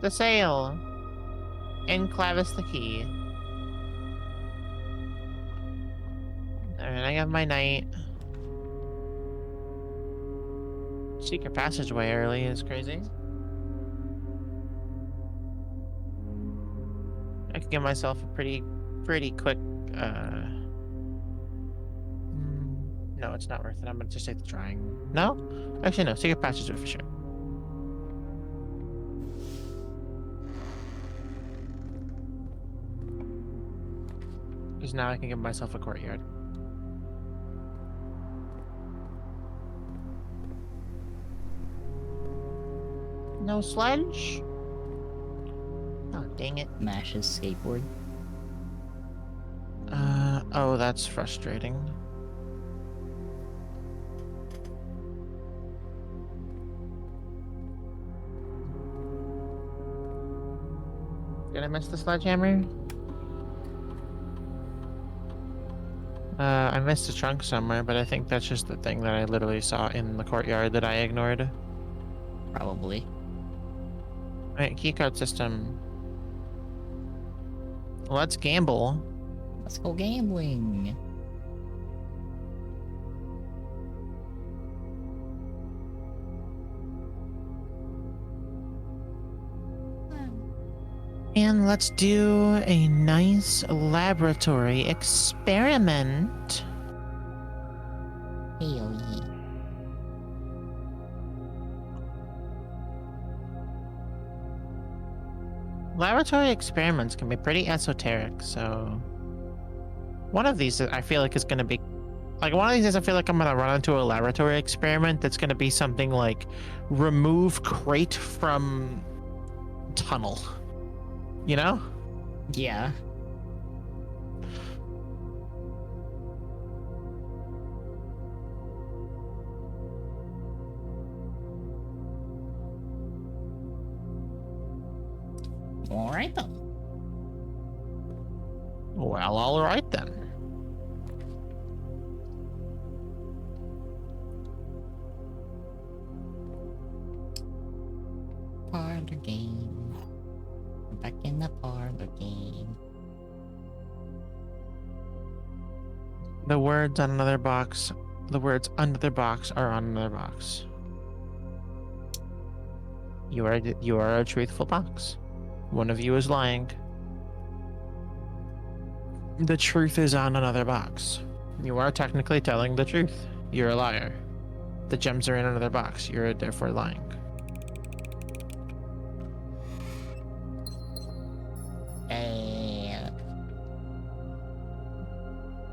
The sail! And Clavis the key. Alright, I got my knight. Secret passageway early is crazy. I could give myself a pretty quick, no, it's not worth it. I'm gonna just take the drawing. No? Actually, no. Secret passageway for sure. Because now I can give myself a courtyard. No sledge? Oh, dang it. Mash's skateboard. Oh, that's frustrating. Did I miss the sledgehammer? I missed the trunk somewhere, but I think that's just the thing that I literally saw in the courtyard that I ignored. Probably. Alright, keycard system. Let's gamble. Let's go gambling. And let's do a nice laboratory experiment. Hell yeah. Laboratory experiments can be pretty esoteric, so one of these I feel like is going to be like one of these days I feel like I'm going to run into a laboratory experiment that's going to be something like remove crate from tunnel. You know? Yeah. All right then. Well, all right then. Parlor game. We're back in the parlor game. The words on another box, the words under the box are on another box. You are a truthful box. One of you is lying. The truth is on another box. You are technically telling the truth. You're a liar. The gems are in another box. You're therefore lying. And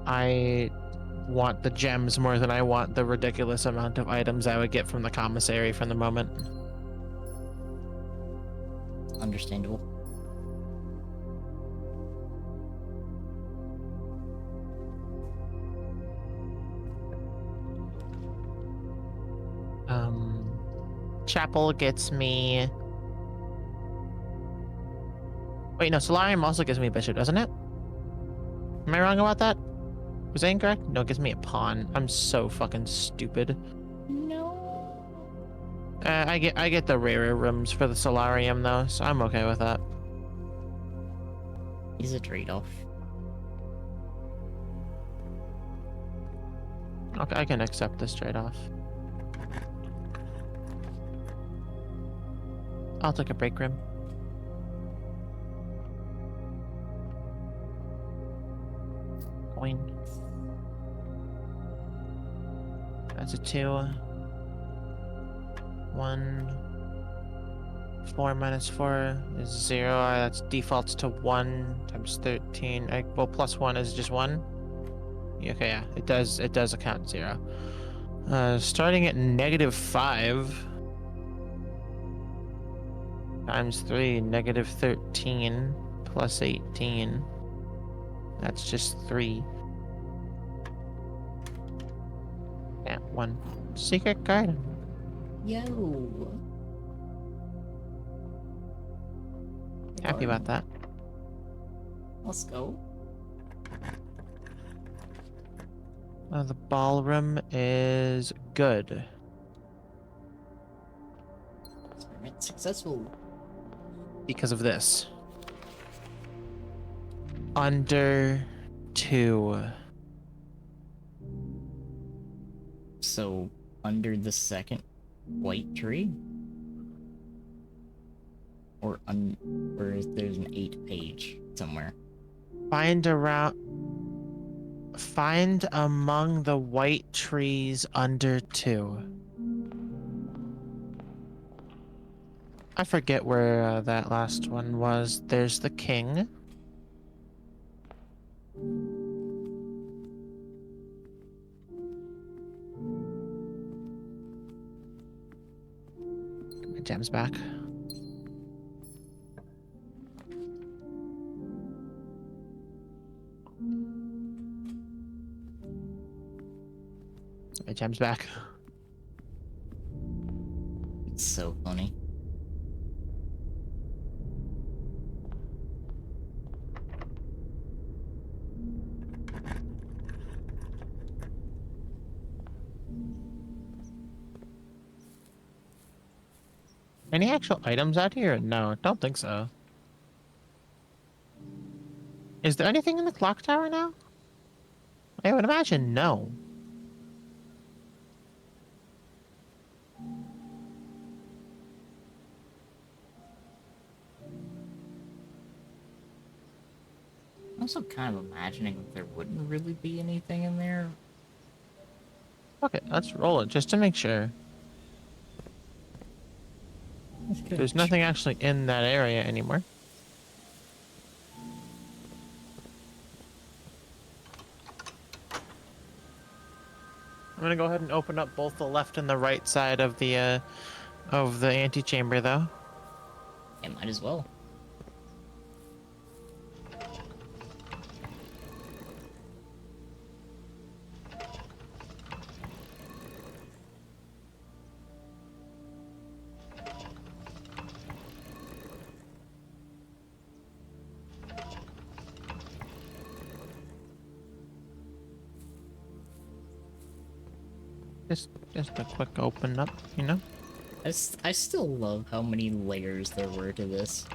I want the gems more than I want the ridiculous amount of items I would get from the commissary from the moment. understandable. Chapel gets me. Wait, no, Solarium also gives me a bishop, doesn't it? Am I wrong about that? Was that incorrect? No, it gives me a pawn. I'm so fucking stupid. No. I get the rarer rooms for the Solarium though, so I'm okay with that. Is a trade-off. Okay, I can accept this trade-off. I'll take a break room. Coin. That's a 2. 1. 4 minus 4 is 0. That's defaults to 1 times 13. Well, plus 1 is just 1. Okay, yeah, it does account 0. Starting at -5 times 3, -13 plus 18. That's just 3. Yeah, 1. Secret garden. Yo. Happy about that. Let's go. The ballroom is good. Experiment successful. Because of this. Under 2. So, under the second white tree? Or there's an 8 page somewhere. Find among the white trees under 2. I forget where that last one was. There's the king. Get my gems back. Get my gems back. It's so funny. Any actual items out here? No, don't think so. Is there anything in the clock tower now? I would imagine no. I'm also kind of imagining that there wouldn't really be anything in there. Okay, let's roll it just to make sure. There's nothing actually in that area anymore. I'm gonna go ahead and open up both the left and the right side of the antechamber, though. It might as well. Just a quick open up, you know? I still love how many layers there were to this.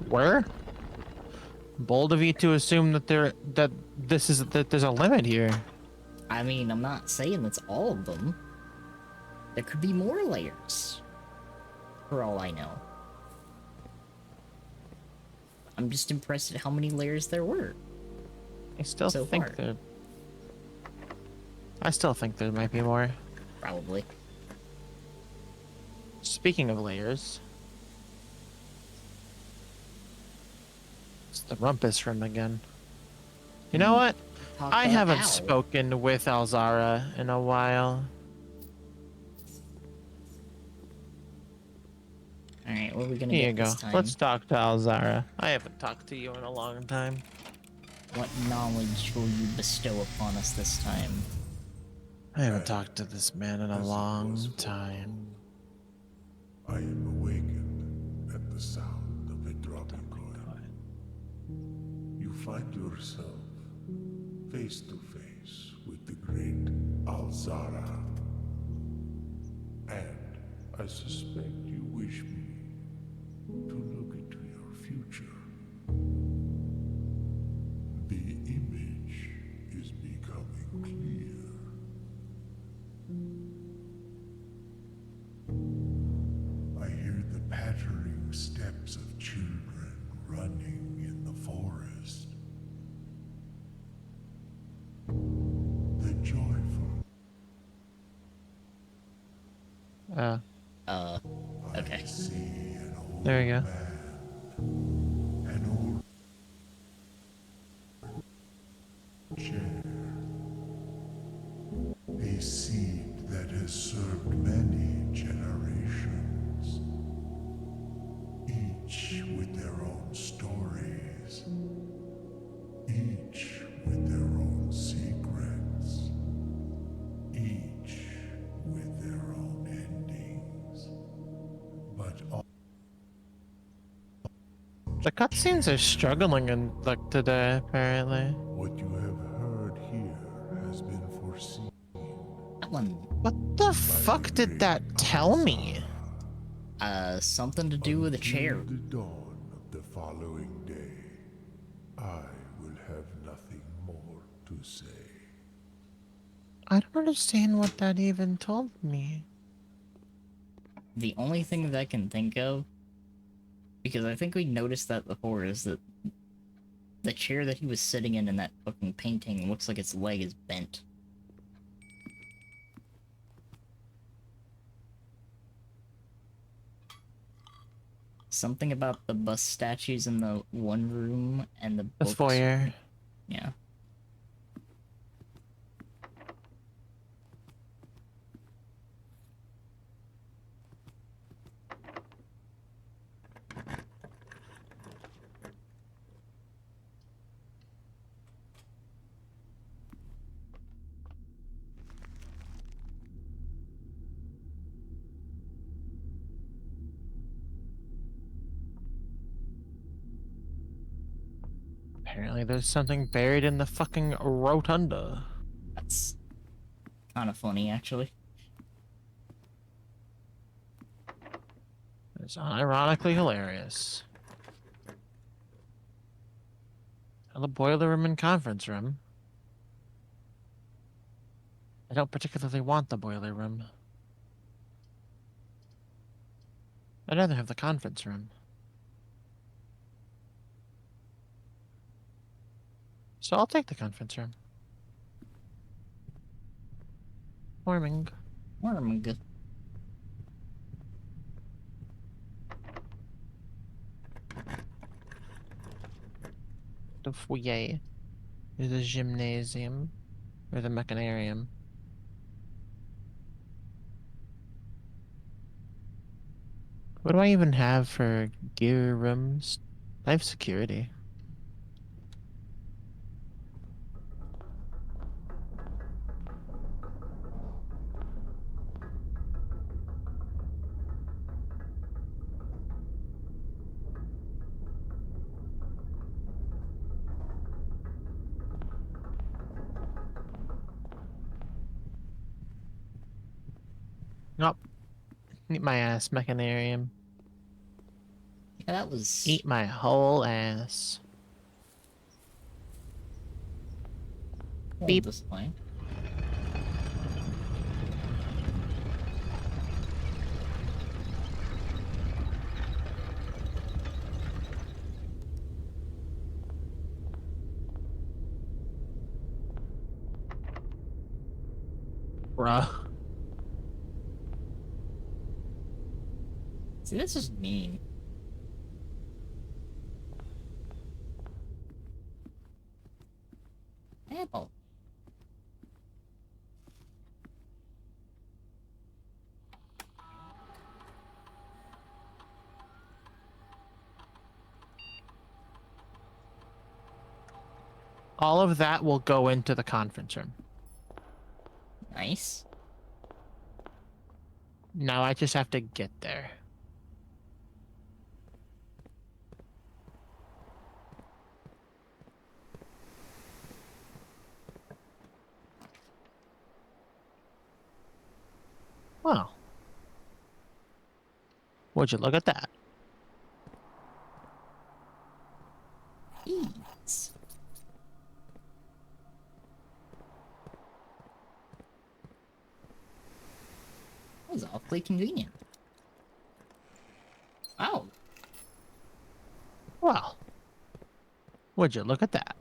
Where? Bold of you to assume that there's a limit here. I mean, I'm not saying that's all of them. There could be more layers. For all I know. I'm just impressed at how many layers there were. I still So think far. there. I still think there might be more. Probably. Speaking of layers, it's the rumpus room again. You know what? Talk I about haven't Al. spoken with Alzara in a while. Alright, what are we gonna Here you get go. this time? Let's talk to Alzara. I haven't talked to you in a long time. What knowledge will you bestow upon us this time? I haven't talked to this man in a As it long was for time. I am awakened at the sound of a dropping coin. You find yourself face to face with the great Alzara. And I suspect you wish me to look into your future. The image is becoming clear. I hear the pattering steps of children running in the forest. The joyful. Okay. I see an old There we go. man, an old chair, a seed that has served many generations, each with their own stories, each with their own secrets, each with their own endings, but all The cutscenes are struggling in luck today, apparently. what you have heard here has been foreseen. That one, What the fuck did that tell me? something to do with a chair. Until the dawn of the following day, I will have nothing more to say. I don't understand what that even told me. The only thing that I can think of, because I think we noticed that before, is that the chair that he was sitting in that fucking painting looks like its leg is bent. Something about the bust statues in the one room and the The books. foyer. Yeah. Apparently there's something buried in the fucking rotunda. That's kind of funny, actually. It's ironically hilarious. And the boiler room and conference room. I don't particularly want the boiler room. I'd rather have the conference room. So I'll take the conference room. Warming. Wormg. The foyer. Or the gymnasium. Or the mechanarium. What do I even have for gear rooms? I have security. Nope. Eat my ass, mechanarium. Yeah, that was... Eat my whole ass. beep. This line. Bruh. See, that's just mean. Apple. All of that will go into the conference room. Nice. Now I just have to get there. Well, would you look at that? Eats. That was awfully convenient. Oh, Well, would you look at that?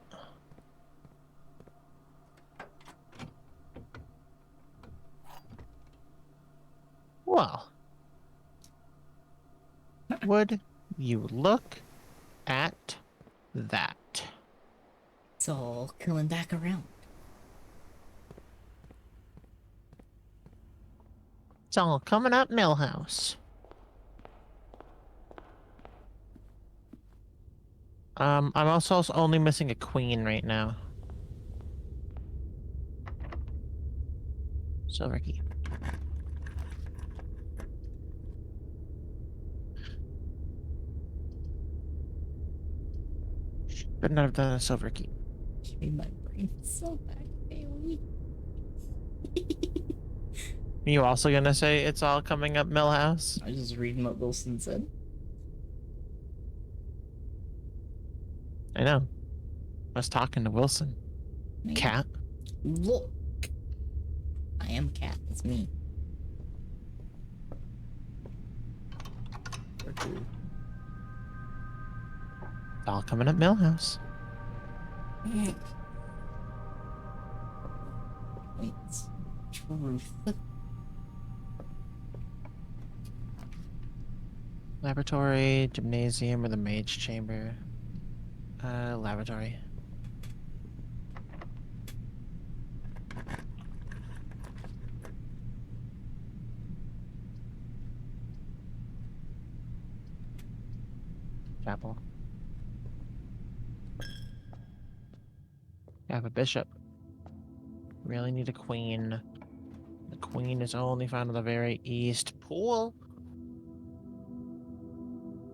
Well, would you look at that? it's all coming back around. It's all coming up Millhouse. I'm also only missing a queen right now. Silver key. Should not have done a silver key. Made my brain so back, Bailey. You also gonna say it's all coming up Millhouse? I was just reading what Wilson said. I know. I was talking to Wilson. Man, Cat. Look. I am Cat. It's me. Or two. It's all coming up Millhouse. Wait. Truth. Laboratory, gymnasium, or the mage chamber? Laboratory. Chapel. I have a bishop. Really need a queen. The queen is only found in the very east pool.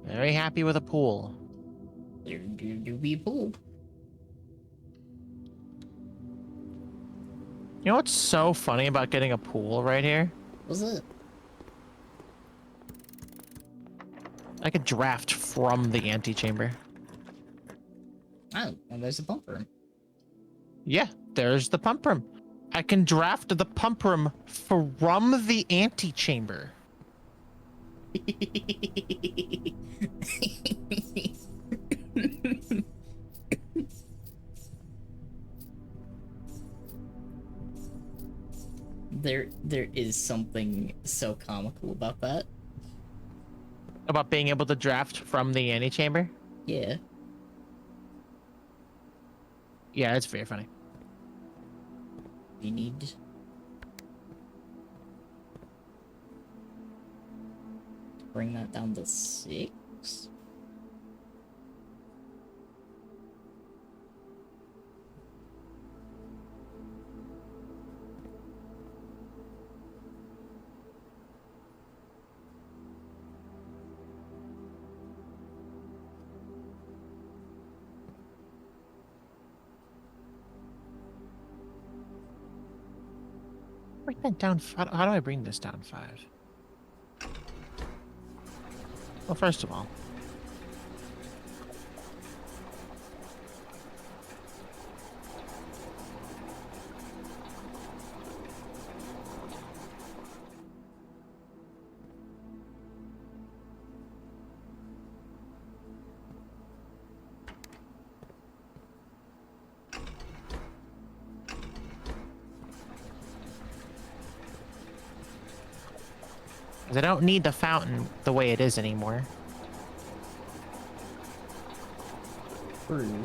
Very happy with a pool. There do be a pool. You know what's so funny about getting a pool right here? What's it? I could draft from the antechamber. Oh, well, there's a pump room. Yeah, there's the pump room. I can draft the pump room from the antechamber. There is something so comical about that. About being able to draft from the antechamber? Yeah. Yeah, it's very funny. You need to bring that down to 6. Bring that down. How do I bring this down 5? Well, first of all, 'Cause I don't need the fountain the way it is anymore. True.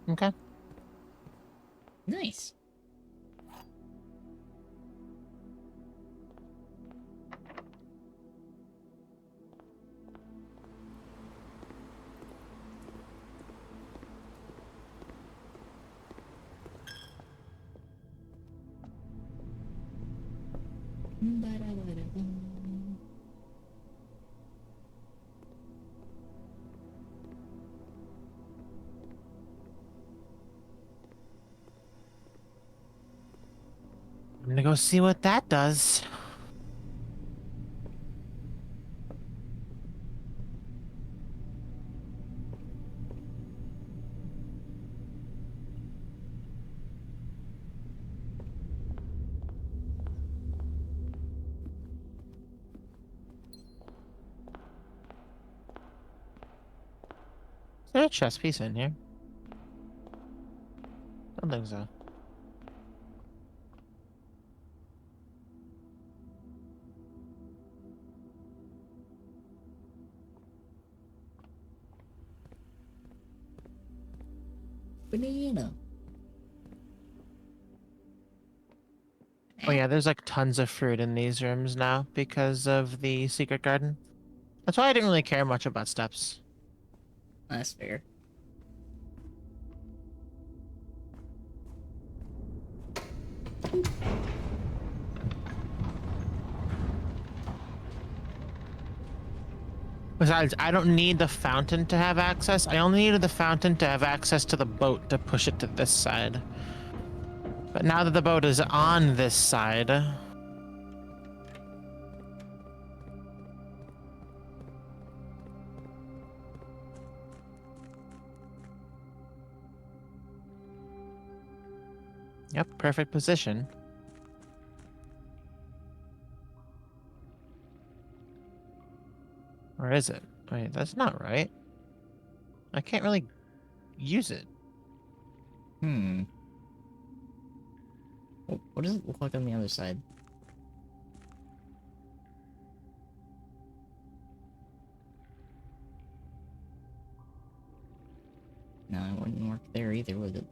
Okay. Nice. I'm gonna go see what that does. Is there a chess piece in here? Don't think so. Banana. Oh yeah, there's like tons of fruit in these rooms now because of the secret garden. That's why I didn't really care much about steps. That's fair. Besides, I don't need the fountain to have access. I only needed the fountain to have access to the boat to push it to this side. But now that the boat is on this side... Yep, perfect position. Or is it? Wait, that's not right. I can't really use it. Hmm. What does it look like on the other side? No, it wouldn't work there either, would it?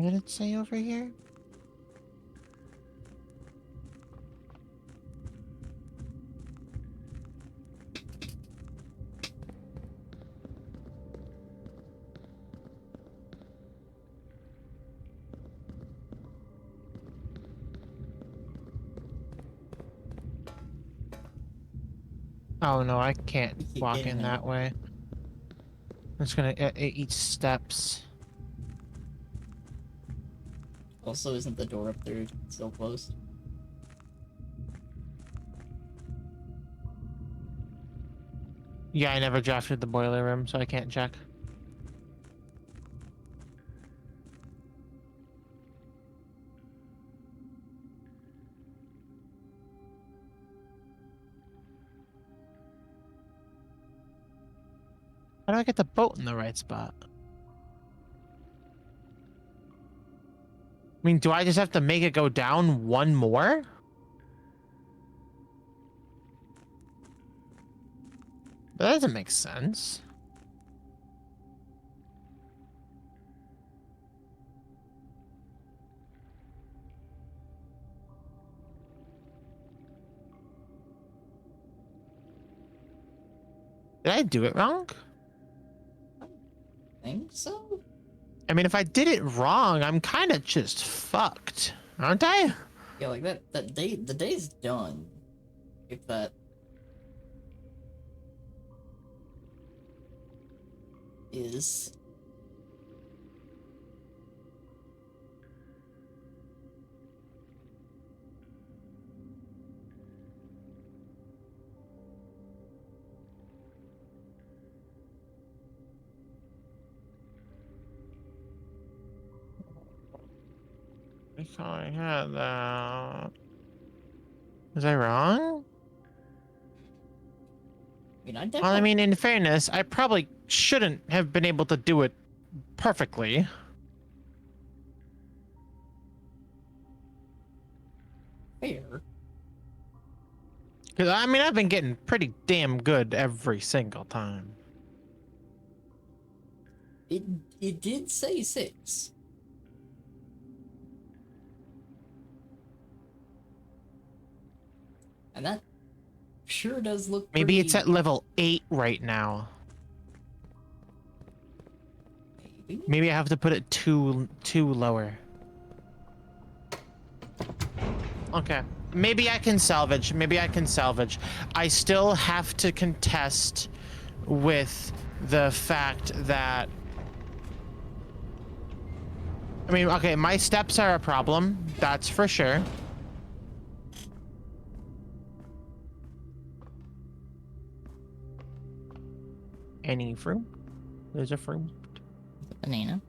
What did it say over here? Oh no, I can't You keep walk getting in it. that way. I'm just gonna eat steps. Also, isn't the door up there still closed? Yeah, I never drafted the boiler room, so I can't check. How do I get the boat in the right spot? I mean, do I just have to make it go down one more? That doesn't make sense. Did I do it wrong? Think so? I mean, if I did it wrong, I'm kind of just fucked, aren't I? Yeah, like that day, the day's done. If that is. I thought I had that. Was I wrong? I mean, I Well, I definitely. mean, in fairness, I probably shouldn't have been able to do it perfectly. Fair. Because, I mean, I've been getting pretty damn good every single time. It did say 6. And that sure does look Maybe it's pretty. at level 8 right now. Maybe? Maybe I have to put it two lower. Okay. Maybe I can salvage. Maybe I can salvage. I still have to contest with the fact that... I mean, okay, my steps are a problem. That's for sure. Any fruit? There's a fruit. Banana.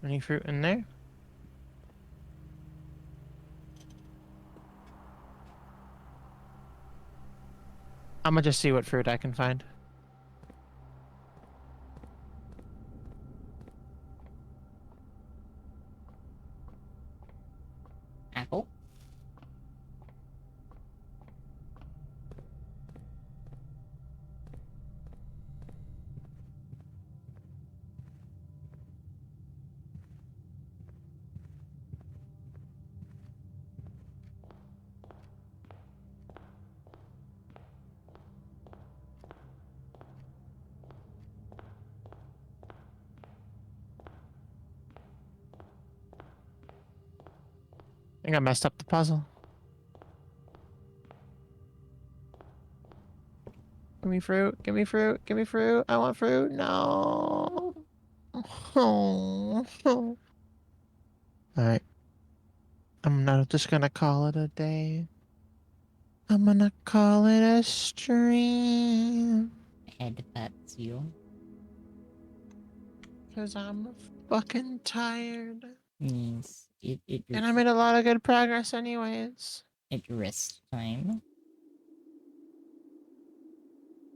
Any fruit in there? I'm gonna just see what fruit I can find. Apple. I think I messed up the puzzle. Give me fruit. Give me fruit. Give me fruit. I want fruit. No. Oh. All right. I'm not just gonna call it a day. I'm gonna call it a stream. Head that's you. Cause I'm fucking tired. Yes. And I made a lot of good progress anyways. It rest time.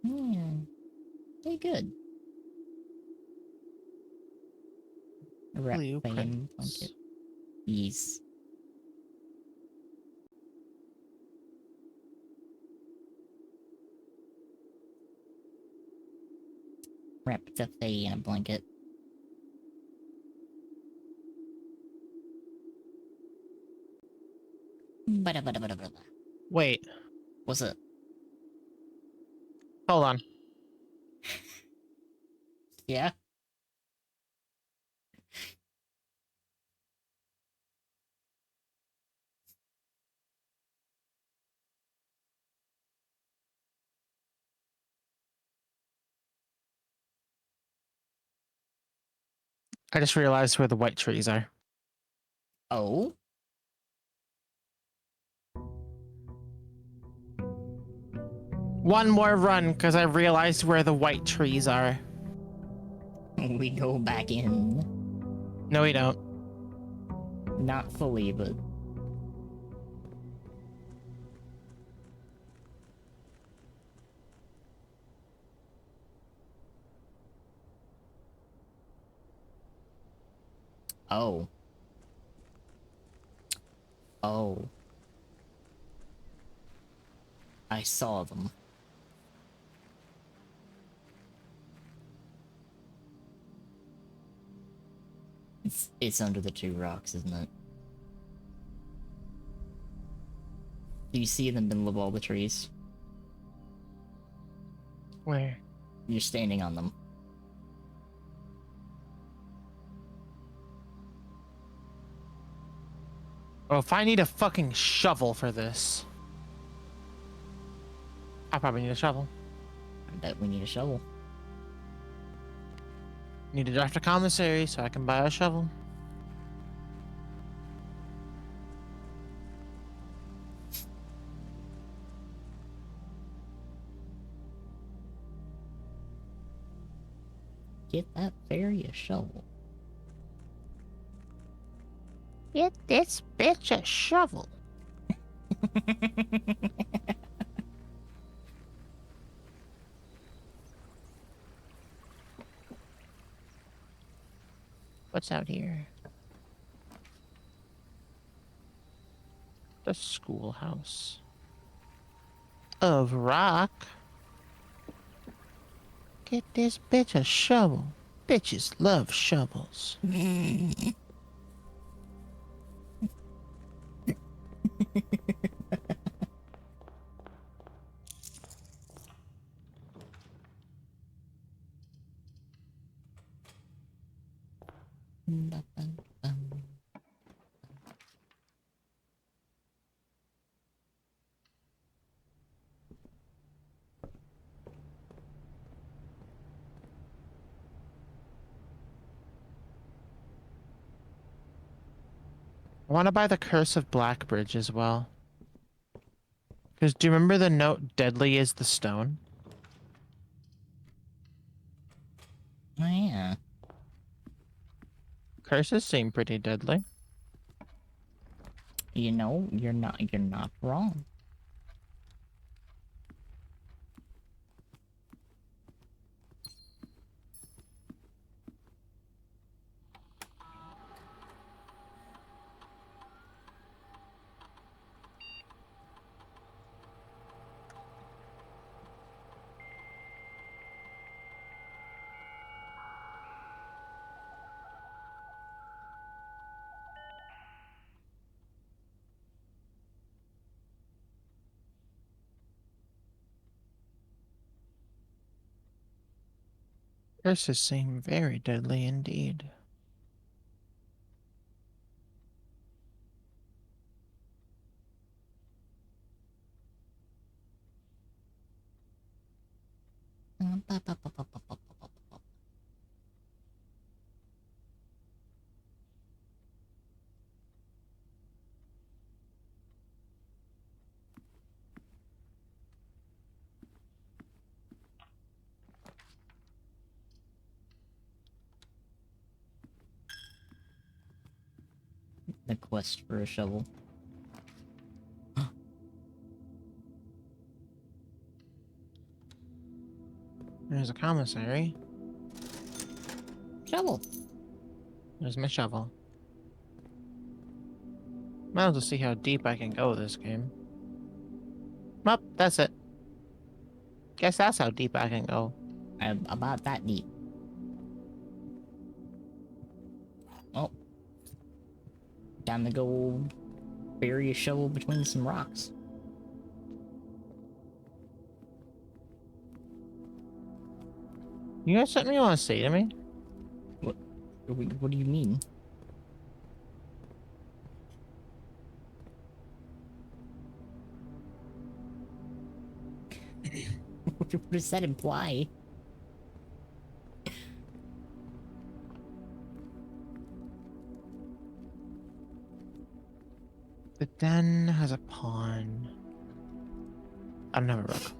Yeah. Very good. Rat fame Blueprints. blanket. Yes. wrap the Fae in a blanket. Bada. Wait, What's up? hold on. Yeah? I just realized where the white trees are. Oh? One more run, because I realized where the white trees are. We go back in. No, we don't. Not fully, but... Oh. Oh. I saw them. It's under the 2 rocks, isn't it? Do you see in the middle of all the trees? Where? You're standing on them. Oh, if I need a fucking shovel for this. I probably need a shovel. I bet we need a shovel. Need to draft a commissary so I can buy a shovel. Get that fairy a shovel. Get this bitch a shovel. What's out here? The schoolhouse of rock. Get this bitch a shovel. Bitches love shovels. I want to buy the Curse of Blackbridge as well. Because do you remember the note, deadly is the stone? Oh yeah. Curses seem pretty deadly. You know, you're not wrong. Curses seem very deadly indeed. The quest for a shovel. There's a commissary. Shovel. There's my shovel. Might as well see how deep I can go this game. Well, that's it. Guess that's how deep I can go. About that deep. Time to go bury a shovel between some rocks. You got something you want to say to me? What do you mean? What does that imply? The den has a pond. I don't have a rook.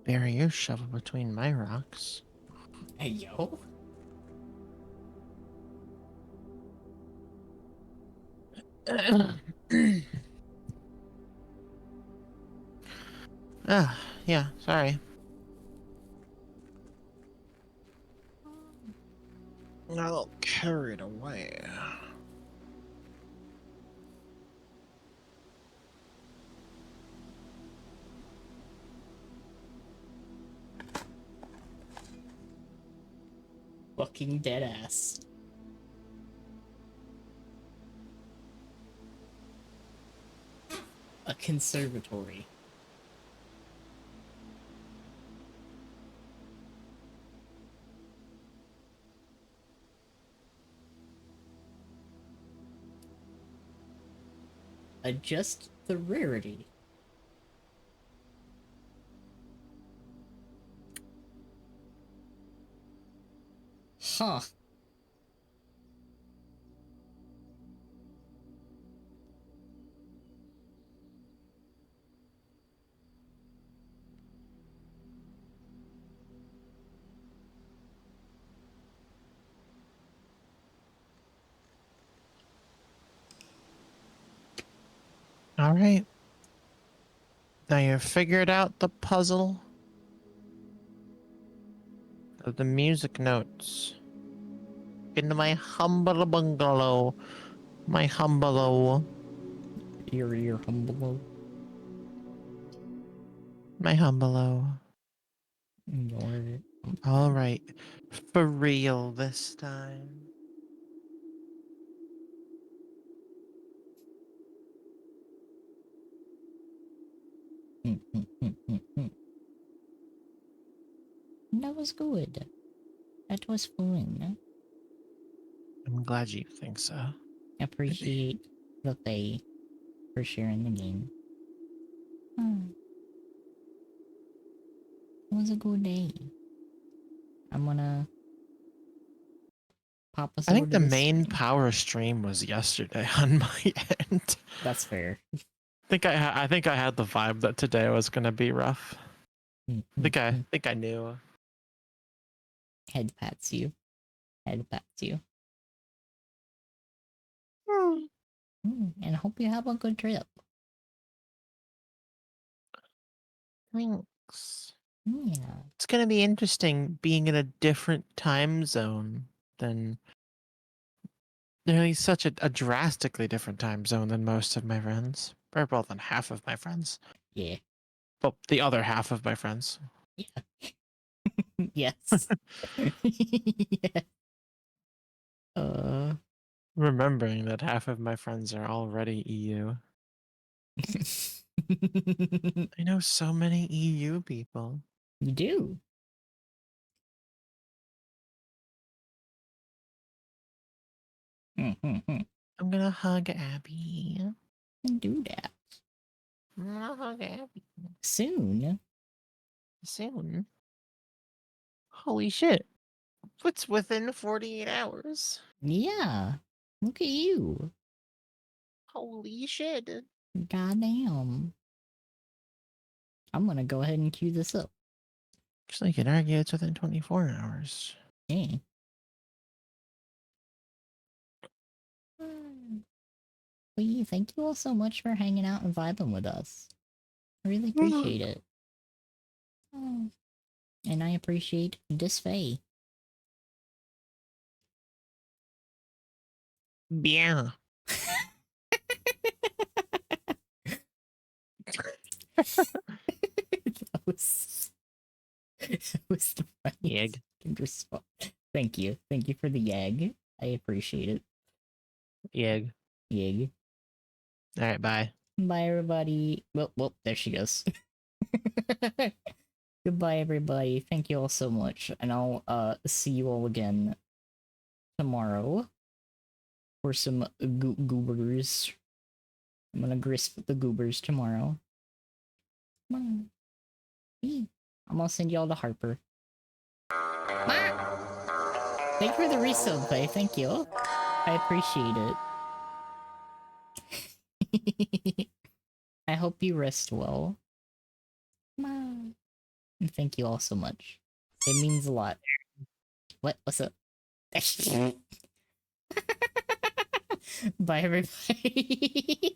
Bury your shovel between my rocks. Hey, yo. Yeah, sorry. I'll carry it away. Fucking dead ass. A conservatory. Adjust the rarity. Huh. All right. Now you've figured out the puzzle of the music notes. Into my humble bungalow. My humble. Your humble. My humble. Your... All right. For real this time. That was good. That was fun. I'm glad you think so. Appreciate the Fae for sharing the game. It was a good day. I'm gonna pop us I over think to the this main stream. power stream was yesterday on my end. That's fair. I think I had the vibe that today was gonna be rough. I think I knew. Head pats you. Head pats you. And I hope you have a good trip. Thanks. Yeah. It's gonna be interesting being in a different time zone than nearly such a drastically different time zone than most of my friends. Or well, than half of my friends. Yeah. Well, the other half of my friends. Yeah. Yes. Yeah. Remembering that half of my friends are already EU. I know so many EU people. You do. I'm gonna hug Abby. And do that. I'm gonna hug Abby. Soon. Soon. Holy shit. What's within 48 hours? Yeah. Look at you. Holy shit. Goddamn. I'm gonna go ahead and cue this up. Actually, you could argue it's within 24 hours. Yeah. Well, thank you all so much for hanging out and vibing with us. I really appreciate it. And I appreciate this Fae. Bien. that was that was the funniest Yeg. fucking response. Thank you. Thank you for the yag. I appreciate it. Yeg. Yig. All right, bye. Bye everybody. Well, there she goes. Goodbye everybody. Thank you all so much. And I'll see you all again tomorrow for some goobers. I'm gonna grasp the goobers tomorrow. Come on. Eee. I'm gonna send y'all to Harper. Thank you for the resub, Faye. Thank you. I appreciate it. I hope you rest well. Come on. And thank you all so much. It means a lot. What? What's up? Bye, everybody.